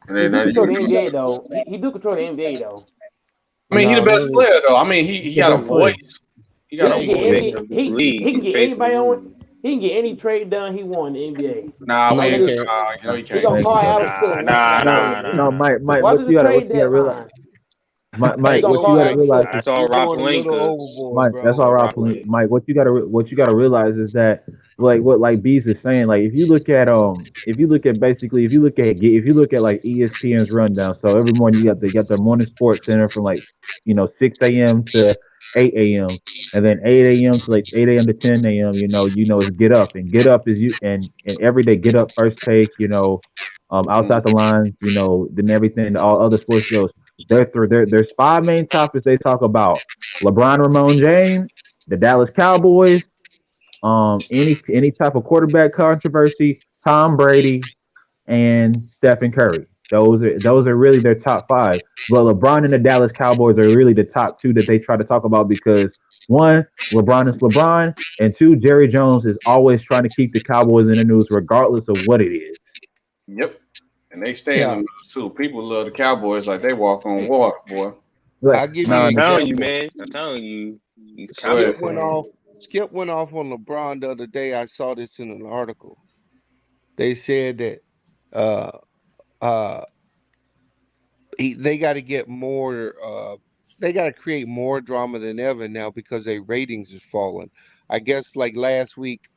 He do control the NBA though. He do control the NBA though. I mean, he the best player though. I mean, he got a voice. He got a voice. He can get anybody on. He can get any trade done he want in the NBA. Nah, You we ain't. niggas, No, he he can't. gonna call Adam Silver. No, Mike, Watch what the you gotta trade deadline. Mike, He gonna what you call gotta Adam realize Silver. That's all Rob Mike, that's all right for me. Mike, what you gotta realize is that like Bees is saying, like if you look at like ESPN's rundown, so every morning you got the morning sports center from like 6 a.m. to 8 a.m. and then 8 a.m. to like 8 a.m. to 10 a.m. Is Get Up, and Get Up is and every day Get Up, First Take, outside the lines, then everything, all other sports shows. There's five main topics they talk about: LeBron, Ramon James, the Dallas Cowboys, any type of quarterback controversy, Tom Brady, and Stephen Curry. Those are really their top five. But LeBron and the Dallas Cowboys are really the top two that they try to talk about because one, LeBron is LeBron, and two, Jerry Jones is always trying to keep the Cowboys in the news regardless of what it is. Yep. And they stay in the news too. People love the Cowboys like they walk on water, boy. I'll give you an example. I'm telling you. Skip went off on LeBron the other day. I saw this in an article. They said that they got to get more. They got to create more drama than ever now because their ratings is falling. I guess like last week,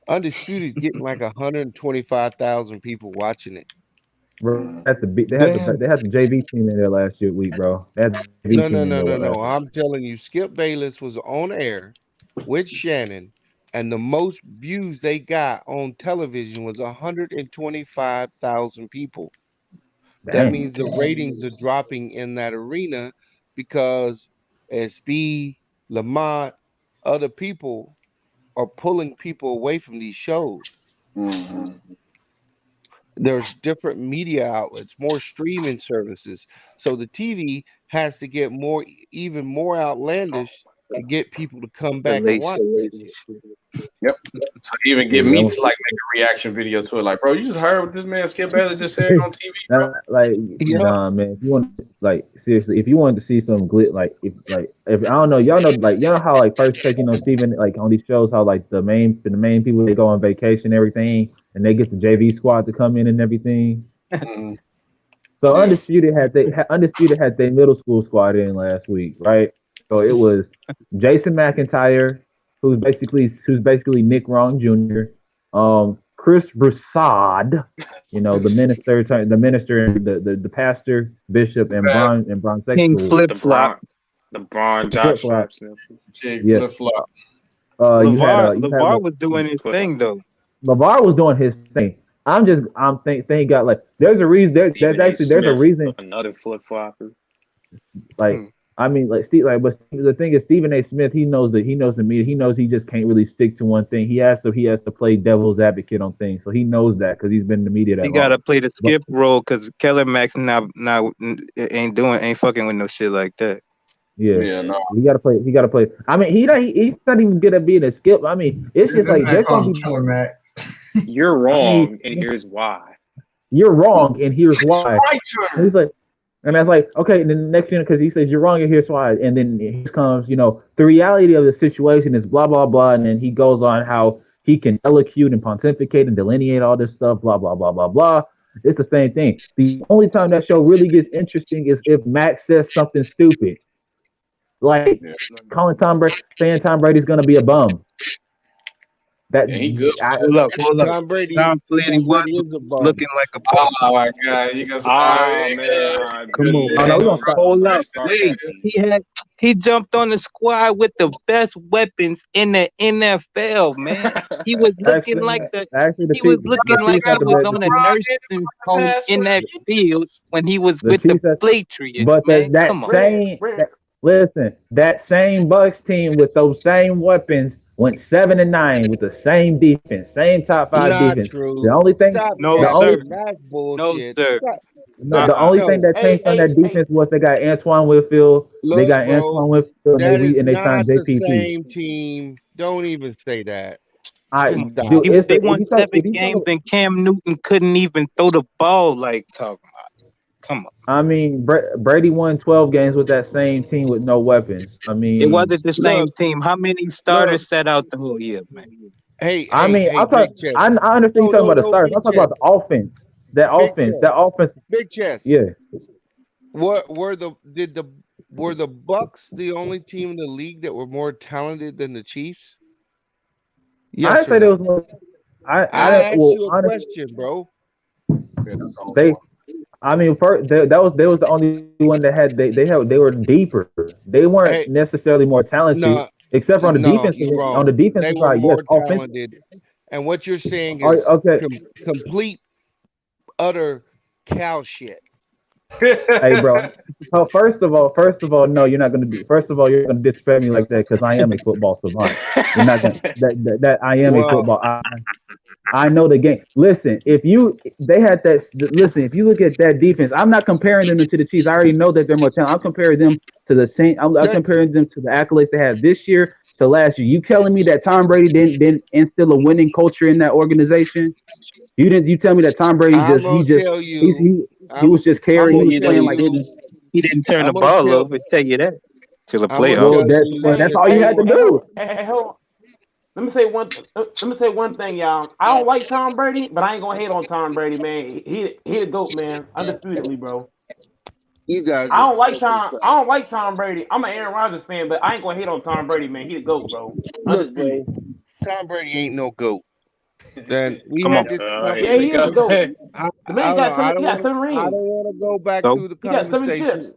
Undisputed getting like 125,000 people watching it. Bro, they had the JV team in there last week, bro. No. I'm telling you, Skip Bayless was on air with Shannon, and the most views they got on television was 125,000 people. That means the ratings are dropping in that arena because SB, Lamont, other people are pulling people away from these shows. There's different media outlets, more streaming services. So the TV has to get even more outlandish to get people to come back and watch it. Yep. So even get me to like make a reaction video to it. Like, bro, you just heard what this man Skip Bayless just said on TV, bro. Nah, man. If you want, seriously, if you wanted to see some if I don't know, y'all know how like First Take, Steven, like on these shows, how like the main people, they go on vacation and everything, and they get the JV squad to come in and everything. So Undisputed had their middle school squad in last week, right? So it was Jason McIntyre, who's basically Nick Wrong Jr., Chris Broussard, the minister, the pastor, bishop, and Bron King Flip Flop, LeBron Josh straps. Flip Flop. LeVar was doing his thing though. LeVar was doing his thing. Thank God, like there's a reason. There's a reason. Another flip flopper. Like I mean, but the thing is, Stephen A. Smith, he knows the media. He knows he just can't really stick to one thing. He has to play devil's advocate on things. So he knows that because he's been in the media that he long. Got to play the skip role because Keller Max now ain't fucking with no shit like that. Yeah, no. He got to play. I mean, he's not even good at being a skip. I mean, it's just like they're going to be Killer Max. You're wrong, and here's why. You're wrong, and here's why. And he's like, and that's like, okay. And then the next thing, because he says you're wrong, and here's why. And then here comes, the reality of the situation is blah blah blah, and then he goes on how he can elocute and pontificate and delineate all this stuff, blah blah blah blah blah. It's the same thing. The only time that show really gets interesting is if Max says something stupid, like calling saying Tom Brady's gonna be a bum. That he good. Hold up. Tom Brady. Tom Brady is a bum. looking like a bum. Oh my God, you gonna Ah man, Come on, Oh, no, we gonna start. hold up. Wait, he jumped on the squad with the best weapons in the NFL, man. He was looking like the he was looking like Chiefs had he the was best. on a nursing home in that field when he was The with the Chiefs had- Patriots, But man. that Come on. same listen, that same Bucks team with those same weapons went 7-9 with the same defense, same top 5 Not defense. true. The only thing, Stop No, the only, sir. That's No, bullshit. sir. Stop. the only thing that changed on that defense was they got Antoine Whitfield. They Look, got bro, Antoine Whitfield, that is and they not signed the JPP. same team. Don't even say that. Come Stop. on. Dude, They won 7 games and Cam Newton couldn't even throw the ball like talking about. Come on. I mean, Brady won 12 games with that same team with no weapons. I mean, It wasn't the same team. How many starters sat out the whole year, man? Hey, I mean, hey, Big Chest. I understand you talking about the stars. I'm talking about the offense. That offense. Big Chest. Yeah. Were the Bucks the only team in the league that were more talented than the Chiefs? Yes, I say there was more. I asked you a question, bro. I mean, first they was the only one that had they were deeper. They weren't necessarily more talented, except for on the defense. On the defensive they were side, more yes, talented. And what you're saying is complete, utter cow shit. Hey, bro. So first of all, no, you're not gonna do. First of all, you're gonna disrespect me like that because I am a football savant. You're not gonna that I am a football. I know the game. Listen, if you look at that defense, I'm not comparing them to the Chiefs. I already know that they're more talented. I'm comparing them to the same. I'm comparing them to the accolades they had this year to last year. You telling me that Tom Brady didn't instill a winning culture in that organization? You tell me that Tom Brady he was just carrying. He was playing like he didn't turn the ball over. Tell you that till the playoffs. Well, that's all you had to do. Hey, hold on. Let me say one thing, y'all. I don't like Tom Brady, but I ain't gonna hate on Tom Brady, man. He the GOAT, man. Undisputedly, bro. You guys. I don't like Tom Brady. I'm an Aaron Rodgers fan, but I ain't gonna hate on Tom Brady, man. He the GOAT, bro. Look, bro, Tom Brady ain't no GOAT. Then we had this conversation. Yeah, he is a GOAT. The man got 7 rings. I don't want to go back through the conversation. He got 7 chips.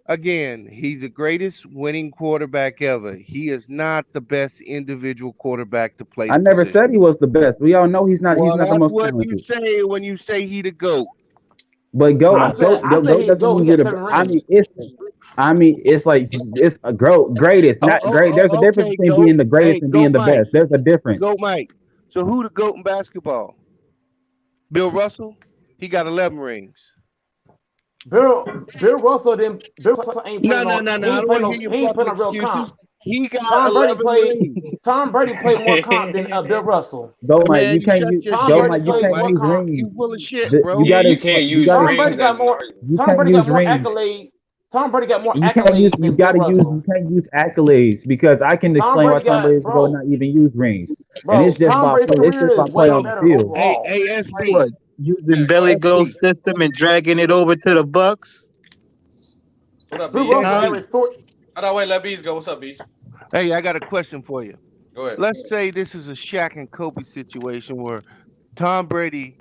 Again, he's the greatest winning quarterback ever. He is not the best individual quarterback to play. I never said he was the best. We all know he's not. Well, he's not the most talented. That's what you say when you say he the GOAT. But GOAT doesn't mean you're the. It's like it's a greatest, not great. There's a difference between being the greatest and being the best. There's a difference. GOAT, Mike. So who the GOAT in basketball? Bill Russell. He got 11 rings. Bill Russell ain't playing No. He ain't playing real comp. He got Tom Brady played more comp than Bill Russell. Go, Mike. You can't use rings. You full of shit, bro. You can't use Tom rings. Brady got more accolades. Tom Brady got more accolades than Bill Russell. You can't use accolades because I can explain why Tom Brady will not even use rings. And it's just about play on the field. Hey, SB. Using belly goal system and dragging it over to the Bucks. What up, Bees? Wait, let Bees go. What's up, Bees? Hey, I got a question for you. Go ahead. Let's say this is a Shaq and Kobe situation where Tom Brady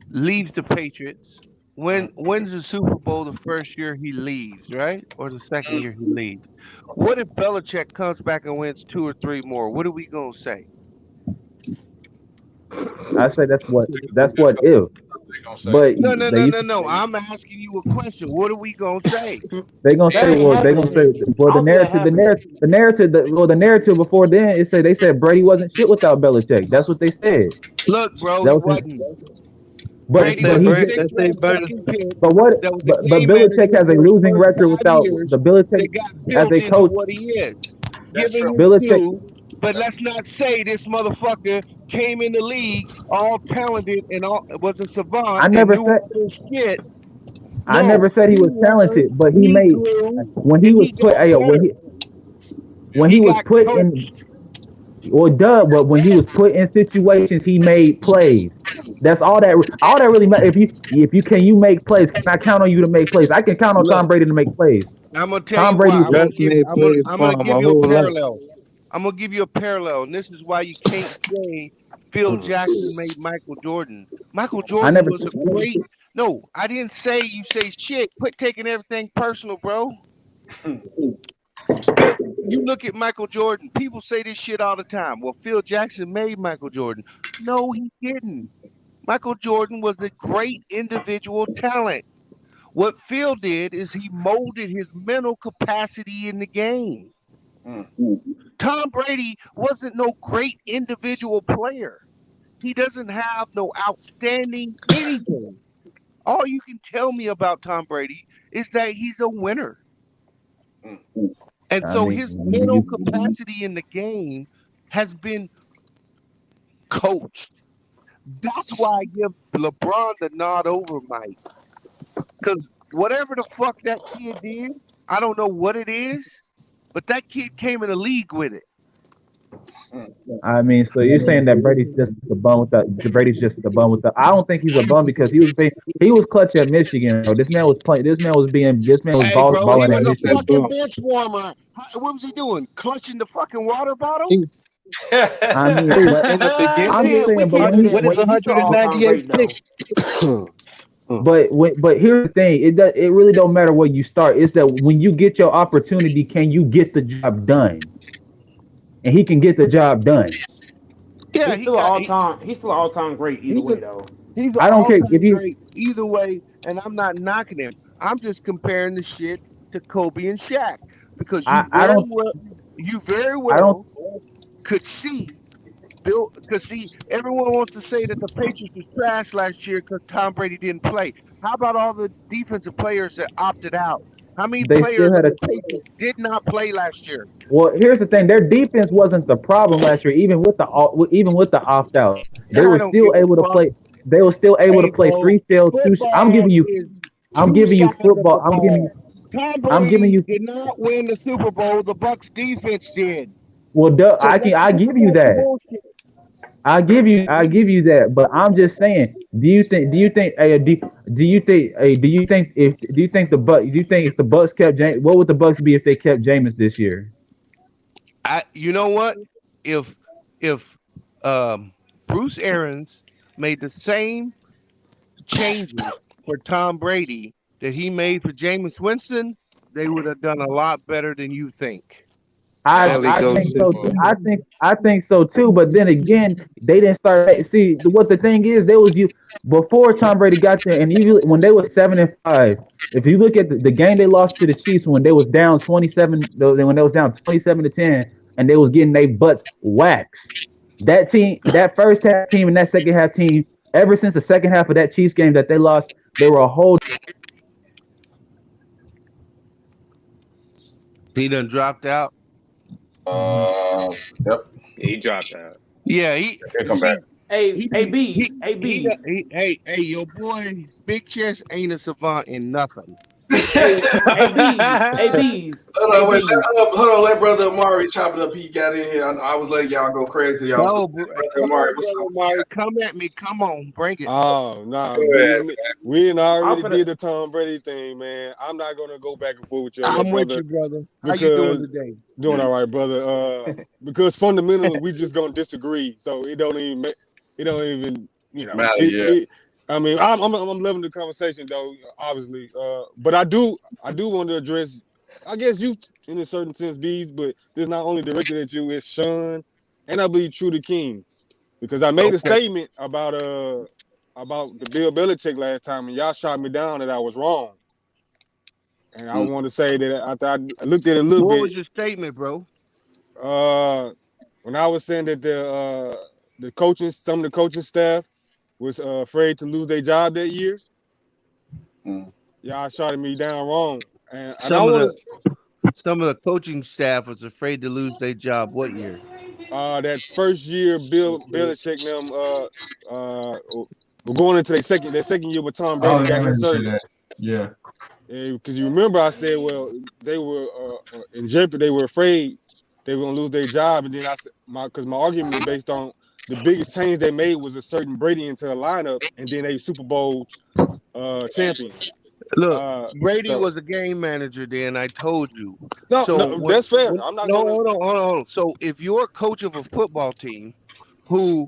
leaves the Patriots. When's the Super Bowl the first year he leaves, right? Or the second year he leaves? What if Belichick comes back and wins 2 or 3 more? What are we gonna say? I say that's what if. But no. I'm asking you a question. What are we gonna say? The narrative before then they said Brady wasn't shit without Belichick. That's what they said. Look, bro, he wasn't. But Belichick has a losing record without the Belichick as a coach. What he is. Belichick. But let's not say this motherfucker came in the league all talented and was a savant. I never said shit. I never said he was talented, but he made when he was put in situations, he made plays. That's all that really matters. If you make plays, can I count on you to make plays? I can count on Tom Brady to make plays. I'm gonna tell you why. I'm gonna give you a parallel. I'm gonna give you a parallel, and this is why you can't say Phil Jackson made Michael Jordan. Michael Jordan was a great. No, I didn't say you say shit. Quit taking everything personal, bro. You look at Michael Jordan. People say this shit all the time. Well, Phil Jackson made Michael Jordan. No, he didn't. Michael Jordan was a great individual talent. What Phil did is he molded his mental capacity in the game. Tom Brady wasn't no great individual player. He doesn't have no outstanding anything. All you can tell me about Tom Brady is that he's a winner. And so his mental capacity in the game has been coached. That's why I give LeBron the nod over Mike. Because whatever the fuck that kid did, I don't know what it is, but that kid came in the league with it. I mean, so you're saying that Brady's just the bum with the Brady's just the bum with the. I don't think he's a bum because he was clutch at Michigan. Bro. This man was playing. This man was balling he at was Michigan. a fucking bench warmer. What was he doing? Clutching the fucking water bottle? I mean, but in the beginning, I'm just saying, but when 198 But here's the thing: it really don't matter where you start. It's that when you get your opportunity, can you get the job done? And he can get the job done. Yeah, he's still an all-time great either way, though. He's I don't care if you great either way, and I'm not knocking him. I'm just comparing the shit to Kobe and Shaq because you very well could see. Everyone wants to say that the Patriots was trash last year because Tom Brady didn't play. How about all the defensive players that opted out? How many players on the Patriots did not play last year? Well, here's the thing: their defense wasn't the problem last year. Even with the opt out, they were still able to play. They were still able to play 3 field 2. I'm giving you football. Tom Brady did not win the Super Bowl. The Bucks defense did. Well, I give you that. I give you that, but I'm just saying. Do you think if the Bucks kept James, what would the Bucks be if they kept Jameis this year? You know what? If Bruce Arians made the same changes for Tom Brady that he made for Jameis Winston, they would have done a lot better than you think. I think so too. But then again, they didn't start. See, what the thing is, before Tom Brady got there, and when they were 7-5. If you look at the game they lost to the Chiefs when they was down 27, when they was down 27-10, and they was getting their butts waxed. That team, that first half team, and that second half team, ever since the second half of that Chiefs game that they lost, they were a whole. He done dropped out. Yep. He dropped out. Yeah, he'll come back. Hey, your boy Big Chest ain't a savant in nothing. Hold on, let brother Amari chop it up. He got in here. I was letting y'all go crazy. Y'all. Amari, come at me. Come on, bring it. Oh no, we already did the Tom Brady thing, man. I'm not gonna go back and forth with you. I'm with you, brother. How you doing today? Doing all right, brother. Because fundamentally, we just gonna disagree, so it don't even matter. I mean, I'm loving the conversation though, obviously. But I do want to address, I guess you in a certain sense, Bees, but this not only directed at you, it's Sean, and I believe True the King, because I made a statement about the Bill Belichick last time, and y'all shot me down that I was wrong, and I want to say that after I looked at it a little bit. What was your statement, bro? When I was saying that some of the coaching staff was afraid to lose their job that year. Y'all shot me down wrong. And some of the coaching staff was afraid to lose their job. What year? That first year, Bill Belichick and them were going into their second year with Tom Brady got inserted. Yeah. Because you remember I said, well, they were in jeopardy. They were afraid they were going to lose their job. And then I said, because my argument was based on the biggest change they made was a certain Brady into the lineup, and then they Super Bowl champions. Look, Brady was a game manager then. I told you. No, that's fair. I'm not gonna. Hold on. So if you're a coach of a football team, who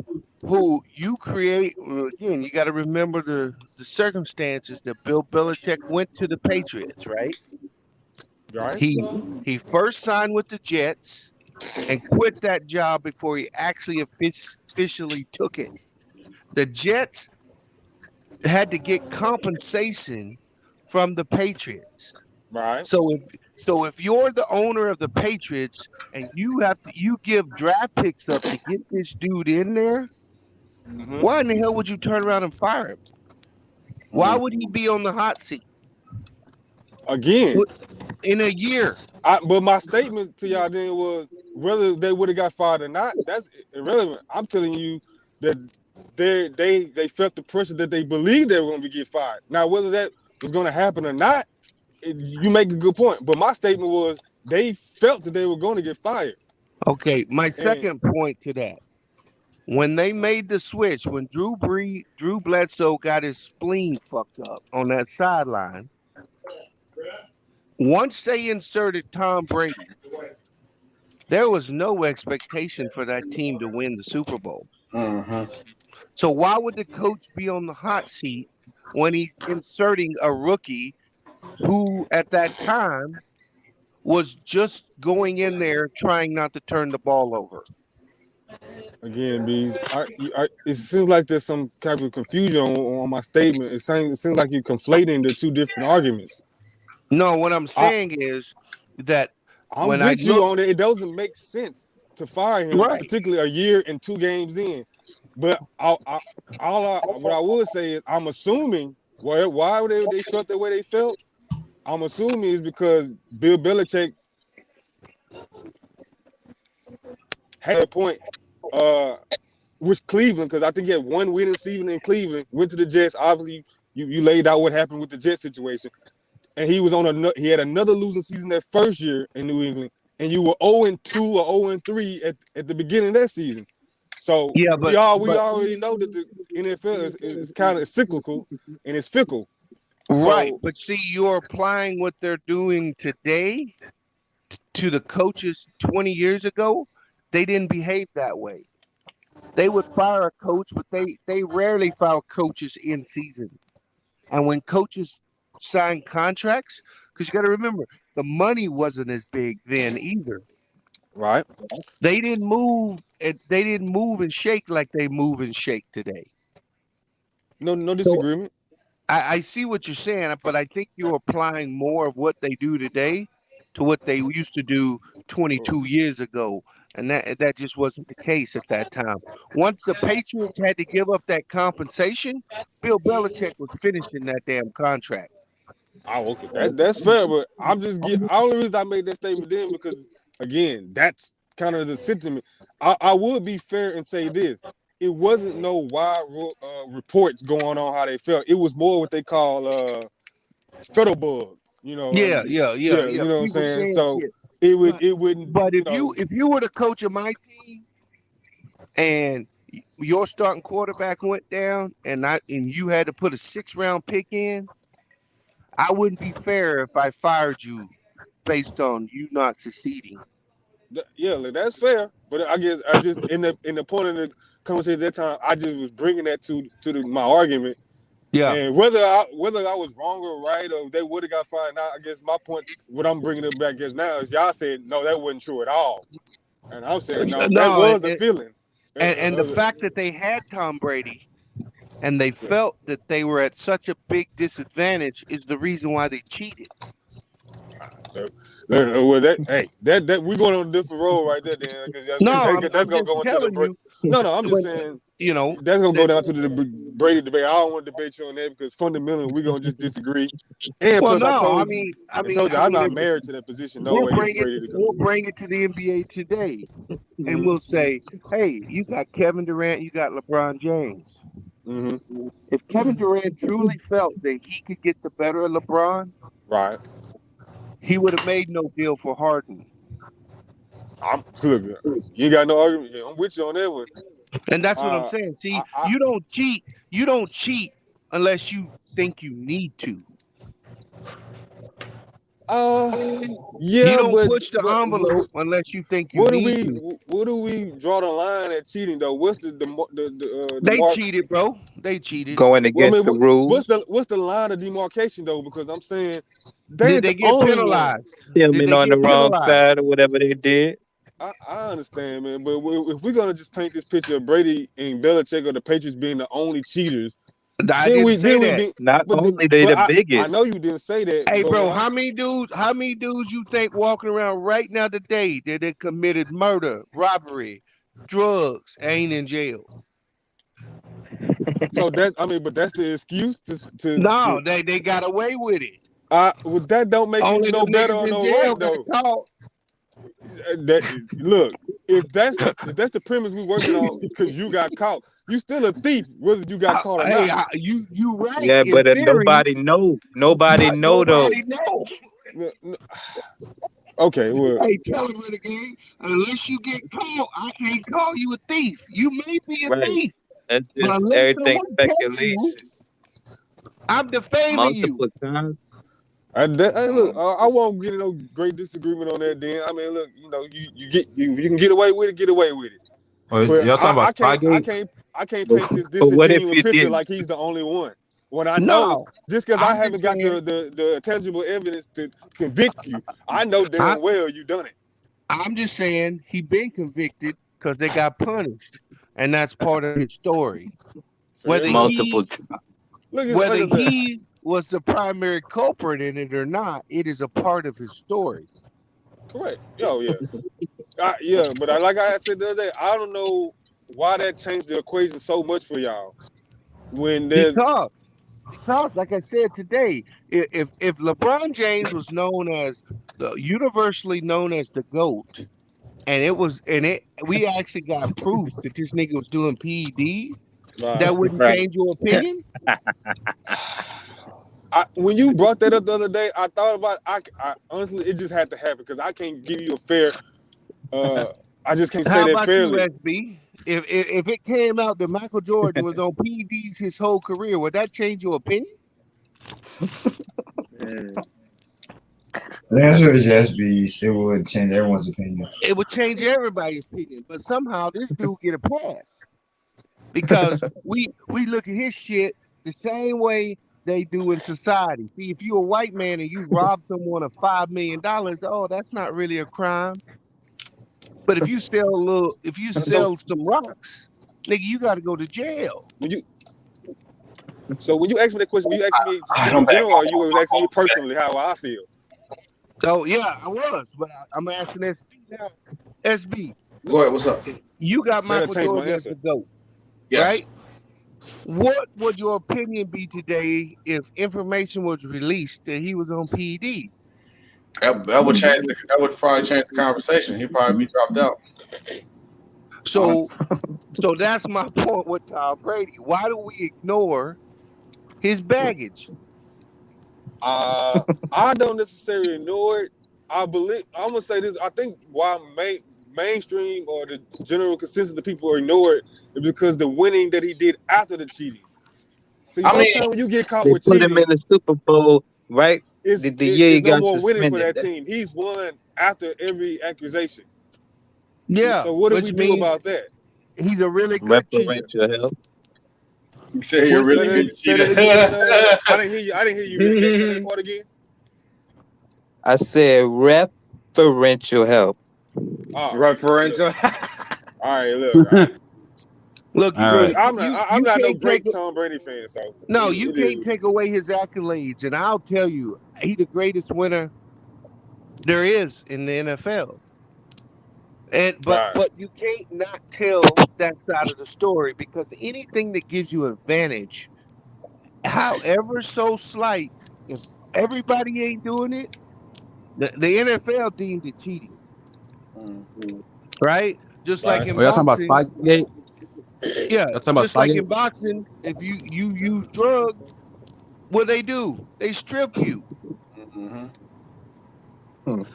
you create again, you got to remember the circumstances that Bill Belichick went to the Patriots, right? Right. He first signed with the Jets and quit that job before he actually officially took it. The Jets had to get compensation from the Patriots. Right. So if you're the owner of the Patriots and you give draft picks up to get this dude in there, why in the hell would you turn around and fire him? Why would he be on the hot seat again in a year? But my statement to y'all then was whether they would have got fired or not. That's irrelevant. I'm telling you that they felt the pressure that they believed they were going to get fired. Now, whether that was going to happen or not, you make a good point. But my statement was they felt that they were going to get fired. Okay, my second point to that. When they made the switch, when Drew Bledsoe got his spleen fucked up on that sideline, once they inserted Tom Brady, there was no expectation for that team to win the Super Bowl. So why would the coach be on the hot seat when he's inserting a rookie who at that time was just going in there trying not to turn the ball over? Again, Bees, it seems like there's some type of confusion on my statement. It seems like you're conflating the two different arguments. No, what I'm saying is that I'm with you on it. It doesn't make sense to fire him, particularly a year and 2 games in. But what I would say is I'm assuming why they felt the way they felt. I'm assuming is because Bill Belichick had a point with Cleveland, because I think he had 1 winning season in Cleveland, went to the Jets. Obviously, you laid out what happened with the Jets situation. And he was he had another losing season that first year in New England, and you were 0-2 or 0-3 at the beginning of that season. So we already know that the NFL is kind of cyclical and it's fickle. Right, but see, you're applying what they're doing today to the coaches 20 years ago. They didn't behave that way. They would fire a coach, but they rarely fire coaches in season. And when coaches sign contracts, because you got to remember, the money wasn't as big then either. Right. They didn't move and shake like they move and shake today. No disagreement. So I see what you're saying, but I think you're applying more of what they do today to what they used to do 22 years ago. And that just wasn't the case at that time. Once the Patriots had to give up that compensation, Bill Belichick was finishing that damn contract. Oh, okay. That's fair, but I'm just the only reason I made that statement then because, again, that's kind of the sentiment. I would be fair and say this. It wasn't no wild reports going on how they felt. It was more what they call scuttlebug. You know. Yeah. You know what I'm saying? So it wouldn't. But if you were the coach of my team and your starting quarterback went down and you had to put a 6th-round pick in, I wouldn't be fair if I fired you based on you not succeeding. Yeah, that's fair. But I guess I just in the point of the conversation at that time, I just was bringing that to my argument. Yeah. And whether I was wrong or right, or they would have got fired. Now, I guess my point, what I'm bringing it back against now is y'all said no, that wasn't true at all, and I'm saying no, that was a feeling. And the fact that they had Tom Brady, and they felt that they were at such a big disadvantage, is the reason why they cheated. Well, that we're going on a different road right there, Dan. That's gonna go into the. I'm just saying. You know, that's gonna go down to the Brady debate. I don't want to debate you on that because fundamentally we're gonna just disagree. And plus, I told you, I'm not married to that position. We'll bring it to the NBA today, and we'll say, hey, you got Kevin Durant, you got LeBron James. Mm-hmm. If Kevin Durant truly felt that he could get the better of LeBron, right, he would have made no deal for Harden. Look, you ain't got no argument. I'm with you on that one. And that's what I'm saying. See, you don't cheat. You don't cheat unless you think you need to. Yeah, You don't but push the envelope unless you think you need to. Where do we draw the line at cheating though? What's the They mark? cheated, bro. They cheated. Going against the rules. What's the line of demarcation though? Because I'm saying did they get penalized? Filming on the wrong side or whatever they did. I understand, man, but if we're gonna just paint this picture of Brady and Belichick or the Patriots being the only cheaters, Not only they the biggest. I know you didn't say that. Hey, bro, how many dudes you think walking around right now today that they committed murder, robbery, drugs, ain't in jail? So but that's the excuse to No, they got away with it. Well, that don't make it no better or no right though. Look, if that's the premise we working on, because you got caught, you still a thief, whether you got caught or not. You right. Yeah, but nobody know though. Okay, well. Hey, tell him again. Unless you get caught, I can't call you a thief. You may be a thief. That's just everything speculation. I'm defaming you. Times. Look, I won't get in no great disagreement on that. Then I mean, look, you can get away with it, get away with it. But y'all talking about I can't paint this disingenuous picture like he's the only one. When I know, just because I haven't got the tangible evidence to convict you, I know damn well you done it. I'm just saying he been convicted because they got punished, and that's part of his story. Whether he was the primary culprit in it or not, it is a part of his story. Correct. Oh yeah. But like I said the other day, I don't know why that changed the equation so much for y'all. When there's because like I said today, if LeBron James was universally known as the GOAT, we actually got proof that this nigga was doing PEDs, that wouldn't change your opinion. When you brought that up the other day, I thought about I honestly, it just had to happen because I can't give you a fair. I just can't say that fairly. You, SB? If it came out that Michael Jordan was on PEDs his whole career, would that change your opinion? The answer is yes, bees. It would change everyone's opinion. It would change everybody's opinion, but somehow this dude get a pass because we look at his shit the same way they do in society. See, if you're a white man and you rob someone of $5 million, oh, that's not really a crime. But if you sell some rocks, nigga, you got to go to jail. So when you ask me that question, were you asking me in general, or you were asking me personally how I feel? So yeah, I was, but I'm asking SB now. SB, go ahead. What's up? You got Michael Jordan as the GOAT, right? What would your opinion be today if information was released that he was on PEDs? That would change. That would probably change the conversation. He'd probably be dropped out. So that's my point with Tom Brady. Why do we ignore his baggage? I don't necessarily ignore it. I'm gonna say this. I think why mainstream or the general consensus of people ignore it is because the winning that he did after the cheating. So most time when you get caught with cheating, put him in the Super Bowl, right? It's no more winning for that team. He's won after every accusation. Yeah. So what do we do about that? He's a really good cheater. You say you're really good cheater. I didn't hear you. Can you say that part again? I said referential help. Referential. All right, look. Look, I'm not no great Tom Brady fan, so no, you can't take away his accolades, and I'll tell you, he's the greatest winner there is in the NFL. But you can't not tell that side of the story, because anything that gives you advantage, however so slight, if everybody ain't doing it, the NFL deemed it cheating, right? Just like in boxing. Talking about Spygate? Yeah, just like in boxing, if you use drugs, what they do? They strip you. Yeah, but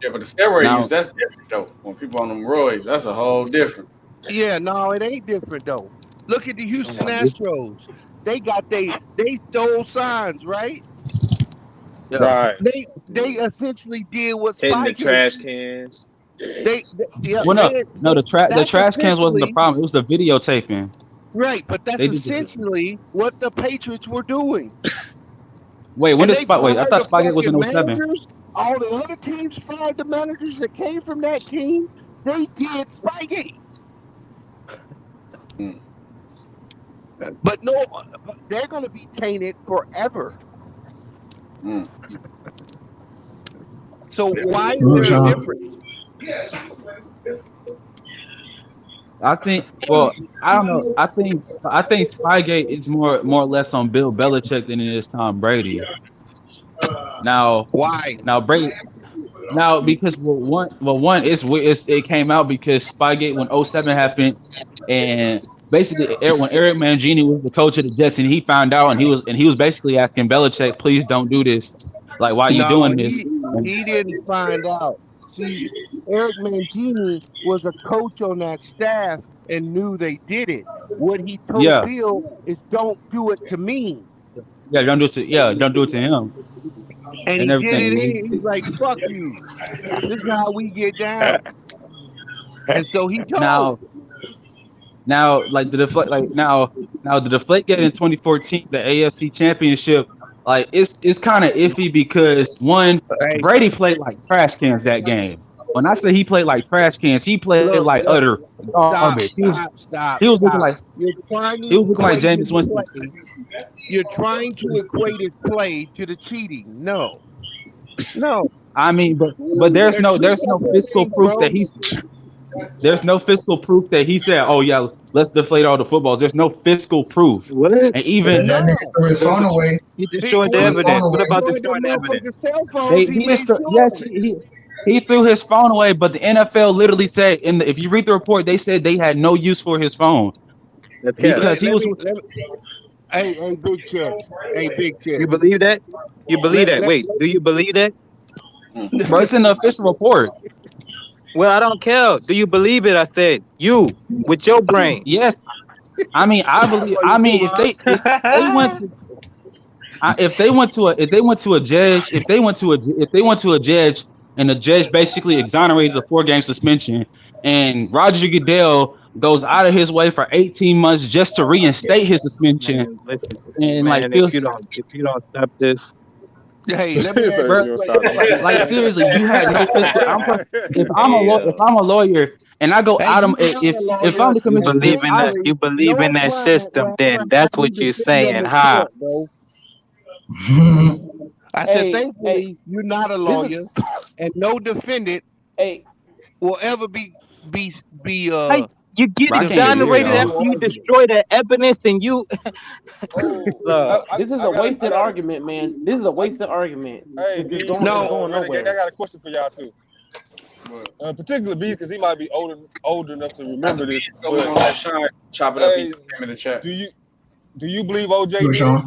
the steroid use, that's different though. When people on them roids, that's a whole different. Yeah, no, it ain't different though. Look at the Houston Astros. They stole signs, right? Yeah. Right. They essentially did what Hitting the Spygate trash did. cans. Yeah, Well, man. no, the That's trash cans wasn't the essentially problem. It was the videotaping. right, but that's They did the essentially what the Patriots were doing. wait. When And did they Wait, I fired thought the Spygate was fucking in 07. managers. All the other teams fired the managers that came from that team. They did Spygate. But no, they're going to be tainted forever. So why is there a difference? I think. Well, I don't know. I think Spygate is more or less on Bill Belichick than it is Tom Brady. Now, Why? Brady. Now, because one, it came out because Spygate when 07 happened, and basically when Eric Mangini was the coach of the Jets, and he found out, and he was basically asking Belichick, please don't do this. Like, why are you No, doing this? he didn't find out. See, Eric Mangini was a coach on that staff and knew they did it. What he told Yeah, Bill is, "Don't do it to me." don't do it to him And and he did it. everything. He's like, "Fuck you. This is how we get down." And so he told. Like the deflate, now the deflate game in 2014, the AFC Championship, like it's kind of iffy because one, Hey, Brady played like trash cans that game. When I say he played like trash cans, he played look, like look, utter stop, garbage. stop, stop, He was looking stop. like You're trying to he was looking like equate James his Winston. play. You're trying to equate his play to the cheating. No. I mean, but there's They're no two separate physical things, proof bro. that there's no physical proof that he said, oh yeah, let's deflate all the footballs. There's no physical proof. What? And even That nigga threw his phone away. He destroyed the Threw his phone evidence. What away. about Destroyed destroying the them evidence? motherfucking cell phones. He made sure. he threw his phone away, but the NFL literally said if you read the report, they said they had no use for his phone because he Let was. me. Hey, big chest. Hey, big chest. You believe that? You believe that? Wait, do you believe that? But it's in the official report. Well, I don't care. Do you believe it? I said you with your brain. Yes, I mean I believe. I mean if they went to. If they went to a judge, if they went to a judge, and the judge basically exonerated a 4-game suspension, and Roger Goodell goes out of his way for 18 months just to reinstate his suspension, Man, listen, and man, if you don't stop this, Hey, let me ask bro, you like seriously, you had no physical. If I'm a lawyer, and I go out of if I'm the commissioner, you believe in that system, then that's what you're saying, huh? I said, thankfully, you're not a lawyer, and no defendant will ever be Hey, you get I can't hear exonerated y'all. after you destroy the evidence, and you. This is a wasted argument, man. This is a wasted argument. Hey, It's B, going Renegade, nowhere. I got a question for y'all too. Particularly B, because he might be old enough to remember this. Sean, chop it up. He's in the chat. Do you believe OJ did it?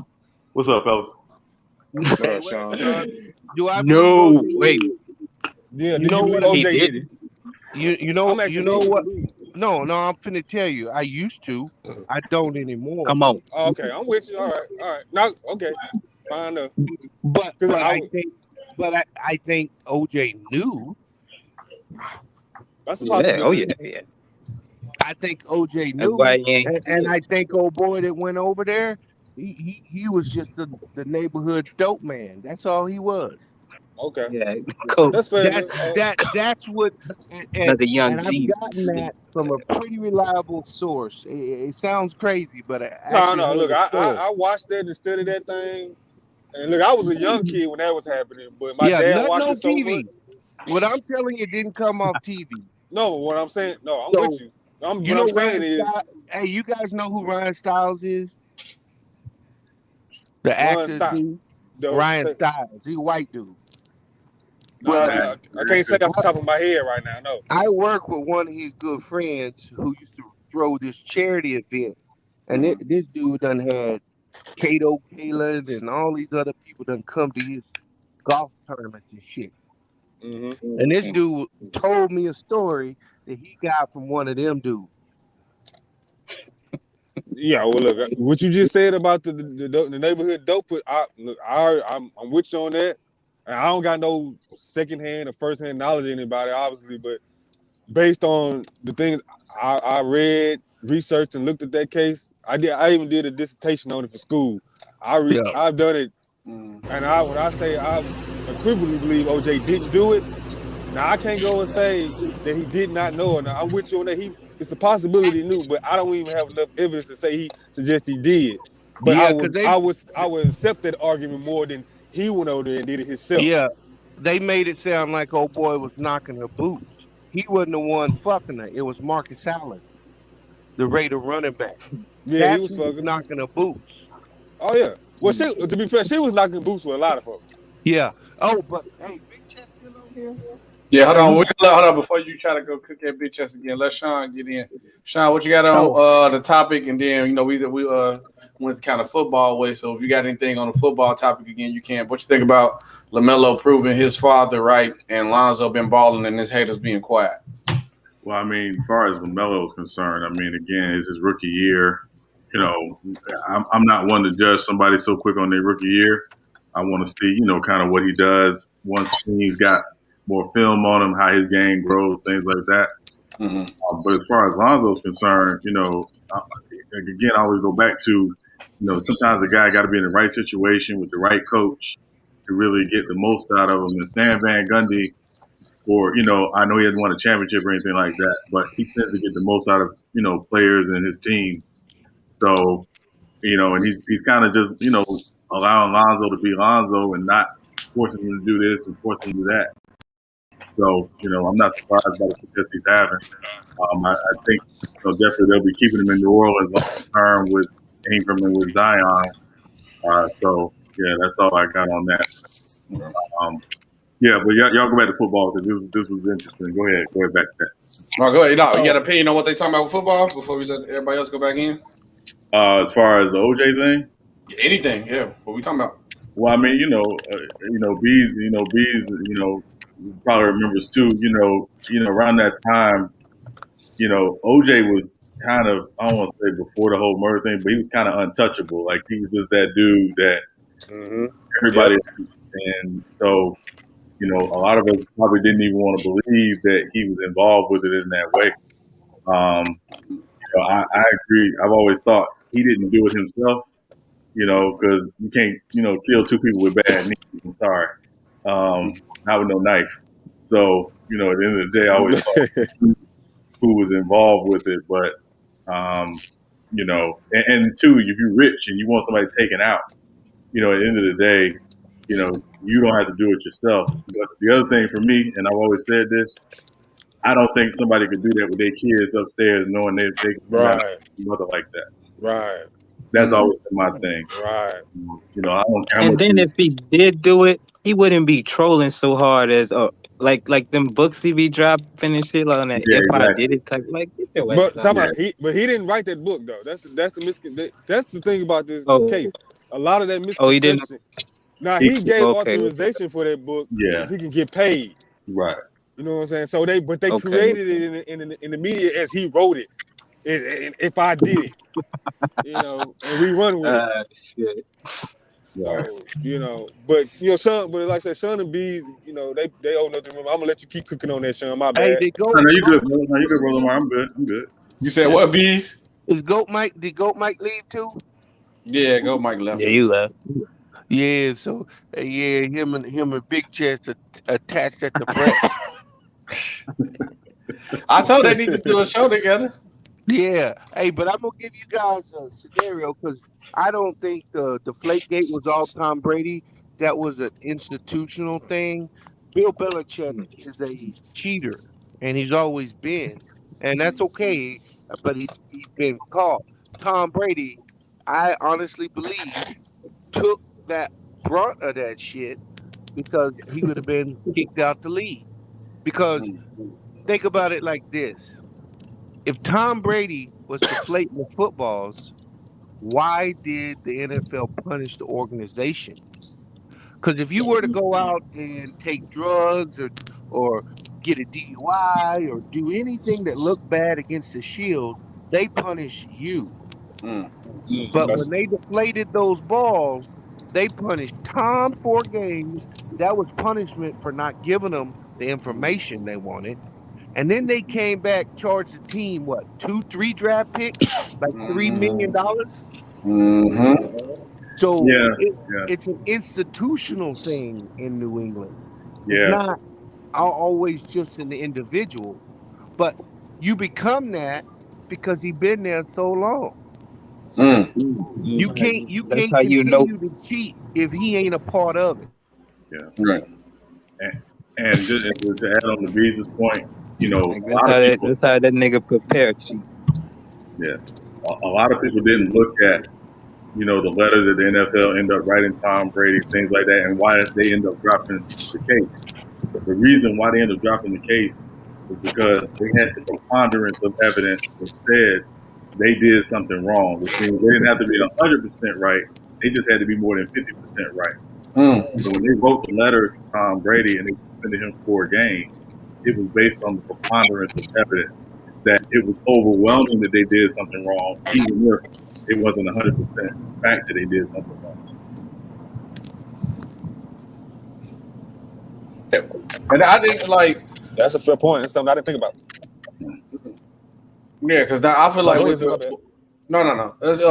What's up, fellas? Do I? No, wait. Yeah, do you believe OJ did it? You know what? No, I'm finna tell you. I used to. I don't anymore. Come on. Okay, I'm with you. All right. Now, okay, fine enough. But I think OJ knew. That's a possibility. Oh yeah. I think OJ knew, and I think old boy that went over there, he was just the neighborhood dope man. That's all he was. Okay. Yeah, cool. That's fair. That's what. And I've gotten that from a pretty reliable source. It sounds crazy, but no. Look, I watched that and studied that thing, and look, I was a young kid when that was happening, but my dad watched it so much. What I'm telling you didn't come off TV. No, what I'm saying, I'm with you. What I'm saying is, hey, you guys know who Ryan Stiles is? The actor, Ryan Stiles. He's a white dude. I can't say off the top of my head right now. No. I work with one of his good friends who used to throw this charity event, and this dude done had Kato Kalin and all these other people done come to his golf tournaments and shit. And this dude told me a story that he got from one of them dudes. Yeah, well, look, what you just said about the neighborhood dope, I'm with you on that. And I don't got no secondhand or firsthand knowledge of anybody, obviously, but based on the things I read, researched, and looked at that case, I even did a dissertation on it for school. I've done it, and when I say I equivocally believe OJ didn't do it, now I can't go and say that he did not know it. Now I'm with you on that. It's a possibility he knew, but I don't even have enough evidence to say he suggests he did. But Yeah, I would accept that argument more than he went over there and did it himself. Yeah, they made it sound like old boy was knocking her boots. He wasn't the one fucking her. It was Marcus Allen, the Raider running back. Yeah, That's he was fucking knocking her boots. Oh yeah. Well, to be fair, she was knocking boots with a lot of folks. Yeah. Oh, but hey, Big Chest still on here? Yeah, hold on. Hold on before you try to go cook that Big Chest again. Let Sean get in. Sean, what you got on the topic? And then we went kind of football way. So if you got anything on the football topic again, you can. What you think about LaMelo proving his father right and Lonzo been balling and his haters being quiet? Well, I mean, as far as LaMelo is concerned, I mean, again, it's his rookie year. You know, I'm not one to judge somebody so quick on their rookie year. I want to see, kind of what he does once he's got more film on him, how his game grows, things like that. Mm-hmm. But as far as Lonzo's concerned, again, I always go back to, sometimes a guy got to be in the right situation with the right coach to really get the most out of him. And Stan Van Gundy, I know he hasn't won a championship or anything like that, but he tends to get the most out of, players and his teams. So, and he's kind of just, allowing Lonzo to be Lonzo and not forcing him to do this and forcing him to do that. So, I'm not surprised by the success he's having. I think definitely they'll be keeping him in New Orleans long term with Ingram and with Zion. So, yeah, that's all I got on that. Yeah, but y'all go back to football because this was interesting. Go ahead back to that. Oh, go ahead. You got an opinion on what they talking about with football before we let everybody else go back in? As far as the OJ thing? Anything, yeah. What we talking about? Well, I mean, Bees, probably remembers too, around that time, OJ was kind of, I don't want to say before the whole murder thing, but he was kind of untouchable. Like, he was just that dude that everybody, and so, a lot of us probably didn't even want to believe that he was involved with it in that way. I agree. I've always thought he didn't do it himself, because you can't, kill two people with bad knees. I'm sorry. Not with no knife. So, at the end of the day, I always thought who was involved with it. But, and two, if you're rich and you want somebody taken out, at the end of the day, you don't have to do it yourself. But the other thing for me, and I've always said this, I don't think somebody could do that with their kids upstairs knowing they can mother like that. Right. That's always been my thing. Right. I don't care. And then if he did do it, he wouldn't be trolling so hard as like them books he be dropping and shit on that. Yeah, I did it type like. But he didn't write that book though. That's the thing about this case. A lot of that misconception. He didn't. Now he gave authorization for that book because he can get paid. Right. You know what I'm saying? So they created it in the media as he wrote it. If I did it, and we run with it. Shit. So, but Sean, but like I said, Sean and Bees, they owe nothing. I'm gonna let you keep cooking on that, Sean. My bad. No, you good, bro. No, you good, brother. I'm good. You said what, Bees? Did Goat Mike leave too? Yeah, Goat Mike left. Yeah, you left. Yeah, so him and Big Chest attached at the breast. I told they need to do a show together. Yeah. Hey, but I'm gonna give you guys a scenario because I don't think the Deflategate was all Tom Brady. That was an institutional thing. Bill Belichick is a cheater, and he's always been, and that's okay. But he's been caught. Tom Brady, I honestly believe, took that brunt of that shit because he would have been kicked out the league. Because think about it like this. If Tom Brady was deflating the footballs, why did the NFL punish the organization? Because if you were to go out and take drugs or get a DUI or do anything that looked bad against the Shield, they punish you. But when they deflated those balls, They punished Tom 4 games. That was punishment for not giving them the information they wanted. And then they came back, charged the team, 2-3 draft picks, like $3 million. So it's an institutional thing in New England. It's not always just an individual, but you become that because he's been there so long. You can't continue to cheat if he ain't a part of it. Yeah. Right. And just to add on to Bees' point, a lot of people. That's how that nigga prepare cheat. Yeah. A lot of people didn't look at, the letter that the NFL ended up writing Tom Brady, things like that, and why they end up dropping the case. The reason why they ended up dropping the case was because they had the preponderance of evidence that said they did something wrong, which means they didn't have to be 100% right. They just had to be more than 50% right. So when they wrote the letter to Tom Brady and they suspended him 4 games, it was based on the preponderance of evidence that it was overwhelming that they did something wrong, even if it wasn't 100% fact that they did something wrong. And I think that's a fair point. It's something I didn't think about. Yeah, because now I feel like with no. It's,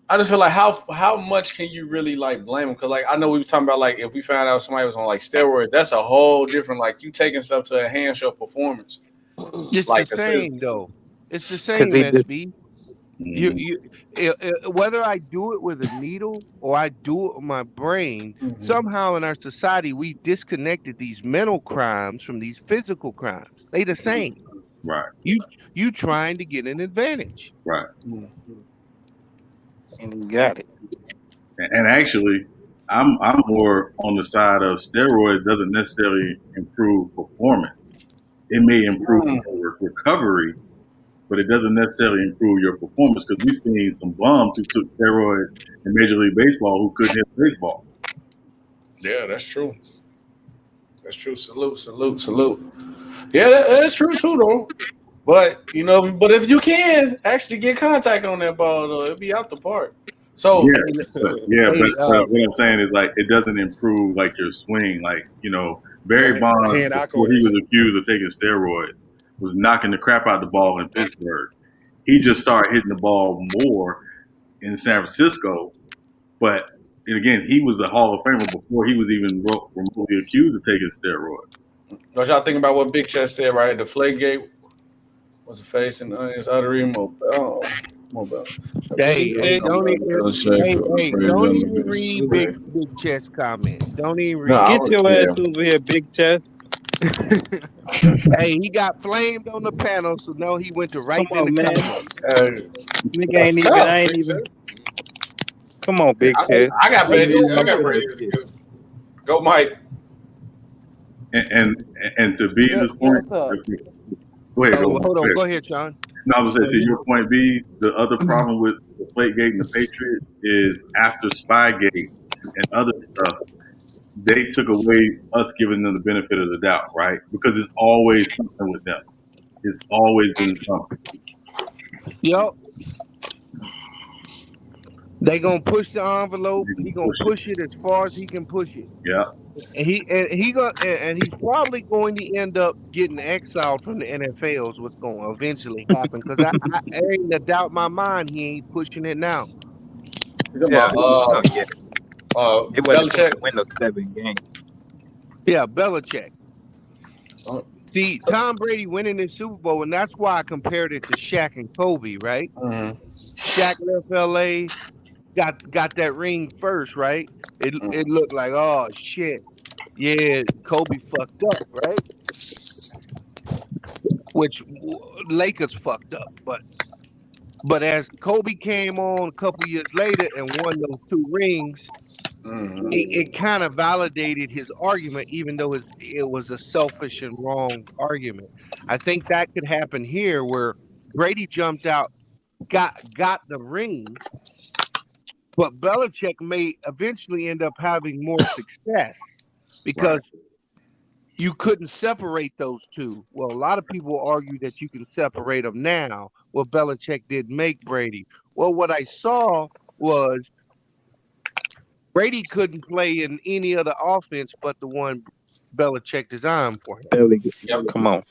I just feel like how much can you really blame him? Because I know we were talking about if we found out somebody was on steroids, that's a whole different you taking stuff to enhance your performance. It's the same though. It's the same, SB. Whether I do it with a needle or I do it with my brain, somehow in our society we disconnected these mental crimes from these physical crimes. They the same. Right. You trying to get an advantage. Right. And he got it. And actually, I'm more on the side of steroids doesn't necessarily improve performance. It may improve recovery, but it doesn't necessarily improve your performance because we've seen some bums who took steroids in Major League Baseball who couldn't hit baseball. Yeah, that's true. That's true. Salute. Yeah, that's true too, though. But but if you can actually get contact on that ball, though, it'll be out the park. So but what I'm saying is it doesn't improve your swing. Barry Bonds, before he was accused of taking steroids, was knocking the crap out of the ball in Pittsburgh. He just started hitting the ball more in San Francisco. But again, he was a Hall of Famer before he was even remotely accused of taking steroids. What y'all think about what Big Chest said right at the Flagegate? Was facing his artery mobile. Don't even read Big Chest comments. Don't even read. Get your ass over here, Big Chest. Hey, he got flamed on the panel, so now he went to in the comments. Nigga I ain't even. Come on, Big Chest. I got ready. Go, Mike. And to be this point. Go ahead. Hold on. Go ahead, Sean. No, I was saying to your point, B, the other problem with the Deflategate and the Patriots is after Spygate and other stuff, they took away us giving them the benefit of the doubt, right? Because it's always something with them. It's always been something. Yep. They gonna push the envelope. He gonna push it as far as he can push it. Yeah. And he's probably going to end up getting exiled from the NFL is what's going to eventually happen. Because I ain't a doubt in my mind he ain't pushing it now. Yeah. Belichick win those 7 games. Yeah, Belichick. See, Tom Brady winning the Super Bowl, and that's why I compared it to Shaq and Kobe, right? Shaq left LA, got that ring first, right? It looked like, oh shit, yeah, Kobe fucked up, right? Which Lakers fucked up, but as Kobe came on a couple years later and won those 2 rings, it kind of validated his argument, even though it was a selfish and wrong argument. I think that could happen here, where Brady jumped out, got the ring. But Belichick may eventually end up having more success because you couldn't separate those 2. Well, a lot of people argue that you can separate them now. Well, Belichick didn't make Brady. Well, what I saw was Brady couldn't play in any other offense but the one Belichick designed for him. Come on.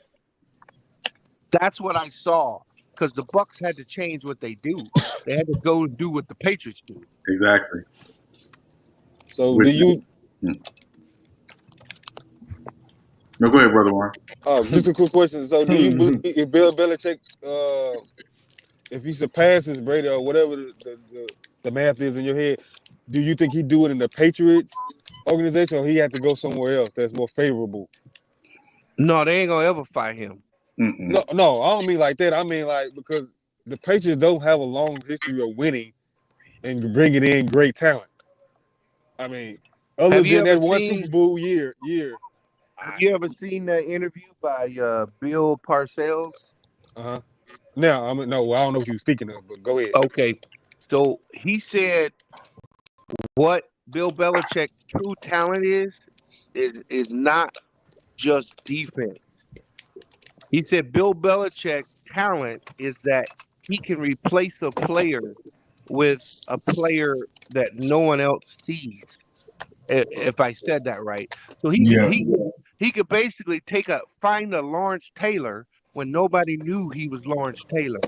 That's what I saw, because the Bucs had to change what they do. They had to go and do what the Patriots do. Exactly. So do you? No, go ahead, brother Warren. Just a quick question. So do you believe if Bill Belichick, if he surpasses Brady or whatever the math is in your head, do you think he'd do it in the Patriots organization, or he had to go somewhere else that's more favorable? No, they ain't gonna ever fight him. No, I don't mean like that. I mean like because the Patriots don't have a long history of winning and bringing in great talent. I mean, other than that one Super Bowl year. Have you ever seen that interview by Bill Parcells? Now, I don't know what you were speaking of, but go ahead. Okay, so he said what Bill Belichick's true talent is not just defense. He said Bill Belichick's talent is that he can replace a player with a player that no one else sees. If I said that right, so he could basically find a Lawrence Taylor when nobody knew he was Lawrence Taylor,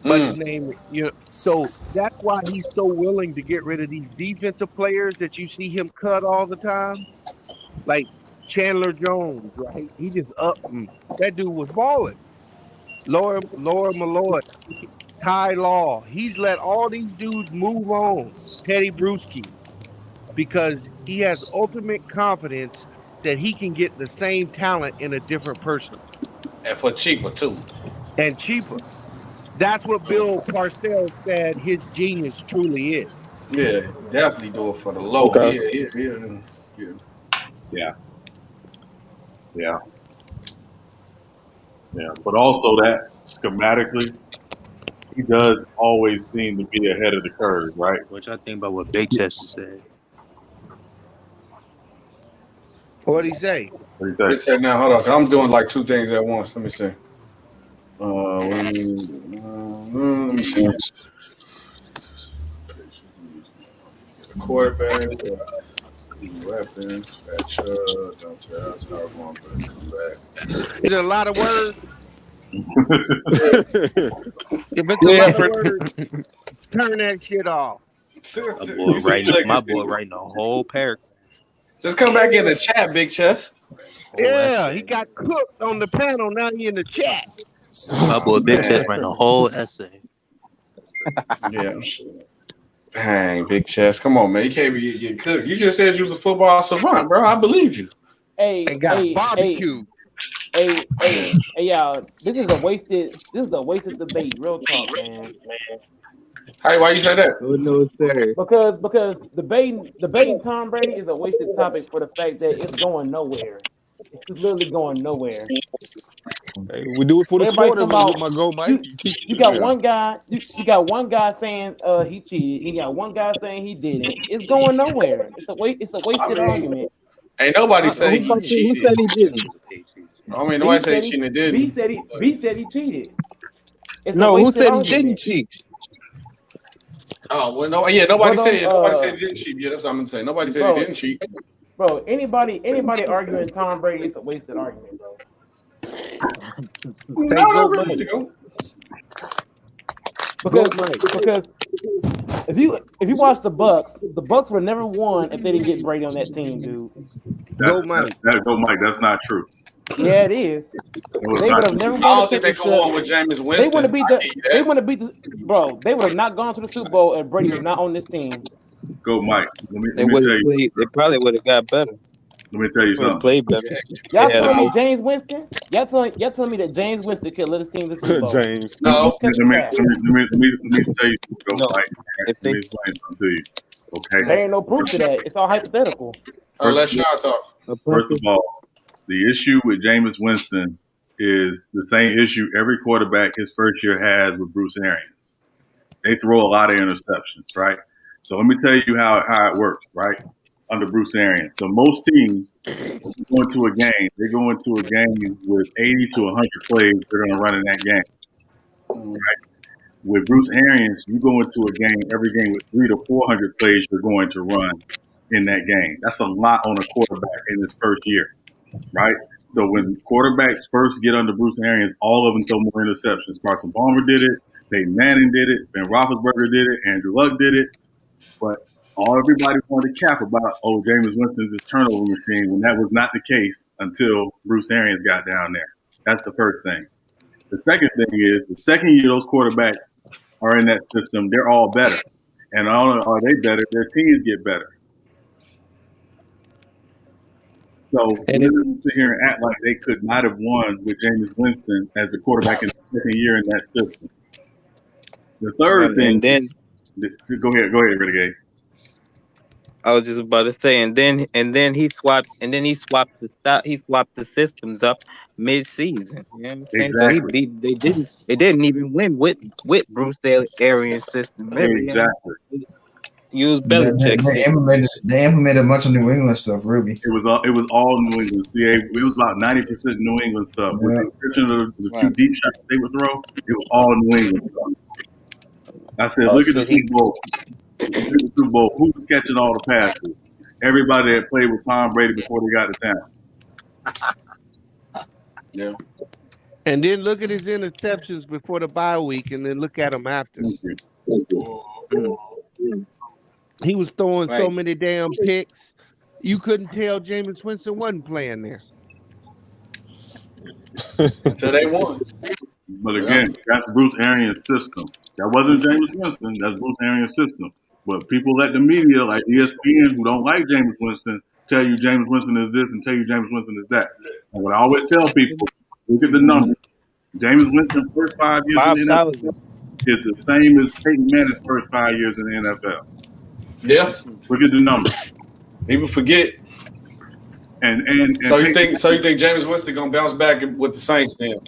but his name, so that's why he's so willing to get rid of these defensive players that you see him cut all the time, like Chandler Jones, right? He just that dude was balling. Laura Malloy, Ty Law, he's let all these dudes move on. Teddy Bruschi, because he has ultimate confidence that he can get the same talent in a different person. And for cheaper, too. And cheaper. That's what Bill Parcells said his genius truly is. Yeah, definitely do it for the low. Okay. Yeah. But also that schematically, he does always seem to be ahead of the curve, right? Which I think about what Big Chester said. What'd he say? He said, now, hold on. I'm doing like two things at once. Let me see. Let me see. The quarterback, weapons, jump to the outside, one, come back. It's a lot of words. If it's a lot of words, turn that shit off. My boy writing a whole paragraph. Just come back in the chat, Big Chest. Yeah, he got cooked on the panel. Now he in the chat. My boy Big Chest writing a whole essay. Yeah. Dang, Big Chest. Come on, man. You can't be getting cooked. You just said you was a football savant, bro. I believed you. And got barbecue. Hey, y'all. This is a wasted debate. Real talk, man. Hey, why you say that? No, sir. Because debating Tom Brady is a wasted topic for the fact that it's going nowhere. It's literally going nowhere. Hey, we do it for the sport with my go, Mike. You got one guy. You got one guy saying he cheated. You got one guy saying he didn't. It's going nowhere. It's a wasted argument. Ain't nobody say he cheated. Who said he didn't? I mean, nobody said he cheated and didn't. B said he cheated. Who said he didn't cheat? Oh, well, nobody said he didn't cheat. Yeah, that's what I'm gonna say. Nobody said he didn't cheat. Bro, anybody arguing Tom Brady is a wasted argument, bro. Because if you watch the Bucks would have never won if they didn't get Brady on that team, dude. Go Mike. That's not true. Yeah, it is. They would have never won. I don't think they come on with Jameis Winston. They would have beat the bro. They would have not gone to the Super Bowl if Brady was not on this team. Go Mike. They probably would have got better. Let me tell you something. Played better. Y'all telling me James Winston? Y'all telling me that James Winston could let his team to the Super Bowl? James. No. Let me tell you something, Mike. Let me explain something to you. Okay. There ain't no proof to that. It's all hypothetical. Let's y'all talk. First of all, the issue with Jameis Winston is the same issue every quarterback his first year has with Bruce Arians. They throw a lot of interceptions, right? So let me tell you how it works, right? Under Bruce Arians. So most teams go into a game. They go into a game with 80 to 100 plays they're going to run in that game. Right? With Bruce Arians, you go into a game, every game with 300 to 400 plays you're going to run in that game. That's a lot on a quarterback in his first year, right? So when quarterbacks first get under Bruce Arians, all of them throw more interceptions. Carson Palmer did it. Peyton Manning did it. Ben Roethlisberger did it. Andrew Luck did it. But everybody wanted to cap about, Jameis Winston's his turnover machine, when that was not the case until Bruce Arians got down there. That's the first thing. The second thing is, the second year those quarterbacks are in that system, they're all better. And not only are they better, their teams get better. So we're going to sit here and act like they could not have won with Jameis Winston as the quarterback in the second year in that system. The third thing, go ahead, Renegade. I was just about to say, and then he swapped the systems up mid-season. You know what I'm saying? Exactly. So they didn't even win with Bruce Arians' system. Really, exactly. Use Belichick's system. They implemented a bunch of New England stuff. Really, it was all New England. It was about 90% New England stuff. With the exception of the few deep shots they would throw, it was all New England stuff. I said, look at the Super Bowl. Who was catching all the passes? Everybody that played with Tom Brady before they got to town. Yeah. And then look at his interceptions before the bye week, and then look at him after. He was throwing so many damn picks, you couldn't tell Jameis Winston wasn't playing there. Until they won. But again, that's Bruce Arians' system. That wasn't Jameis Winston. That's Bruce Arians' system. But people at the media, like ESPN, who don't like Jameis Winston, tell you Jameis Winston is this and tell you Jameis Winston is that. And what I always tell people, look at the numbers. Jameis Winston's first 5 years in the NFL is the same as Peyton Manning's first 5 years in the NFL. Yeah. Look at the numbers. People forget. And so you think Jameis Winston gonna bounce back with the Saints then?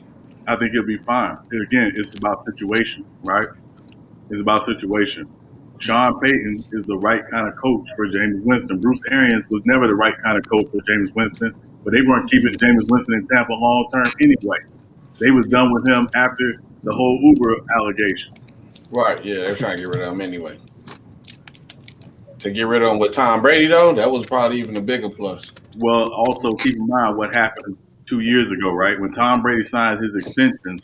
I think he'll be fine. And again, it's about situation, right? It's about situation. Sean Payton is the right kind of coach for Jameis Winston. Bruce Arians was never the right kind of coach for Jameis Winston, but they weren't keeping Jameis Winston in Tampa long term anyway. They was done with him after the whole Uber allegation. Right, yeah, they're trying to get rid of him anyway. To get rid of him with Tom Brady, though, that was probably even a bigger plus. Well, also keep in mind what happened 2 years ago, right? When Tom Brady signed his extension,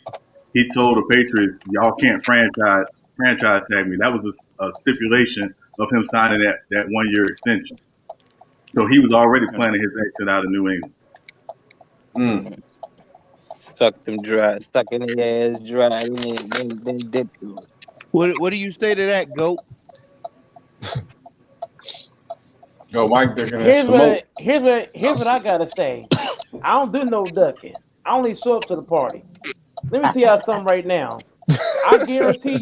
he told the Patriots, y'all can't franchise tag me. That was a stipulation of him signing that 1 year extension. So he was already planning his exit out of New England. Stuck in their ass dry, then dip through. What do you say to that, Goat? Yo, Mike, they're gonna here's what I gotta say. I don't do no ducking. I only show up to the party. Let me tell y'all something right now. I guarantee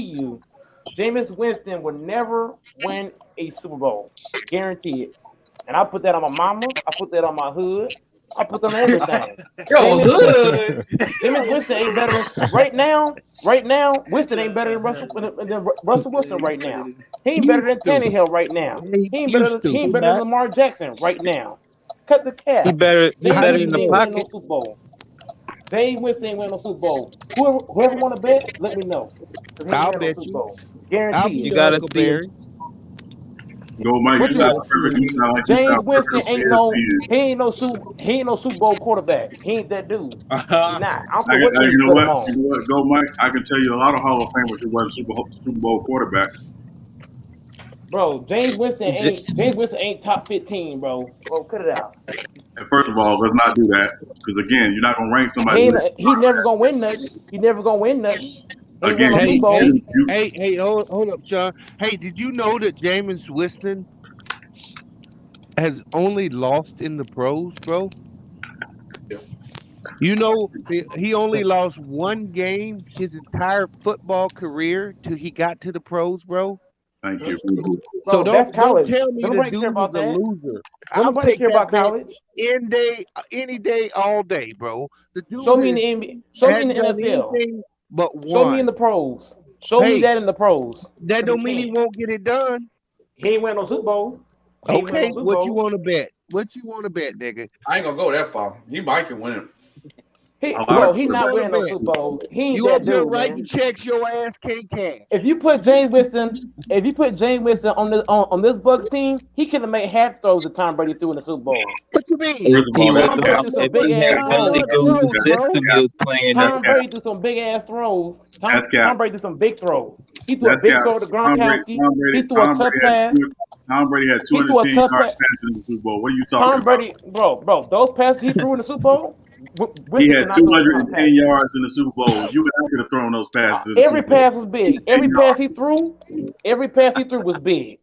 you, Jameis Winston will never win a Super Bowl. Guarantee it. And I put that on my mama. I put that on my hood. I put that on everything. Jameis Winston ain't better than right now. Winston ain't better than Russell Wilson right now. He ain't better than Tannehill right now. He ain't better than Lamar Jackson right now. Cut the cap. He better in the pocket. Super Bowl. Jameis Winston ain't winning no Super Bowl. Whoever want to bet, let me know. I'll bet you. Bowl. Guaranteed. You gotta see. Go, Mike. Jameis Winston ain't no Super Bowl quarterback. He ain't that dude. He's not. I don't care what team you put him on. Go, Mike. I can tell you a lot of Hall of Famers who wasn't Super Bowl quarterback. Bro, Jameis Winston ain't top 15, bro. Bro, cut it out. And first of all, let's not do that because again, you're not gonna rank somebody. He never gonna win nothing. Hey, hold up, Sean. Hey, did you know that Jameis Winston has only lost in the pros, bro? You know, he only lost one game his entire football career till he got to the pros, bro. Thank you. So don't tell me the dude was a loser. I'll take that about college any day, all day, bro. The dude show me in the NFL. But one. Show me in the pros. Show me that in the pros. That don't mean he won't get it done. He ain't winning no Super Bowls. Okay, what you want to bet? What you want to bet, nigga? I ain't gonna go that far. You might can win it. He not winning no Super Bowl. He ain't you that up there dude, writing man. checks, your ass can't cash. If you put James Winston on this Bucks team, he could have made half throws that Tom Brady threw in the Super Bowl. What you mean? First of all, that's Tom Brady threw some big ass throws. Tom Brady threw some big ass throws. Tom Brady threw some big throws. He threw a big throw to Gronkowski. He threw a tough pass. Tom Brady had 210 yards passing in the Super Bowl. What are you talking Tom Brady, about? bro, those passes he threw in the Super Bowl. He had 210 yards in the Super Bowl. You could have thrown those passes. Every pass was big. Every pass he threw was big.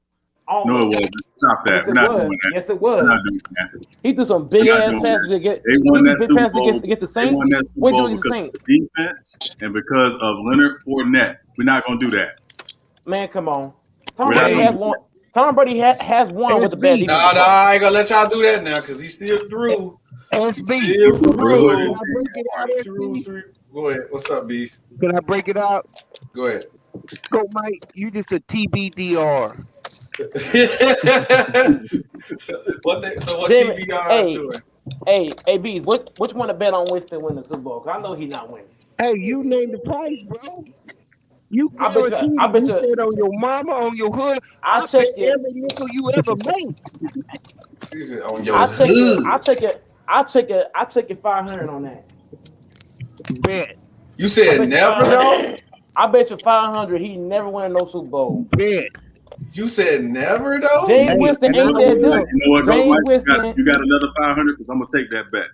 Almost. No, it wasn't. Stop that. Yes, We're not doing that. Yes, it was. We're not doing that. He threw some big ass passes against. They won that Super Bowl against the Saints. They won that Super Bowl because of the defense and because of Leonard Fournette. We're not going to do that. Man, come on. Tom Brady has won with the bad defense. Nah, I ain't gonna let y'all do that now because he still threw. SB. Go ahead. What's up, Beast? Can I break it out? Go ahead. Go, Mike. You just a TBDR. What TBDR is doing? Hey, Beast. Which one to bet on Winston win the Super Bowl? Cause I know he's not winning. Hey, you named the price, bro. You I bet you said on your mama, on your hood. I check every nickel you ever made. I check it 500 on that. Bet. You said never though? I bet you 500 he never win no Super Bowl. Bet. You said never though? James Winston ain't that dude. You know what, James Winston, you got another 500 because I'm gonna take that bet.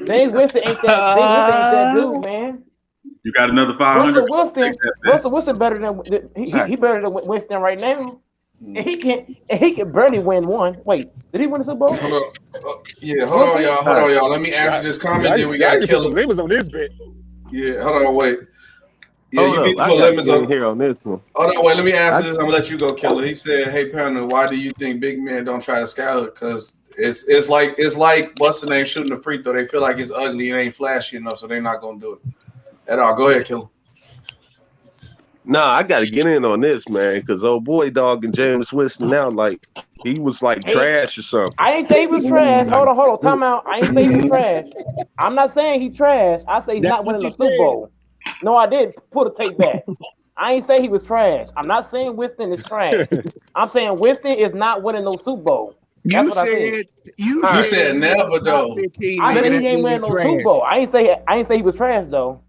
James Winston ain't that dude, man. You got another 500. Russell Wilson better than he better than Winston right now. And he can barely win one. Wait, did he win the Super Bowl? Hold on, y'all. Let me answer this comment. Then we got Killer. Limits on this bet. Yeah, hold on, wait. Yeah, Hold you up, need to I put got limits on here on this one. Hold on, wait. Let me answer this. I'm gonna let you go, Killer. He said, "Hey, Panda, why do you think big men don't try to scout? Because it's like what's the name shooting the free throw. They feel like it's ugly and ain't flashy enough, so they're not gonna do it at all. Go ahead, Killer." Nah, I got to get in on this, man, because old boy dog and James Winston now, like, he was like trash or something. I ain't say he was trash. Hold on. Time out. I ain't say he was trash. I'm not saying he trash. I say he's not winning the Super Bowl. No, I didn't. Put a tape back. I ain't say he was trash. I'm not saying Winston is trash. I'm saying Winston is not winning no Super Bowl. That's what I said. You said never though. I said he ain't winning no Super Bowl. I ain't say he was trash though.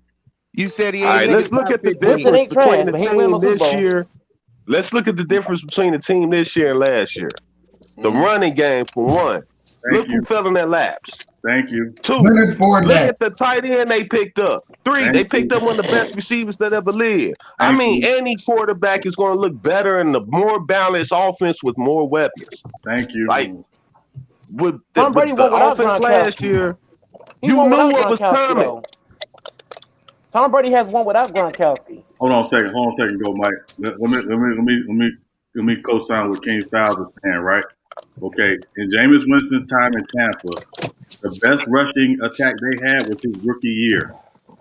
You said he ain't. All right, let's look at the difference between the team this year. Let's look at the difference between the team this year and last year. The running game, for one. Look who fell in their laps. Thank you. 2, look at the tight end they picked up. 3, they picked up one of the best receivers that ever lived. I mean, any quarterback is going to look better in the more balanced offense with more weapons. Thank you. Like, with the offense last year, you knew what was coming. Tom Brady has one without Gronkowski. Hold on a second, go, Mike. Let me co-sign what King Styles is saying, right? Okay, in Jameis Winston's time in Tampa, the best rushing attack they had was his rookie year.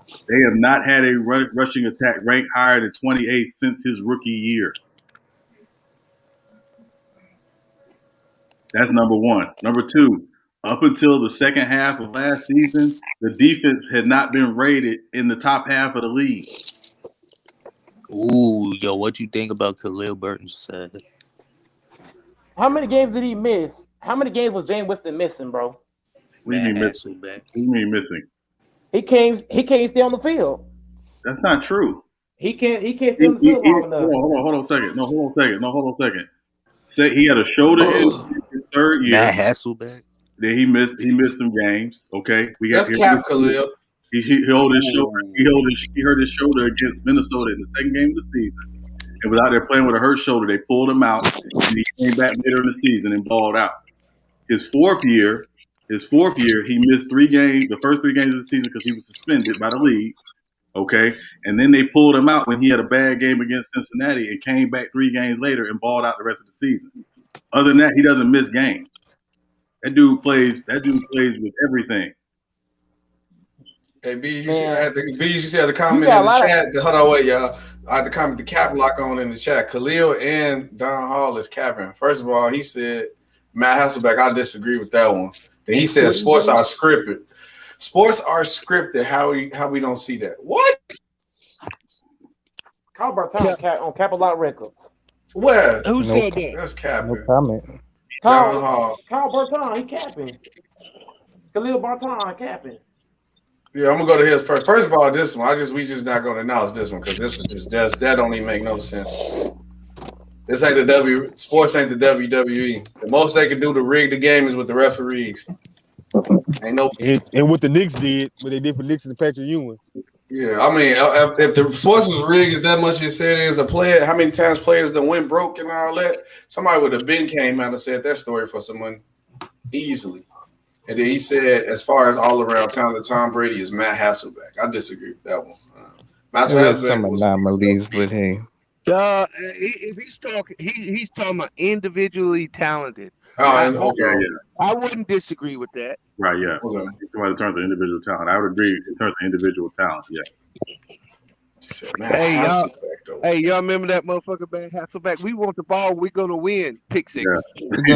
They have not had a rushing attack ranked higher than 28 since his rookie year. That's number one. Number two, up until the second half of last season, the defense had not been rated in the top half of the league. Ooh, yo, what you think about Khalil Burton's said? How many games did he miss? How many games was James Winston missing, bro? What do you mean missing? What do you mean missing? He can't stay on the field. That's not true. He can't stay on the field long enough. Hold on a second. Hold on a second. Say he had a shoulder injury his third year. Matt Hasselbeck. Then he missed some games. Okay, that's cap, Khalil. He hurt his shoulder against Minnesota in the second game of the season, and was out there playing with a hurt shoulder. They pulled him out, and he came back later in the season and balled out. His fourth year, he missed 3 games, the first 3 games of the season because he was suspended by the league. Okay, and then they pulled him out when he had a bad game against Cincinnati and came back 3 games later and balled out the rest of the season. Other than that, he doesn't miss games. That dude plays with everything. Hey, B, you see I had the comment in the chat. Hold on, wait, y'all. I had to comment the cap lock on in the chat. Khalil and Don Hall is capping. First of all, he said Matt Hasselbeck. I disagree with that one. Then he said sports are scripted. Sports are scripted. How we don't see that? What? Kyle Barton on Cap a Lot Records. Where? Who said that? That's capping. No comment. Kyle Barton, he capping. Khalil Barton capping. Yeah, I'm gonna go to his first. First of all, this one, we just not gonna acknowledge this one because this one just that don't even make no sense. This ain't the sports ain't the WWE. The most they can do to rig the game is with the referees. Ain't no. And what the Knicks did, what they did for Knicks and Patrick Ewing. Yeah, I mean, if the sports was rigged as that much as said as a player, how many times players that went broke and all that? Somebody would have been came out and said that story for someone easily. And then he said, as far as all around talent, Tom Brady is Matt Hasselbeck. I disagree with that one. Matt Hasselbeck some anomalies with him. If he's talking about individually talented. I wouldn't disagree with that. Right, yeah. Okay. In terms of individual talent, I would agree in terms of individual talent, yeah. Hey, y'all remember that motherfucker Matt Hasselbeck? We want the ball, we're gonna win. Pick six. Yeah.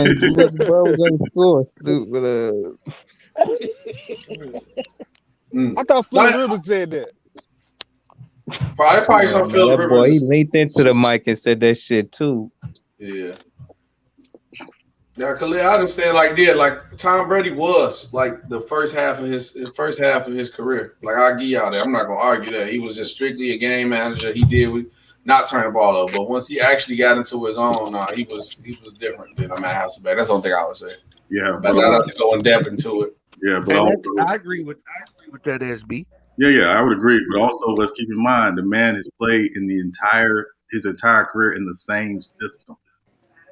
We're gonna score, stupid. I thought Phil Rivers said that. Probably some Phil Rivers. Boy, he leaned into the mic and said that shit too. Yeah. Yeah, Khalil, I understand. Like Tom Brady was like the first half of his career. Like I'll give y'all that. I'm not gonna argue that he was just strictly a game manager. He did not turn the ball over, but once he actually got into his own, he was different than Matt Hasselbeck. That's the only thing I would say. Yeah, but I have to go in depth into it. Yeah, but I agree with that, SB. Yeah, I would agree. But also, let's keep in mind the man has played in his entire career in the same system.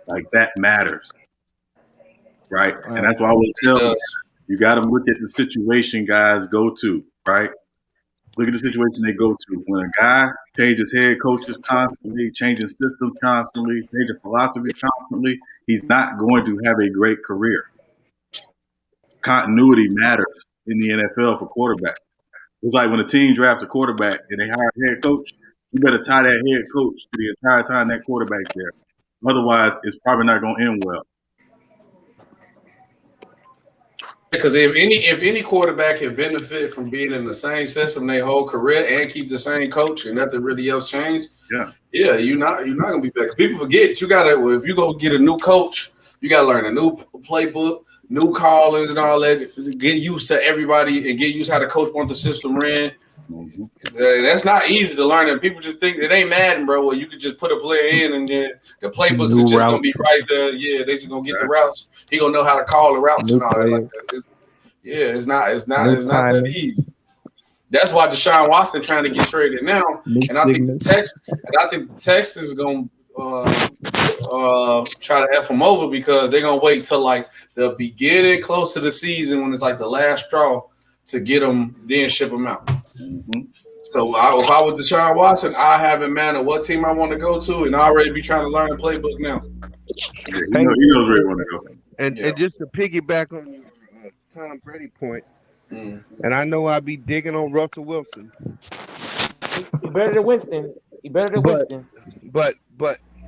Like that matters. Right. And that's why I would tell you got to look at the situation guys go to, right? Look at the situation they go to. When a guy changes head coaches constantly, changing systems constantly, changing philosophies constantly, he's not going to have a great career. Continuity matters in the NFL for quarterbacks. It's like when a team drafts a quarterback and they hire a head coach, you better tie that head coach to the entire time that quarterback's there. Otherwise, it's probably not going to end well. Because if any quarterback can benefit from being in the same system their whole career and keep the same coach and nothing really else changed, you're not gonna be back. People forget if you go get a new coach, you gotta learn a new playbook, new callings and all that. Get used to everybody and get used to how the coach wants the system ran. Mm-hmm. That's not easy to learn. And people just think it ain't Madden, bro. Well, you could just put a player in and then the playbooks are just gonna be right there. Yeah, they just gonna get the routes. He gonna know how to call the routes and all that. Like that. It's not that easy. That's why Deshaun Watson trying to get traded now, and I think the Texans is gonna try to F him over because they're gonna wait till like the beginning, close to the season when it's like the last straw to get him, then ship him out. Mm-hmm. So if I was Deshaun Watson, I have in mind what team I want to go to, and I already be trying to learn the playbook now. Yeah, he knows where he want to go. And just to piggyback on your Tom Brady point, and I know I be digging on Russell Wilson. He better than Winston. But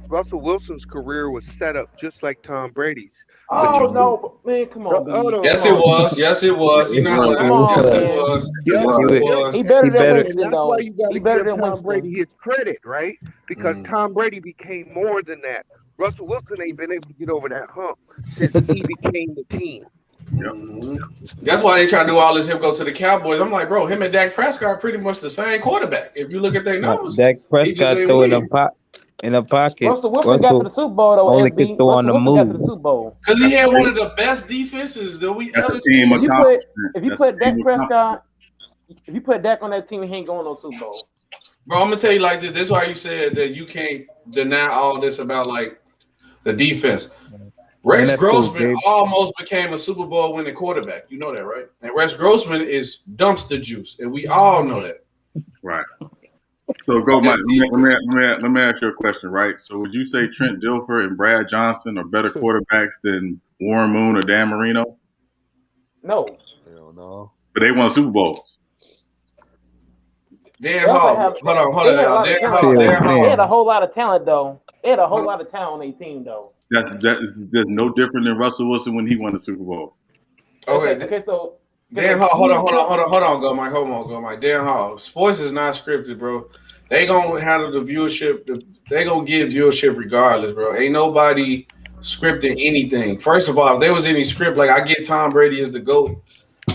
Russell Wilson's career was set up just like Tom Brady's. Oh no, man! Come on. Yes, it was. Yes, it was. You know, yes, it was. Yes, it was. He better than Winston. That's why you got to give Tom Brady his credit, right? Because Tom Brady became more than that. Russell Wilson ain't been able to get over that hump since he became the team. Mm-hmm. That's why they try to do all this. Him go to the Cowboys. I'm like, bro, him and Dak Prescott are pretty much the same quarterback. If you look at their numbers, Dak Prescott throwing in a pocket. Russell got to the Super Bowl though. Only could throw on the move. Got to the Super Bowl because he had one of the best defenses that we ever seen. If you put Dak Prescott, if you put Dak on that team, he ain't going no Super Bowl. Bro, I'm gonna tell you like this. This is why you said that you can't deny all this about like the defense. Rex Grossman almost became a Super Bowl winning quarterback. You know that, right? And Rex Grossman is dumpster juice, and we all know that. Right. So, go, Mike. Let me ask you a question, right? So, would you say Trent Dilfer and Brad Johnson are better quarterbacks than Warren Moon or Dan Marino? No. Hell no. But they won Super Bowls. Dan Hall. Hold on. They had a whole lot of talent, though. They had a whole lot of talent on their team, though. That's no different than Russell Wilson when he won the Super Bowl. Okay. So Dan Hall, hold on, go Mike. Dan Hall, sports is not scripted, bro. They gonna handle the viewership. They gonna give viewership regardless, bro. Ain't nobody scripting anything. First of all, if there was any script, like I get Tom Brady as the GOAT,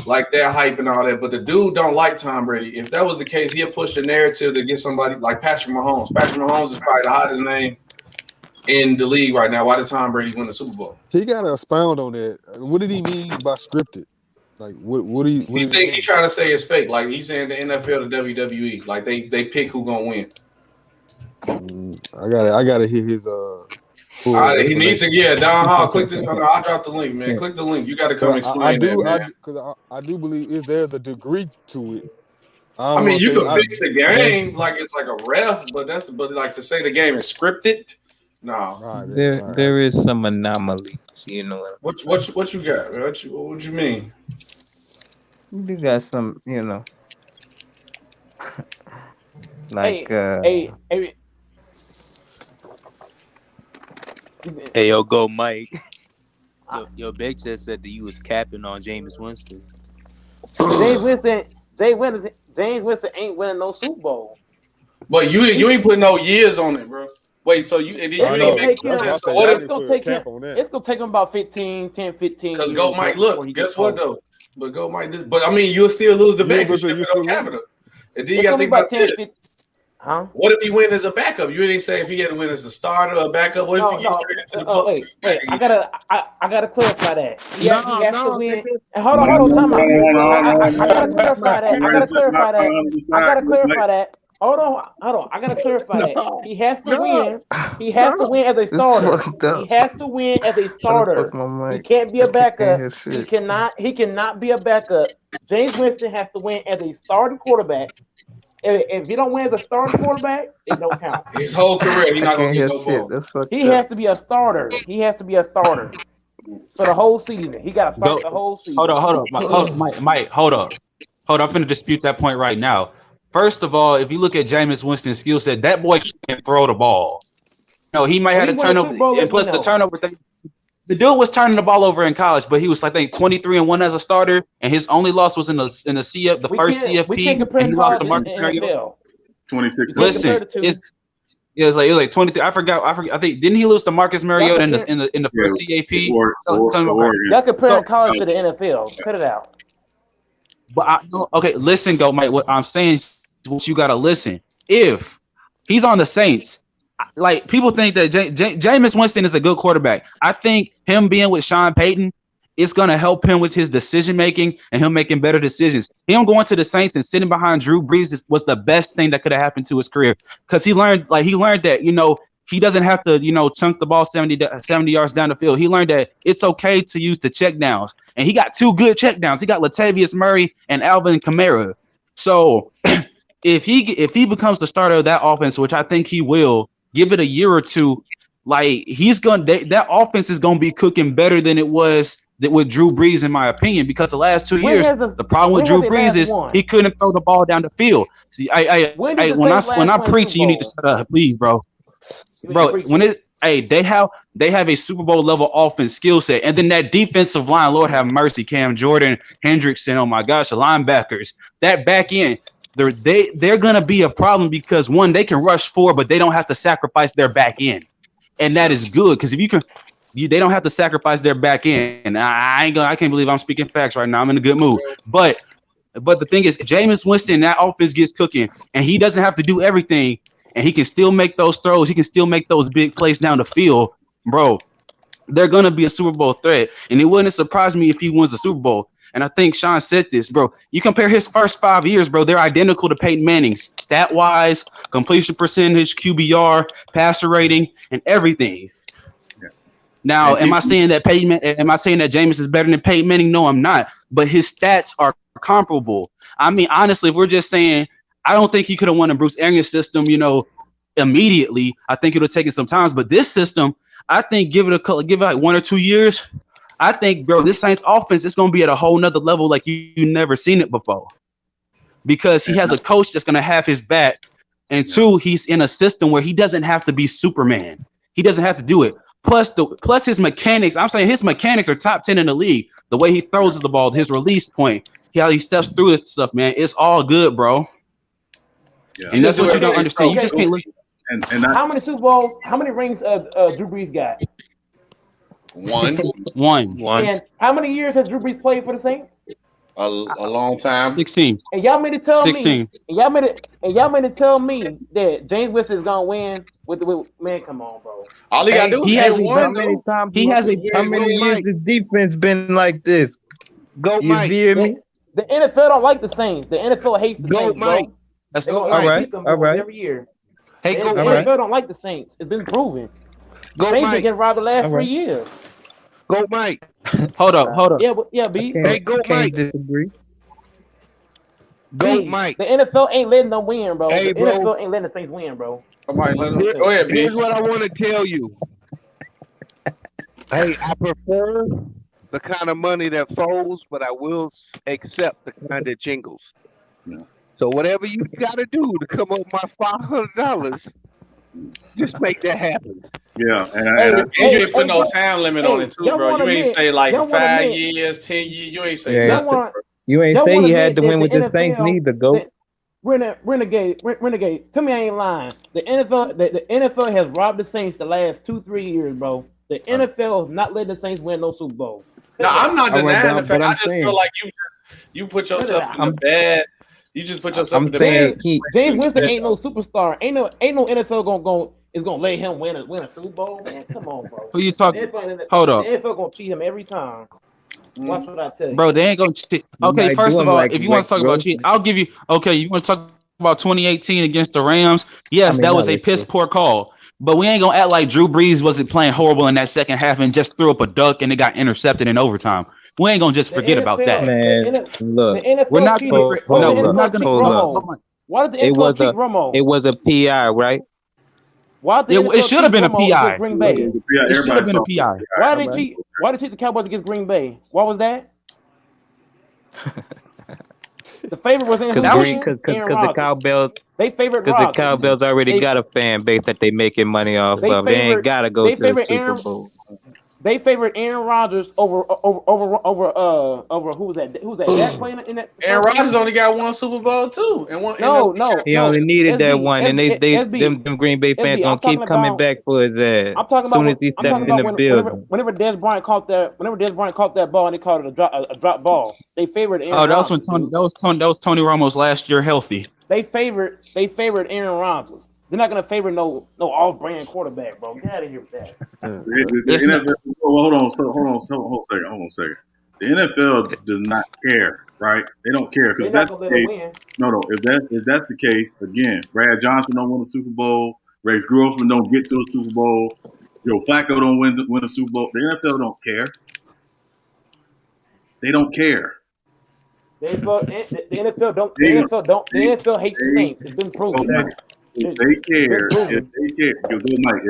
like that hype and all that, but the dude don't like Tom Brady. If that was the case, he'll push the narrative to get somebody like Patrick Mahomes. Patrick Mahomes is probably the hottest name in the league right now. Why did Tom Brady win the Super Bowl? He gotta expound on that. What did he mean by scripted? Like what you think he trying to say it's fake? Like he's saying the NFL to WWE, like they pick who gonna win. I gotta hear his he needs to Don Hall. Click the. I'll drop the link, man. Click the link. You got to come explain that, man. Because I do believe there's a degree to it. I mean, you can fix the game like it's like a ref, but like to say the game is scripted. No, there is some anomalies, you know. What you got? What you mean? You got some, you know, like hey, yo, go Mike. Yo, Big just said that you was capping on Jameis Winston. James Winston ain't winning no Super Bowl. But you ain't putting no years on it, bro. Wait, so you it's gonna take him about 15. Because go Mike, look, guess what though? But go Mike, but I mean you'll still lose the bet because you have capital. And then you gotta think about this. Huh? What if he win as a backup? You didn't say if he had to win as a starter or a backup. What if he gets straight into the Bucks? Wait, I gotta clarify that. He has to win. Hold on, time out. I gotta clarify that. Hold on. I gotta clarify that. He has to win. He has to win as a starter. He has to win as a starter. He can't be a backup. He cannot be a backup. James Winston has to win as a starting quarterback. If you don't win as a starting quarterback, it don't count. His whole career, he's not gonna get no ball. He has to be a starter. He has to be a starter for the whole season. He got to start the whole season. Hold on, Mike. Hold up. I'm finna dispute that point right now. First of all, if you look at Jameis Winston's skill set, that boy can throw the ball. No, he might have a turnover, and plus the turnover thing. The dude was turning the ball over in college, but he was, I think, 23-1 as a starter, and his only loss was in the CF, the first CFP, and he lost to Marcus Mariota. 26. Listen, it was like 23. I forgot. I think didn't he lose to Marcus Mariota in the first CAP? Y'all comparing college to the NFL. Cut it out. But listen, go Mike. What I'm saying is what you gotta listen. If he's on the Saints. Like people think that Jameis Winston is a good quarterback. I think him being with Sean Payton is going to help him with his decision making and him making better decisions. Him going to the Saints and sitting behind Drew Brees was the best thing that could have happened to his career because he learned that he doesn't have to chunk the ball 70 yards down the field. He learned that it's okay to use the check downs, and he got two good check downs. He got Latavius Murray and Alvin Kamara. So if he becomes the starter of that offense, which I think he will. Give it a year or two, like that offense is gonna be cooking better than it was with Drew Brees, in my opinion. Because the last 2 years, the problem with Drew Brees is he couldn't throw the ball down the field. See, when I'm preaching, you need to shut up, please, bro. They have a Super Bowl level offense skill set, and then that defensive line, Lord have mercy, Cam Jordan, Hendrickson, oh my gosh, the linebackers, that back end. They're gonna be a problem because one, they can rush forward, but they don't have to sacrifice their back end, and that is good because if they don't have to sacrifice their back end. And I can't believe I'm speaking facts right now. I'm in a good mood, but the thing is, Jameis Winston, that offense gets cooking, and he doesn't have to do everything, and he can still make those throws. He can still make those big plays down the field, bro. They're gonna be a Super Bowl threat, and it wouldn't surprise me if he wins the Super Bowl. And I think Sean said this, bro. You compare his first 5 years, bro, they're identical to Peyton Manning's stat-wise, completion percentage, QBR, passer rating, and everything. Yeah. Now, am I saying that Jameis is better than Peyton Manning? No, I'm not. But his stats are comparable. I mean, honestly, if we're just saying, I don't think he could have won in Bruce Arians' system, immediately. I think it would have taken some time. But this system, I think give it like 1 or 2 years. I think, bro, this Saints offense is going to be at a whole nother level like you never seen it before because he has a coach that's going to have his back. And two, he's in a system where he doesn't have to be Superman. He doesn't have to do it. plus his mechanics. I'm saying his mechanics are top 10 in the league. The way he throws the ball, his release point, how he steps through this stuff, man, it's all good, bro. Yeah. And that's what you don't understand. You just can't look. And how many Super Bowls? How many rings Drew Brees got? One. And how many years has Drew Brees played for the Saints? A long time. 16. And y'all made it tell 16. me. And y'all made it tell me that James Winston is gonna win with man. Come on, bro. All he gotta do is get one. How many years the defense been like this? Go, you Mike. hear me? The NFL don't like the Saints. The NFL hates the Saints, Mike. bro. That's all right. All right. Every year. Hey, the NFL don't like the Saints. It's been proven. Go, Saints Mike. been getting robbed the last 3 years. Go, Mike. Hold up. Yeah, B. Hey, go, Mike. Disagree. Go, Mike. The NFL ain't letting them win, bro. Hey, the bro. NFL ain't letting the Saints win, bro. Go ahead, B. Here's what I want to tell you. Hey, I prefer the kind of money that folds, but I will accept the kind that jingles. Yeah. So whatever you got to do to come up with my $500, just make that happen. Yeah, and you ain't put no time limit on it too, bro. You ain't say like 5 years, 10 years. You ain't say nothing. You ain't say he had to win with the Saints neither, go. Renegade. Tell me I ain't lying. The NFL has robbed the Saints the last 2-3 years, bro. The NFL is not letting the Saints win no Super Bowl. No, I'm not denying the fact. I just feel like you put yourself in the bad. You just put yourself in the bad. James Winston ain't no superstar. Ain't no NFL gonna let him win a Super Bowl, man. Come on, bro. Who you talking? Hold up. The NFL gonna cheat him every time. Watch what I tell you. Bro, they ain't gonna cheat. Okay, first of all, if you want to talk about cheating, I'll give you. Okay, you want to talk about 2018 against the Rams? Yes, that was a piss poor call. But we ain't gonna act like Drew Brees wasn't playing horrible in that second half and just threw up a duck and it got intercepted in overtime. We ain't gonna just forget about that. Man, look, we're not gonna. Why did the NFL cheat Romo? It was a PI, right? It should have been a PI. Green Bay. It should have been a PI. Why did they cheat? Why did they cheat the Cowboys against Green Bay? What was that? The favorite was in because the Cowbells. They favorite because the Cowbells already got a fan base that they making money off of. They ain't gotta go to the Super Bowl. They favored Aaron Rodgers over who was that? Who's that? That playing in that? Aaron Rodgers only got one Super Bowl too, and one. No. He only needed that one, and them Green Bay fans gonna keep coming back for his ass. I'm talking about as soon as he stepped in the building. Whenever Dez Bryant caught that ball and they called it a drop ball, they favored Aaron. Oh, that was when that was Tony Romo's last year healthy. They favored Aaron Rodgers. They're not gonna favor no all-brand quarterback, bro. Get out of here with that. Hold on a second. The NFL does not care, right? They don't care because that's the case. No. If that's the case, again, Brad Johnson don't win a Super Bowl. Ray Grossman don't get to a Super Bowl. Joe Flacco don't win a Super Bowl. The NFL don't care. They don't care. The NFL hates the Saints. It's been proven. If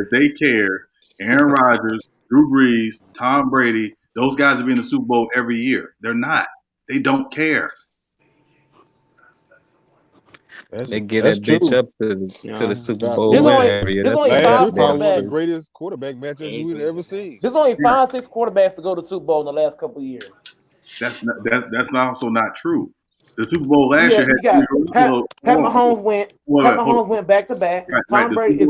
they care, Aaron Rodgers, Drew Brees, Tom Brady, those guys will be in the Super Bowl every year. They're not. They don't care. They get that bitch up to the Super Bowl area. That's probably one of the greatest quarterback matchups we've ever seen. There's only 5-6 quarterbacks to go to the Super Bowl in the last couple of years. That's also not true. The Super Bowl last year had Pat Mahomes went back to back. Tom Brady.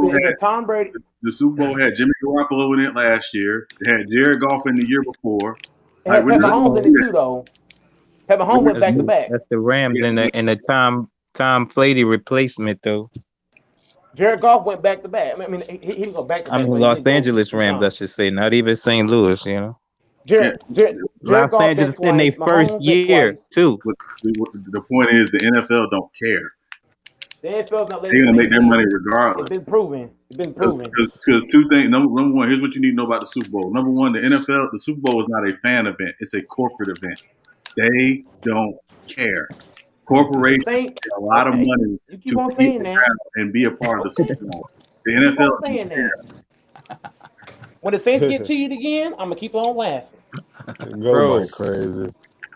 The Super Bowl had Jimmy Garoppolo in it last year. It had Jared Goff in the year before. It had Pat Mahomes in it too, though. Pat Mahomes went back to back. That's the Rams and the Tom Brady replacement, though. Jared Goff went back to back. I mean, he didn't go back to back. I mean, Los Angeles Rams, I should say, not even St. Louis, you know. Los Angeles in their first year too. The point is, the NFL don't care. The NFL's not. They're gonna make their money regardless. It's been proven. Because two things. Number one, here's what you need to know about the Super Bowl. Number one, the NFL, the Super Bowl is not a fan event. It's a corporate event. They don't care. Corporations pay a lot of money to keep around and be a part of the Super Bowl. The NFL don't care. When the Saints get cheated again, I'm gonna keep on laughing. Go crazy.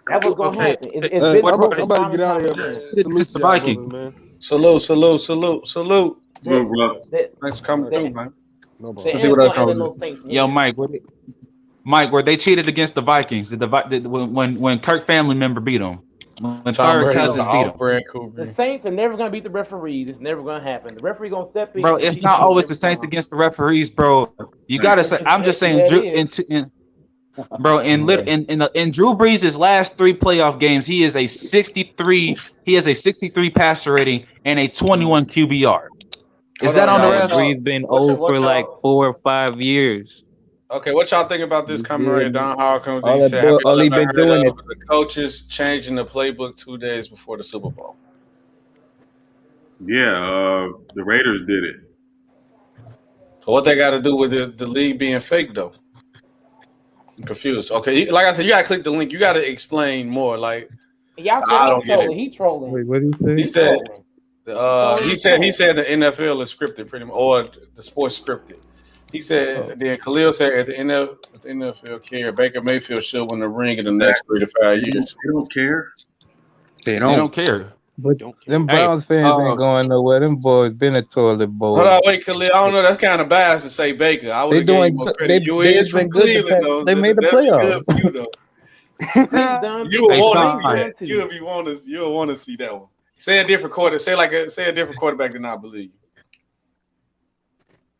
That's what's gonna happen. I'm about to get out of here, man. Salute the Vikings, man. Salute. Bro. Thanks for coming through, man. The Let's see what that comes no in. Saints Yo, win. Mike, where they cheated against the Vikings, when Kirk family member beat them, when Tom third Brady's cousins beat them. off-brand The Cougar. Saints are never gonna beat the referees. It's never gonna happen. The referee gonna step in. Bro, it's not always the Saints against the referees, bro. You gotta say. I'm just saying, bro. In Drew Brees' last 3 playoff games, he is a 63. He has a 63 passer rating and a 21 QBR. Is that on the refs? Brees been old for like 4 or 5 years. Okay, what y'all think about this coming right down? How comes All he that said, boy- have y'all all he ever been heard doing of is- the coaches changing the playbook 2 days before the Super Bowl? Yeah, the Raiders did it. So what they got to do with the league being fake, though? I'm confused. Okay, like I said, you got to click the link. You got to explain more. Like, Y'all said I I'm don't get trolling. it. He trolling. Wait, what did he say? He said, trolling. he said the NFL is scripted pretty much, or the sports scripted. He said, then Khalil said at the NFL care, Baker Mayfield should win the ring in the next 3 to 5 years. They don't care. They don't care. But them Browns fans ain't going nowhere. Them boys been a toilet bowl. Hold on, wait, Khalil. I don't know. That's kind of biased to say Baker. I would have given you more credit. You is from Cleveland, though. They made the That'd be playoffs. good for you, though. You would want to see that. You'll want to see that one. Say a different quarter. Say a different quarterback than I believe.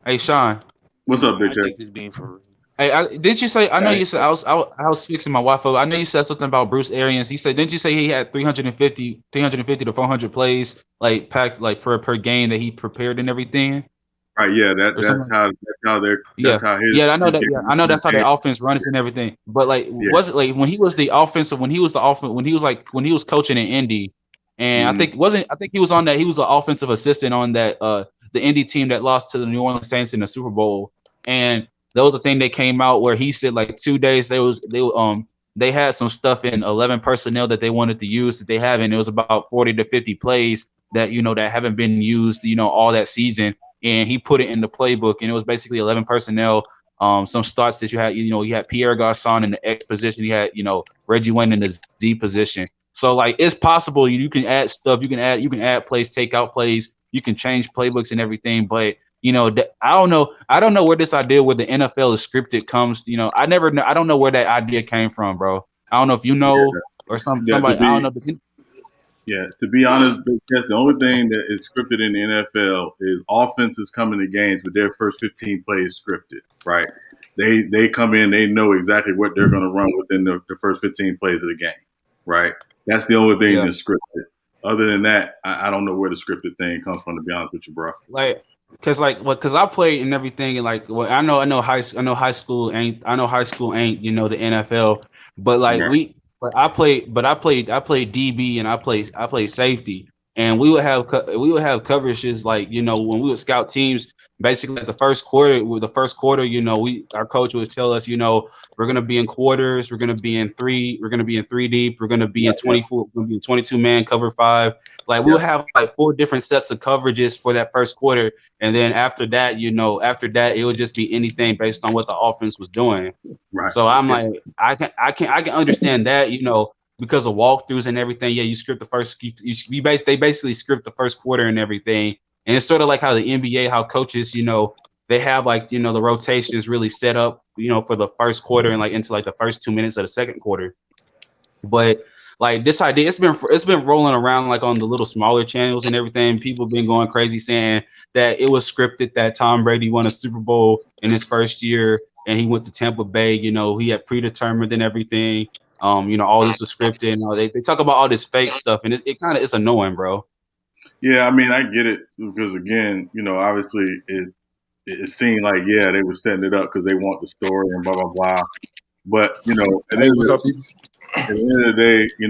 Hey, Sean. What's up, Big I J? think this being for Hey, didn't you say? I know you said I was fixing my Wi-Fi. I know you said something about Bruce Arians. He said, didn't you say he had 350 to 400 plays like packed like for per game that he prepared and everything? Right. Yeah. That's how they're. That's how his. I know that. Yeah, I know that's how the offense runs and everything. But like, was it like when he was the offensive? When he was coaching in Indy, and I think he was on that. He was an offensive assistant on that the Indy team that lost to the New Orleans Saints in the Super Bowl, and that was the thing that came out where he said like 2 days they had some stuff in 11 personnel that they wanted to use that they haven't. It was about 40 to 50 plays that that haven't been used all that season, and he put it in the playbook, and it was basically 11 personnel. Some starts that you had Pierre Garçon in the X position, you had Reggie Wayne in the Z position. So like it's possible you can add stuff, you can add plays, take out plays, you can change playbooks and everything, but I don't know where this idea where the NFL is scripted comes. I don't know where that idea came from, bro. I don't know if or somebody. I don't know. Yeah, to be honest, that's the only thing that is scripted in the NFL is offenses coming to games, but their first 15 plays scripted, right? They come in, they know exactly what they're going to run within the first 15 plays of the game, right? That's the only thing that's scripted. Other than that, I don't know where the scripted thing comes from, to be honest with you, bro. Because I played and everything, and like, well, I know high school ain't the NFL, but like I played DB and I played safety, and we would have coverages like when we would scout teams. Basically, at the first quarter, our coach would tell us, we're gonna be in quarters, we're gonna be in three deep, we're gonna be in 24, we're gonna be in 22 man cover 5. Like we'll have like 4 different sets of coverages for that first quarter, and then after that, it would just be anything based on what the offense was doing. Right. So I'm like, I can understand that, because of walkthroughs and everything. Yeah, you script the first. They basically script the first quarter and everything, and it's sort of like how the NBA, how coaches, they have like the rotations really set up, for the first quarter and like into like the first 2 minutes of the second quarter. But like this idea, it's been rolling around like on the little smaller channels and everything. People been going crazy saying that it was scripted that Tom Brady won a Super Bowl in his first year and he went to Tampa Bay. He had predetermined and everything. All this was scripted. And they talk about all this fake stuff, and it's annoying, bro. Yeah, I mean, I get it because again, obviously it seemed like they were setting it up because they want the story and blah blah blah. But at the end of the day, the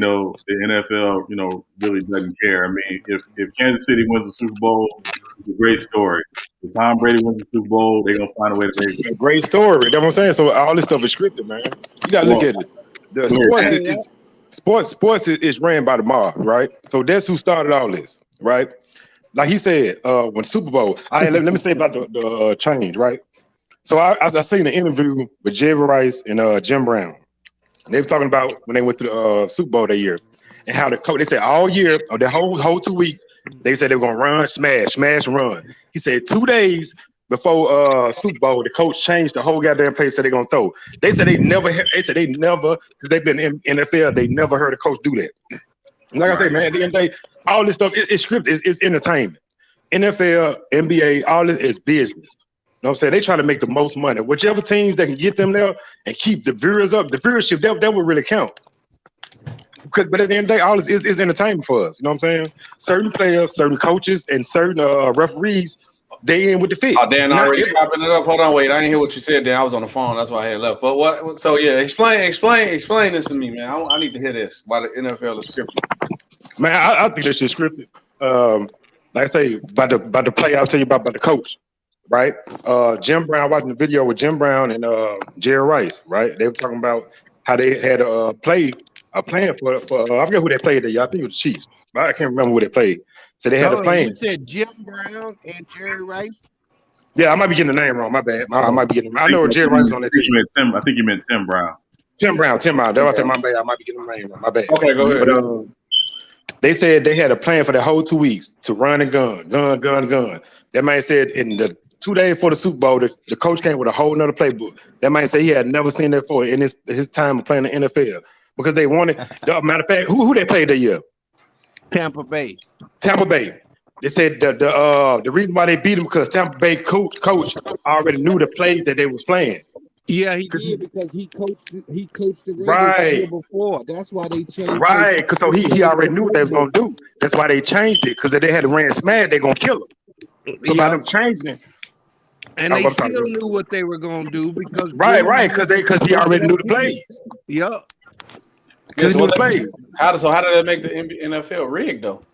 NFL, really doesn't care. I mean, if Kansas City wins the Super Bowl, it's a great story. If Tom Brady wins the Super Bowl, they're gonna find a way to make it. Great story. That's what I'm saying. So all this stuff is scripted, man. You gotta look at it. The sports is ran by the mob, right? So that's who started all this, right? Like he said, when Super Bowl, let me say about the change, right? So I seen an interview with Jerry Rice and Jim Brown. And they were talking about when they went to the Super Bowl that year and how they said all year, or the whole 2 weeks, they said they were gonna run, smash, run. He said 2 days before Super Bowl, the coach changed the whole goddamn play, said they're gonna throw. They said they never, because they've been in NFL, they never heard a coach do that. Like I say, man, at the end of the day, all this stuff it's scripted, it's entertainment. NFL, NBA, all this is business. You know what I'm saying? They try to make the most money. Whichever teams that can get them there and keep the viewers up, the viewership, that would really count. But at the end of the day, all this is entertainment for us. You know what I'm saying? Certain players, certain coaches, and certain referees, they in with the fit. Oh, Dan already chopping it up. Hold on, wait. I didn't hear what you said, Dan. I was on the phone. That's why I had left. But what? So yeah, explain this to me, man. I need to hear this. Why the NFL is scripted? Man, I think this shit scripted. Like I say, by the play, I'll tell you about the coach, right? Jim Brown, watching the video with Jim Brown and Jerry Rice, right? They were talking about how they had a plan for I forget who they played there. I think it was the Chiefs, but I can't remember who they played. So they had a plan. You said Jim Brown and Jerry Rice? Yeah, I might be getting the name wrong. My bad. I might be getting. I know Jerry Rice on that team. I think you meant Tim Brown. Tim Brown. That's why I said my bad. I might be getting the name wrong. My bad. Okay, go ahead. But, they said they had a plan for the whole 2 weeks to run and gun. That man said in the 2 days before the Super Bowl, the coach came with a whole nother playbook. That man said he had never seen that before in his time of playing the NFL because they wanted. Matter of fact, who they played that year? Tampa Bay. They said the reason why they beat him because Tampa Bay coach already knew the plays that they was playing. Yeah, he did because he coached the Raiders right before. That's why they changed. Right, because so he already knew what they was gonna do. That's why they changed it. Because if they had ran smash, they're gonna kill him. So by them changing it, and they still knew what they were gonna do because because he already knew the plays. Yep. Because he knew the plays. How did that make the NFL rigged though?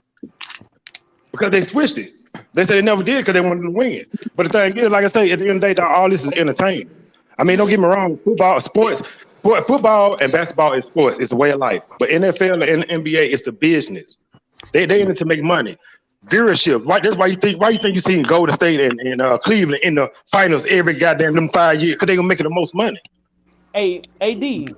Because they switched it. They said they never did because they wanted to win. But the thing is, like I say, at the end of the day, all this is entertainment. I mean, don't get me wrong. Football and basketball is sports. It's a way of life. But NFL and NBA is the business. They in it to make money. Viewership. Right? That's why you think you see Golden State and Cleveland in the finals every goddamn them 5 years because they gonna make it the most money. Hey, AD.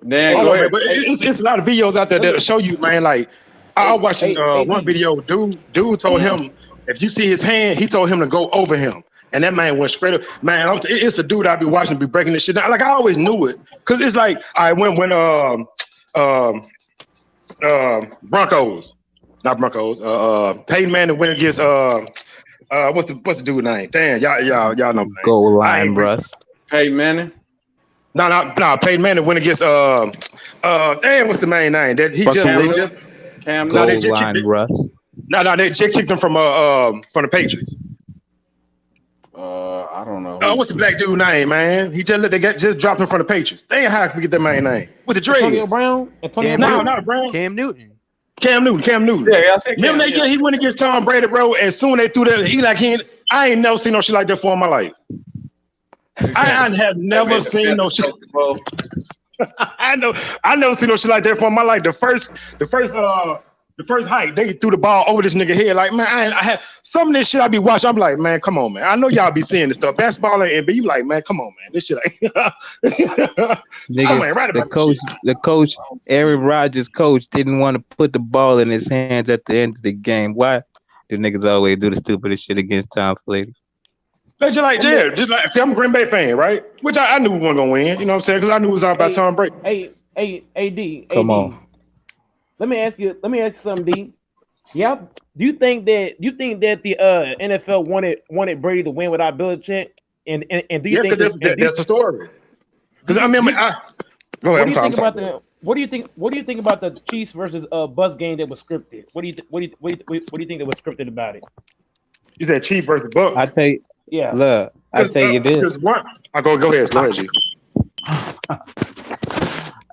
Go ahead. But it's a lot of videos out there that'll show you, man. Like I was watching one video. Dude told him. If you see his hand, he told him to go over him. And that man went straight up. Man, it's a dude I be watching be breaking this shit down. Like I always knew it. Cause it's like when Peyton Manning went against what's the dude name? Damn, y'all know. Goal line, Russ. Peyton Manning? No, Peyton Manning went against damn, what's the main name? That he just Cam Goal line, Russ. No, they kicked him from the Patriots. I don't know. What's the black dude name, man? He just dropped him from the Patriots. Damn, how I forget that man name with the dreads? Antonio Brown. Not Brown. Cam Newton. Cam Newton. Yeah, I said Cam. Remember that year he went against Tom Brady, bro, and soon they threw that. I ain't never seen no shit like that before in my life. I have never seen no shit. I never seen no shit like that before in my life. The first hike, they threw the ball over this nigga head. Like, man, I have some of this shit I be watching. I'm like, man, come on, man. I know y'all be seeing this stuff. Basketball and NBA, you like, man, come on, man. This shit The coach, Aaron Rodgers' coach, didn't want to put the ball in his hands at the end of the game. Why do niggas always do the stupidest shit against Tom Brady? Just like, see, I'm a Green Bay fan, right? Which I knew we weren't gonna win. You know what I'm saying? Because I knew it was all about Tom Brady. Hey, AD. Come on. Let me ask you something, D. Yeah, do you think that the NFL wanted Brady to win without Belichick? And do you think that's the story? Because I mean, go ahead. What do you think about the Chiefs versus Bucks game that was scripted? What do you think that was scripted about it? You said Chiefs versus Bucks. I tell you, yeah. Look, I tell you this. Go ahead, G.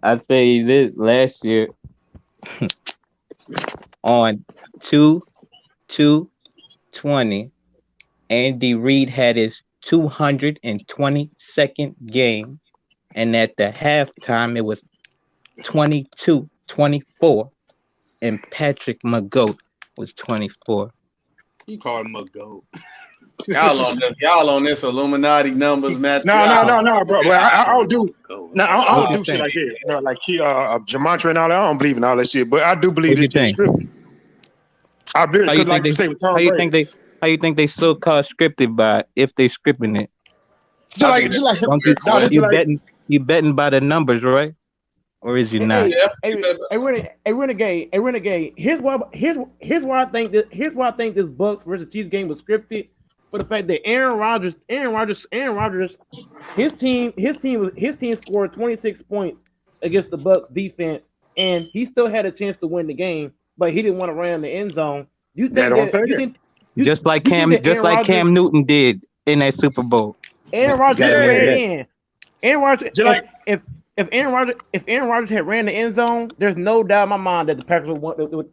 I tell you this. Last year, on 2/2/20, Andy Reid had his 222nd game, and at the halftime it was 22-24, and Patrick McGoat was 24. You called him a goat. Y'all on this Illuminati numbers match. No, bro. Well, I don't do. No, I don't do shit like that. You know, like Gematria and all that. I don't believe in all that shit, but I do believe this shit scripted. I really How you because like think you they? say with How Tom you Brady, think they? How you think they so-called scripted by if they scripting it? just like Don't you no, this is like you betting by the numbers, right? Or is you not? Renegade. Here's why I think this Bucks versus Chiefs game was scripted, for the fact that Aaron Rodgers, his team scored 26 points against the Bucks defense, and he still had a chance to win the game, but he didn't want to run in the end zone. Just like Cam Newton did in that Super Bowl. Aaron Rodgers ran in. Aaron Rodgers, if Aaron Rodgers had ran the end zone, there's no doubt in my mind that the Packers would won. They would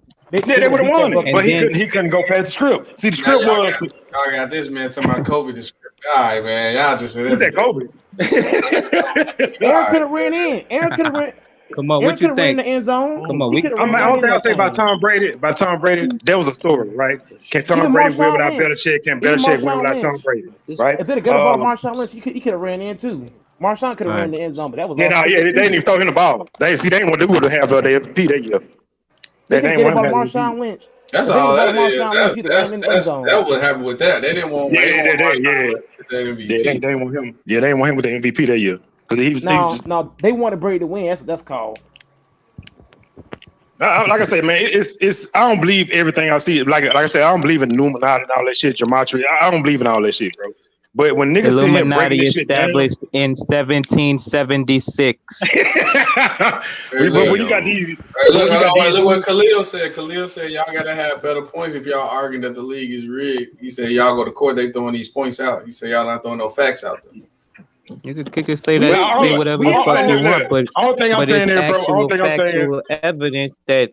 have won it, but he couldn't go past the script. See, the script was. Y'all got this man talking about Kobe, the script guy, man. Y'all just said that Kobe. Aaron could have ran in. Aaron could have ran. Come on, what you think? Ran the end zone. Come on, I don't think I'll say about Tom Brady. There was a story, right? Can Tom Brady win without Belichick? Can Belichick win without Tom Brady? Right? If they'd have got the ball to Marshawn Lynch, he could have ran in too. Marshawn could have ran the end zone, but that was they didn't even throw him the ball. They didn't want to do what they have the MVP that year. They didn't want to Marshawn Lynch. That's all that is. That what happened with that. They didn't want. They didn't want him. Yeah, they didn't want him with the MVP that year because he was. No, they wanted Brady to win. That's what that's called. Like I said, man, it's. I don't believe everything I see. Like I said, I don't believe in Illuminati and all that shit, gematria. I don't believe in all that shit, bro. But when niggas Illuminati established in 1776. When you got these, look what Khalil said. Khalil said y'all gotta have better points if y'all arguing that the league is rigged. He said y'all go to court, they throwing these points out. He said y'all not throwing no facts out there. You could say that, say whatever the fuck you want, but it's actual evidence that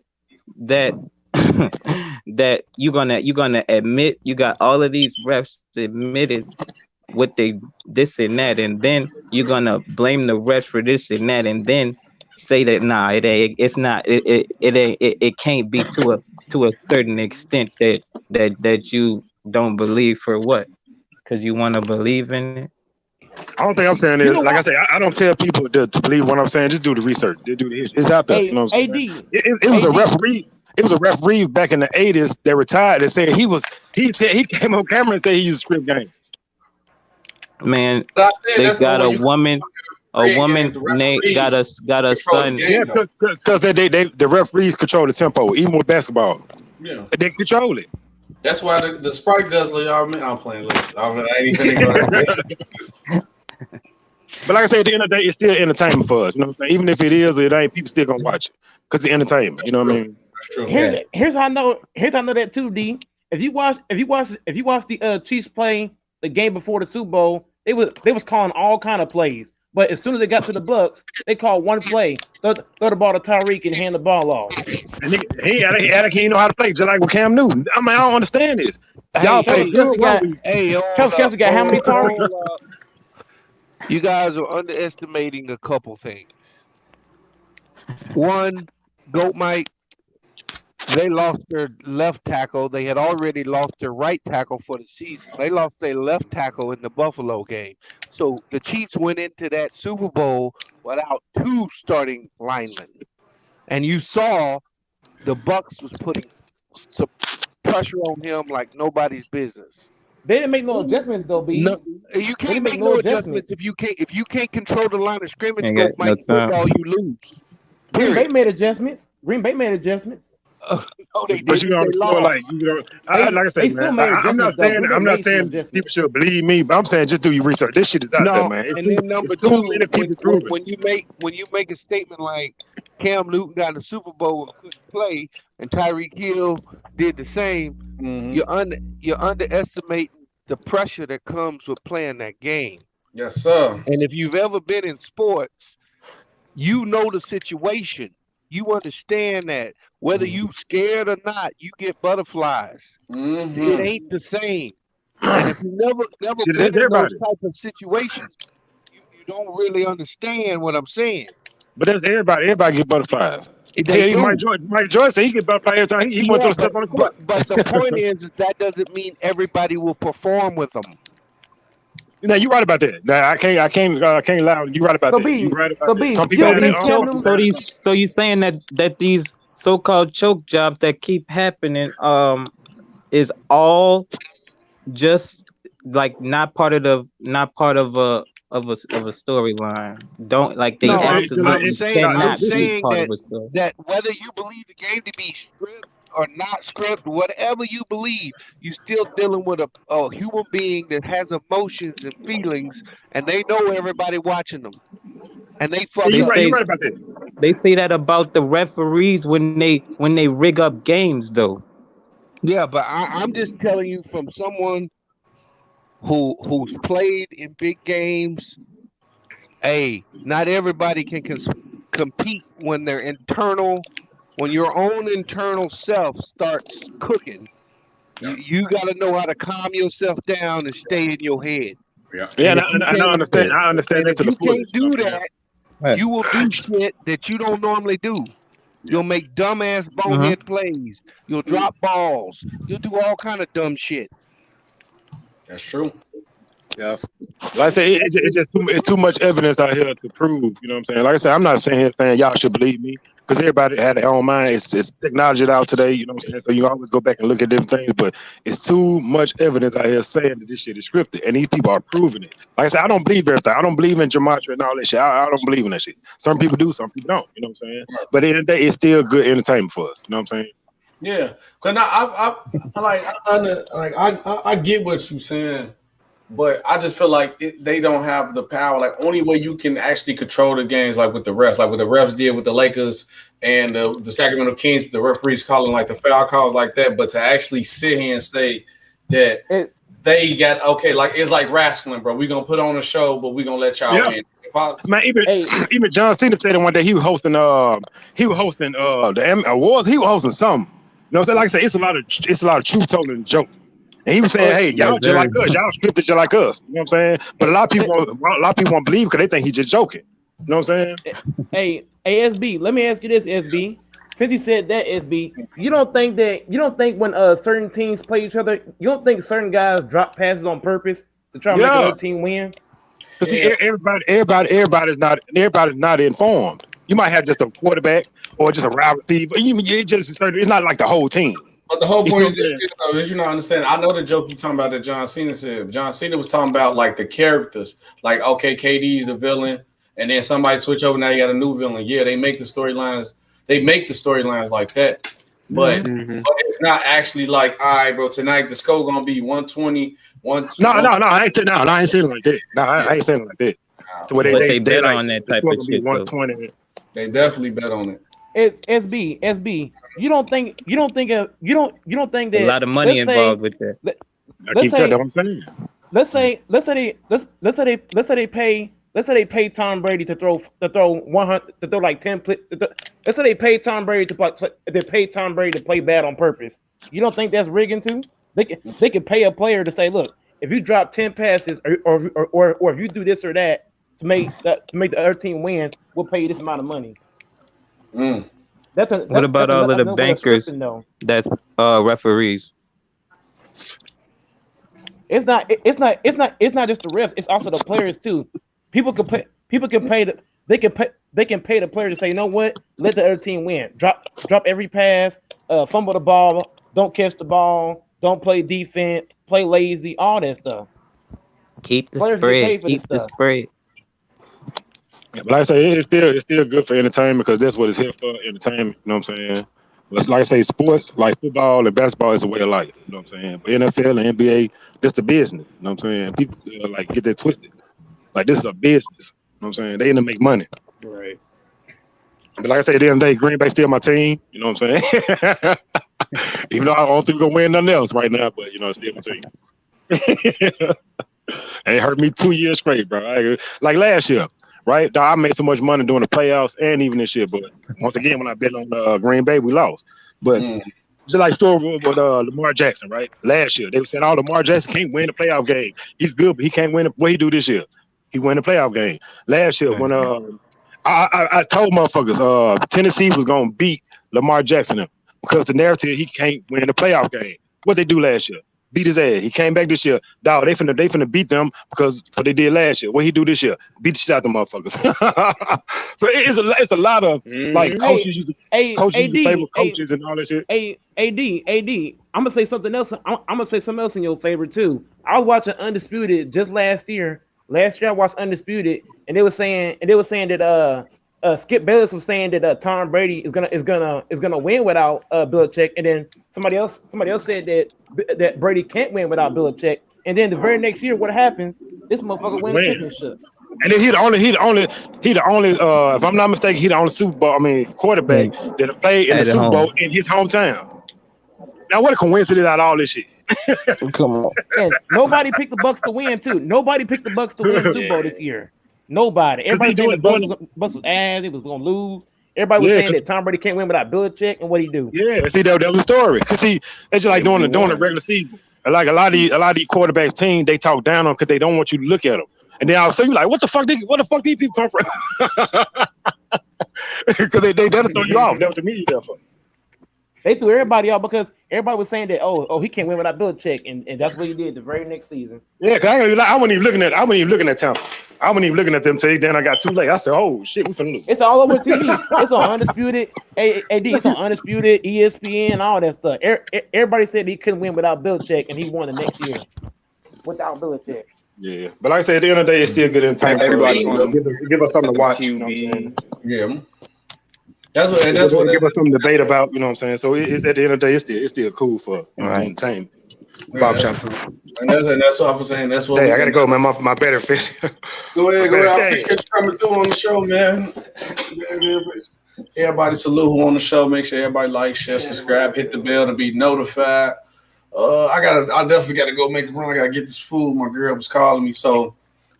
that you're gonna admit. You got all of these refs admitted what they this and that, and then you're gonna blame the refs for this and that, and then say that it can't be to a certain extent that you don't believe for what, because you want to believe in it. I don't think I'm saying it. Like I say, I don't tell people to believe what I'm saying. Just do the research. It's out there. You know what I'm saying? It was a referee. It was a referee back in the 80s that retired that said he came on camera and said he used script games. Man, they got a woman named got a son. Yeah, because the referees control the tempo, even with basketball. Yeah, they control it. That's why the Sprite guzzler, y'all. I'm playing. I ain't even going. But like I said, at the end of the day, it's still entertainment for us. You know what I'm saying? Even if it is or it ain't, people still gonna watch it because it's entertainment. You know what I mean? That's true. Here's how I know. Here's how I know that too, D. If you watch the Chiefs play the game before the Super Bowl, they was calling all kind of plays. But as soon as they got to the Bucks, they called one play: throw the ball to Tyreek and hand the ball off. And he know how to play, just like with Cam Newton. I mean, I don't understand this. Y'all play good. Kelsey got how many targets? You guys are underestimating a couple things. One, Goat Mike, they lost their left tackle. They had already lost their right tackle for the season. They lost their left tackle in the Buffalo game. So the Chiefs went into that Super Bowl without two starting linemen. And you saw the Bucks was putting some pressure on him like nobody's business. They didn't make no adjustments though, B. No, you can't make no adjustments if you can't control the line of scrimmage. Go Mike football, you lose. Green Bay made adjustments. No, they but you know, like I said, man, I'm not saying people should believe me, but I'm saying just do your research. This shit is out there, man. And then number two, when you make a statement like Cam Newton got in the Super Bowl and couldn't play, and Tyreek Hill did the same, you're underestimating the pressure that comes with playing that game. Yes, sir. And if you've ever been in sports, you know the situation. You understand that whether you scared or not, you get butterflies. It ain't the same. And if you never been in those type of situations, you don't really understand what I'm saying. But that's everybody. Everybody get butterflies. Mike Joyce said he get butterflies every time he went to step on the court. But the point is that doesn't mean everybody will perform with them. Now you're right about that. Now I can't lie. You're right about that. You're right about that. Some people so you saying that these so-called choke jobs that keep happening, is all just like not part of a storyline. Don't like they No, absolutely I'm cannot be saying part of a story. that whether you believe the game to be script or not script, whatever you believe, you're still dealing with a human being that has emotions and feelings, and they know everybody watching them, and they fuck They up. say, You're right about that. they say that about the referees when they rig up games though. Yeah, but I'm just telling you from someone who's played in big games. Hey, not everybody can compete when when your own internal self starts cooking. You got to know how to calm yourself down and stay in your head. Yeah, And and I understand. I understand and that if to the you can't fullest. You know do what I'm saying? that, you will do shit that you don't normally do. You'll make dumbass bonehead plays. You'll drop balls. You'll do all kind of dumb shit. That's true. Yeah. Like I say, it's too much evidence out here to prove. You know what I'm saying? Like I said, I'm not saying y'all should believe me because everybody had their own mind. It's technology out today. You know what I'm saying? So you always go back and look at different things, but it's too much evidence out here saying that this shit is scripted, and these people are proving it. Like I said, I don't believe everything. I don't believe in gematria and all that shit. I don't believe in that shit. Some people do, some people don't. You know what I'm saying? But at the end of the day, it's still good entertainment for us. You know what I'm saying? Yeah, because I get what you're saying, but I just feel like they don't have the power. Like only way you can actually control the games, like with the refs, like what the refs did with the Lakers and the Sacramento Kings, the referees calling like the foul calls like that. But to actually sit here and say that they got like it's like wrestling, bro. We're gonna put on a show, but we're gonna let y'all win. Man, even John Cena said it one day. He was hosting the awards. He was hosting something. You know what I'm saying? Like I said, it's a lot of truth told in the joke. And he was saying, "Hey, y'all just like us. Y'all scripted just like us." You know what I'm saying? But a lot of people won't believe because they think he's just joking. You know what I'm saying? Hey, SB, let me ask you this, SB. Since you said that, SB, you don't think when certain teams play each other, you don't think certain guys drop passes on purpose to try to make another team win? Because everybody's not informed. You might have just a quarterback or just a wide receiver. It's not like the whole team. But the whole point is you not understand. I know the joke you talking about that John Cena said. John Cena was talking about like the characters, like okay, KD's the villain, and then somebody switch over. Now you got a new villain. Yeah, they make the storylines. They make the storylines like that, but it's not actually like, all right, bro. Tonight the score gonna be 120. No, I ain't saying I ain't saying it like that. No, I ain't saying it like that. So they bet like, on that type of shit. 120. They definitely bet on it. SB. You don't think that a lot of money involved with that. I keep telling you what I'm saying. Let's say they pay Tom Brady to throw 100 to throw like 10. Let's say they pay Tom Brady to play bad on purpose. You don't think that's rigging too? They can pay a player to say, look, if you drop 10 passes or if you do this or that to make the other team win, we'll pay you this amount of money. What about all of the bankers that's referees? It's not just the refs. It's also the players too. People can pay the player to say, you know what? Let the other team win. Drop every pass. Fumble the ball. Don't catch the ball. Don't play defense. Play lazy. All that stuff. Keep the spread. Keep the spread. But like I say, it's still good for entertainment because that's what it's here for, entertainment. You know what I'm saying? But like I say, sports like football and basketball is a way of life. You know what I'm saying? But NFL and NBA, that's the business. You know what I'm saying? People like get that twisted. Like this is a business. You know what I'm saying? They in to make money. Right. But like I say, at the end of the day, Green Bay still my team. You know what I'm saying? Even though I don't think we're gonna win nothing else right now, but you know, it's still my team. It hurt me 2 years straight, bro. Like last year. Right, I made so much money during the playoffs and even this year. But once again, when I bet on Green Bay, we lost. But just like story with Lamar Jackson, right? Last year, they were saying, "Oh, Lamar Jackson can't win the playoff game. He's good, but he can't win. What he do this year? He won the playoff game. Last year, when I told motherfuckers Tennessee was gonna beat Lamar Jackson because the narrative he can't win the playoff game. What they do last year? beat his ass. He came back this year. Dog, they finna beat them because what they did last year. What he do this year? Beat the shit out of them motherfuckers. So it's a lot of like coaches use favorite coaches and all that shit. AD. I'm gonna say something else. I'm gonna say something else in your favor too. I was watching Undisputed just last year. Last year I watched Undisputed, and they were saying that Skip Bayless was saying that Tom Brady is gonna win without Belichick, and then somebody else said that Brady can't win without Belichick, and then the very next year, what happens? This motherfucker wins the championship. And then he the only if I'm not mistaken, he the only quarterback that played in the Super Bowl in his hometown. Now what a coincidence out of all this shit. Come on. And nobody picked the Bucks to win too. Nobody picked the Bucks to win the Super Bowl this year. Nobody. Everybody said the Bucks was ass. It was gonna lose. Everybody was saying that Tom Brady can't win without Belichick, and what he do? Yeah, see that was the story. Cause see, it's just like doing the regular season. And like a lot of these quarterbacks team, they talk down on because they don't want you to look at them. And then all of a sudden you're like, what the fuck these people come from? Because they that'll throw you off. That was the media there for. They threw everybody out because everybody was saying that he can't win without Belichick, and that's what he did the very next season. Yeah, cause I wasn't even looking at Tampa. I wasn't even looking at them till then I got too late. I said, oh shit, we finna lose. It's all over TV. It's on Undisputed, AD. It's on Undisputed, ESPN, all that stuff. Everybody said he couldn't win without Belichick, and he won the next year without Belichick. Yeah, but like I said, at the end of the day, it's still good entertainment. Everybody give us something to watch. You know what I'm saying? Yeah. That's what give us some debate about, you know what I'm saying? So it's at the end of the day, it's still cool for entertainment. Bob Chantal. And that's what I was saying. That's what I gotta go, man. My better fit. Go ahead. I appreciate you coming through on the show, man. Everybody salute who on the show. Make sure everybody like, share, subscribe, hit the bell to be notified. I definitely gotta go make a run. I gotta get this food. My girl was calling me, so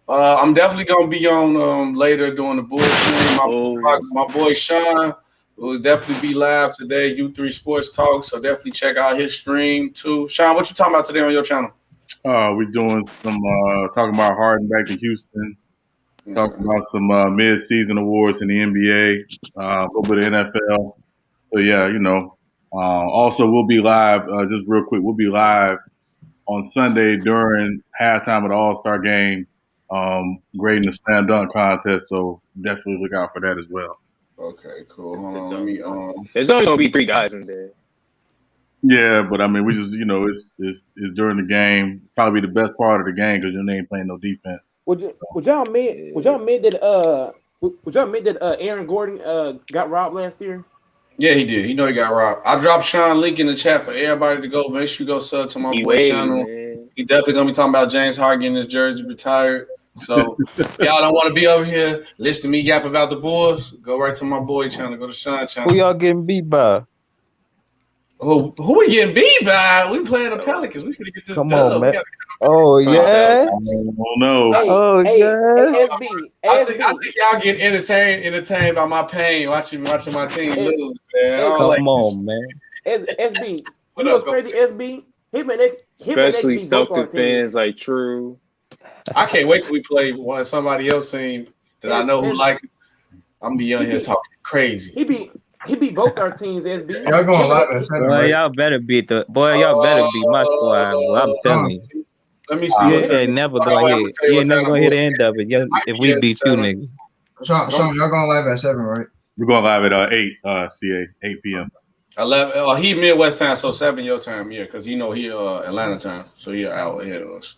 I'm definitely gonna be on later doing the Bulls stream. My boy Sean will definitely be live today. U3 Sports Talk, so definitely check out his stream too. Sean, what you talking about today on your channel? We're doing some talking about Harden back to Houston. Talking about some mid-season awards in the NBA, a little bit of NFL. So yeah, you know. Also, we'll be live. Just real quick, we'll be live on Sunday during halftime of the All-Star game, grading the slam dunk contest. So definitely look out for that as well. Okay, cool. Hold on, let me. There's only gonna be 3 guys in there. Yeah, but I mean, we just it's during the game. Probably the best part of the game because you ain't playing no defense. Would y'all admit that Aaron Gordon got robbed last year? Yeah, he did. He know he got robbed. I dropped Sean link in the chat for everybody to go. Make sure you go sub to my boy channel. Man. He definitely gonna be talking about James Harden getting his jersey retired. So if y'all don't want to be over here listening to me yap about the Bulls, go right to my boy channel. Go to Sean channel. Who y'all getting beat by? Who we getting beat by? We playing the Pelicans. We finna get this done. On, man. Oh yeah. Oh no. I think y'all get entertained by my pain watching my team lose, man. Come on, man. SB, you know what's crazy, SB? Especially self-defense, like True. I can't wait till we play somebody else team that I know who like it. I'm gonna be on here talking crazy. He beat both our teams, SB. Y'all going live at 7, right? Y'all better beat y'all better beat my squad. Boy, I'm telling you. Let me see. You ain't never gonna hit. You ain't never gonna hit the end of it. If we beat you, nigga. Sean, y'all going live at 7, right? We're going live at 8 p.m. 11. He Midwest time, so 7 your time, yeah, because he Atlanta time, so he out ahead of us.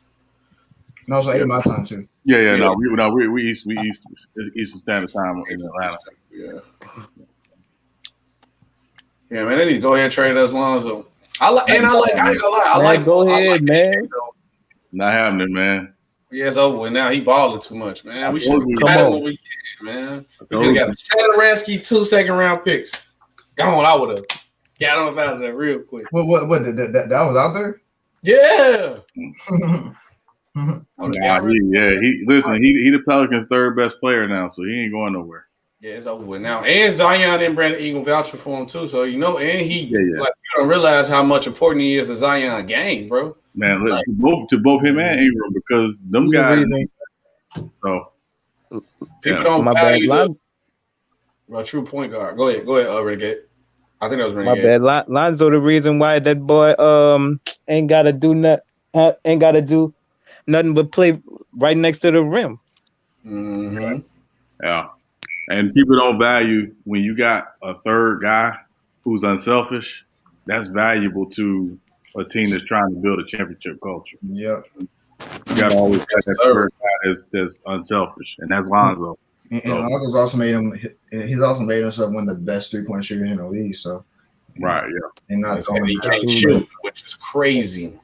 No, it's 8 my time too. Yeah. No, we Eastern Standard Time in Atlanta. Yeah. Yeah, man, they need to go ahead and trade us Lonzo. I ain't gonna lie. Go ahead, man. Not happening, man. Yeah, it's over with now. He balling too much, man. We should have had him when we can, man. We could have got Sadaransky 2 second-round picks. Gone, I would have got him out of there real quick. What that was out there? Yeah. He the Pelicans' third best player now, so he ain't going nowhere. Yeah, it's over with now. And Zion and Brandon Eagle voucher for him too. So and he like you don't realize how much important he is to Zion game, bro. Man, to both him and Ingram because them guys. So people don't value the true point guard. Go ahead, Renegade. I think that was My bad. Lonzo, the reason why that boy ain't gotta do nothing but play right next to the rim. Mm-hmm. Yeah. And people don't value when you got a third guy who's unselfish. That's valuable to a team that's trying to build a championship culture. Yep. You got to always have that third guy that's unselfish, and that's Lonzo. And Lonzo's also made him. He's also made himself one of the best 3-point shooters in the league. So, right, yeah. And not he can't shoot, which is crazy.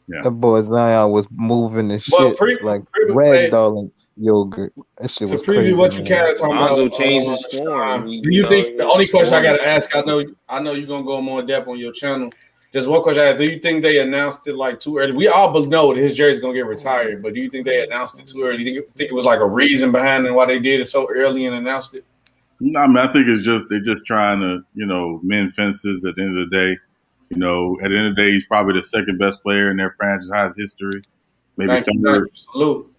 Yeah. The boy Zion was moving the shit like ragdolling yogurt. That shit was crazy. To preview what you can talking about, Lonzo changed his form. Do you think the only question I got to ask? I know you're gonna go more in depth on your channel. Just one question I ask: do you think they announced it like too early? We all know that his jersey's gonna get retired, but do you think they announced it too early? Do you think it was like a reason behind it why they did it so early and announced it? No, I mean, I think it's just they're just trying to, mend fences at the end of the day. At the end of the day, he's probably the second best player in their franchise history. Maybe third. Salute.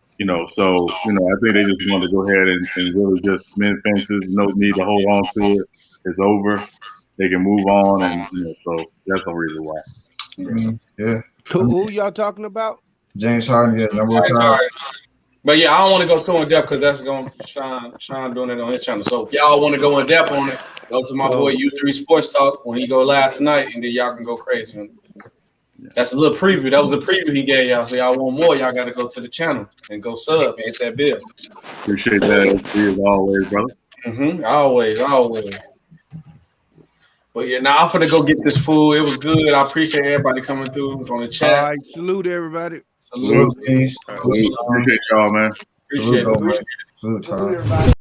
So, I think they just wanted to go ahead and really just mend fences. No need to hold on to it. It's over. They can move on. And, so that's the reason why. Yeah. Who y'all talking about? James Harden, number one. But yeah, I don't want to go too in depth because that's going to Sean doing it on his channel. So if y'all want to go in depth on it, go to my boy U3 Sports Talk when he go live tonight, and then y'all can go crazy. That's a little preview. That was a preview he gave y'all. So y'all want more, y'all got to go to the channel and go sub and hit that bill. Appreciate that as always, brother. Always. But yeah, now I'm finna go get this food. It was good. I appreciate everybody coming through on the chat. All right, salute everybody. Salute. Appreciate y'all, man. Appreciate it. Salute everybody.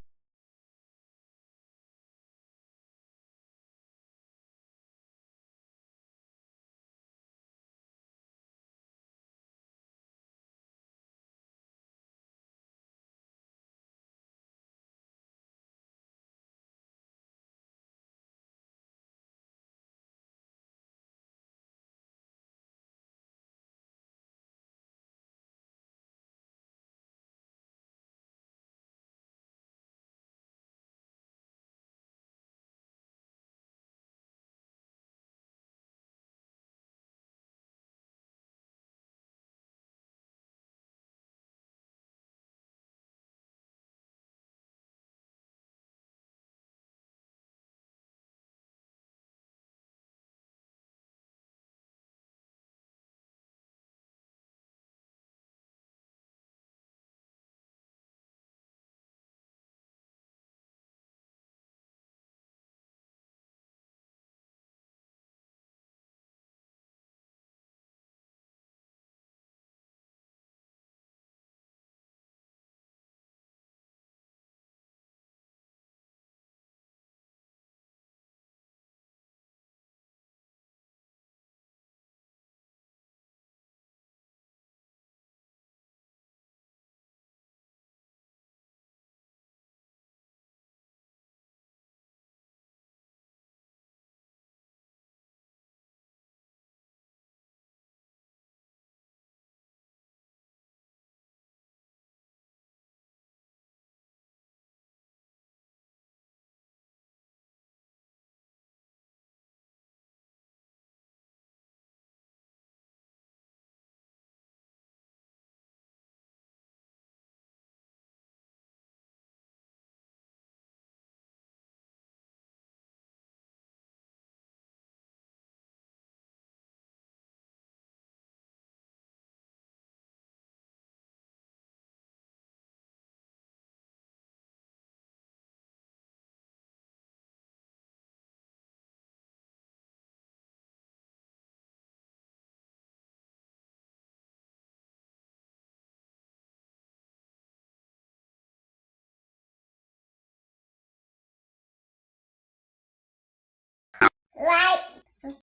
Like, subscribe.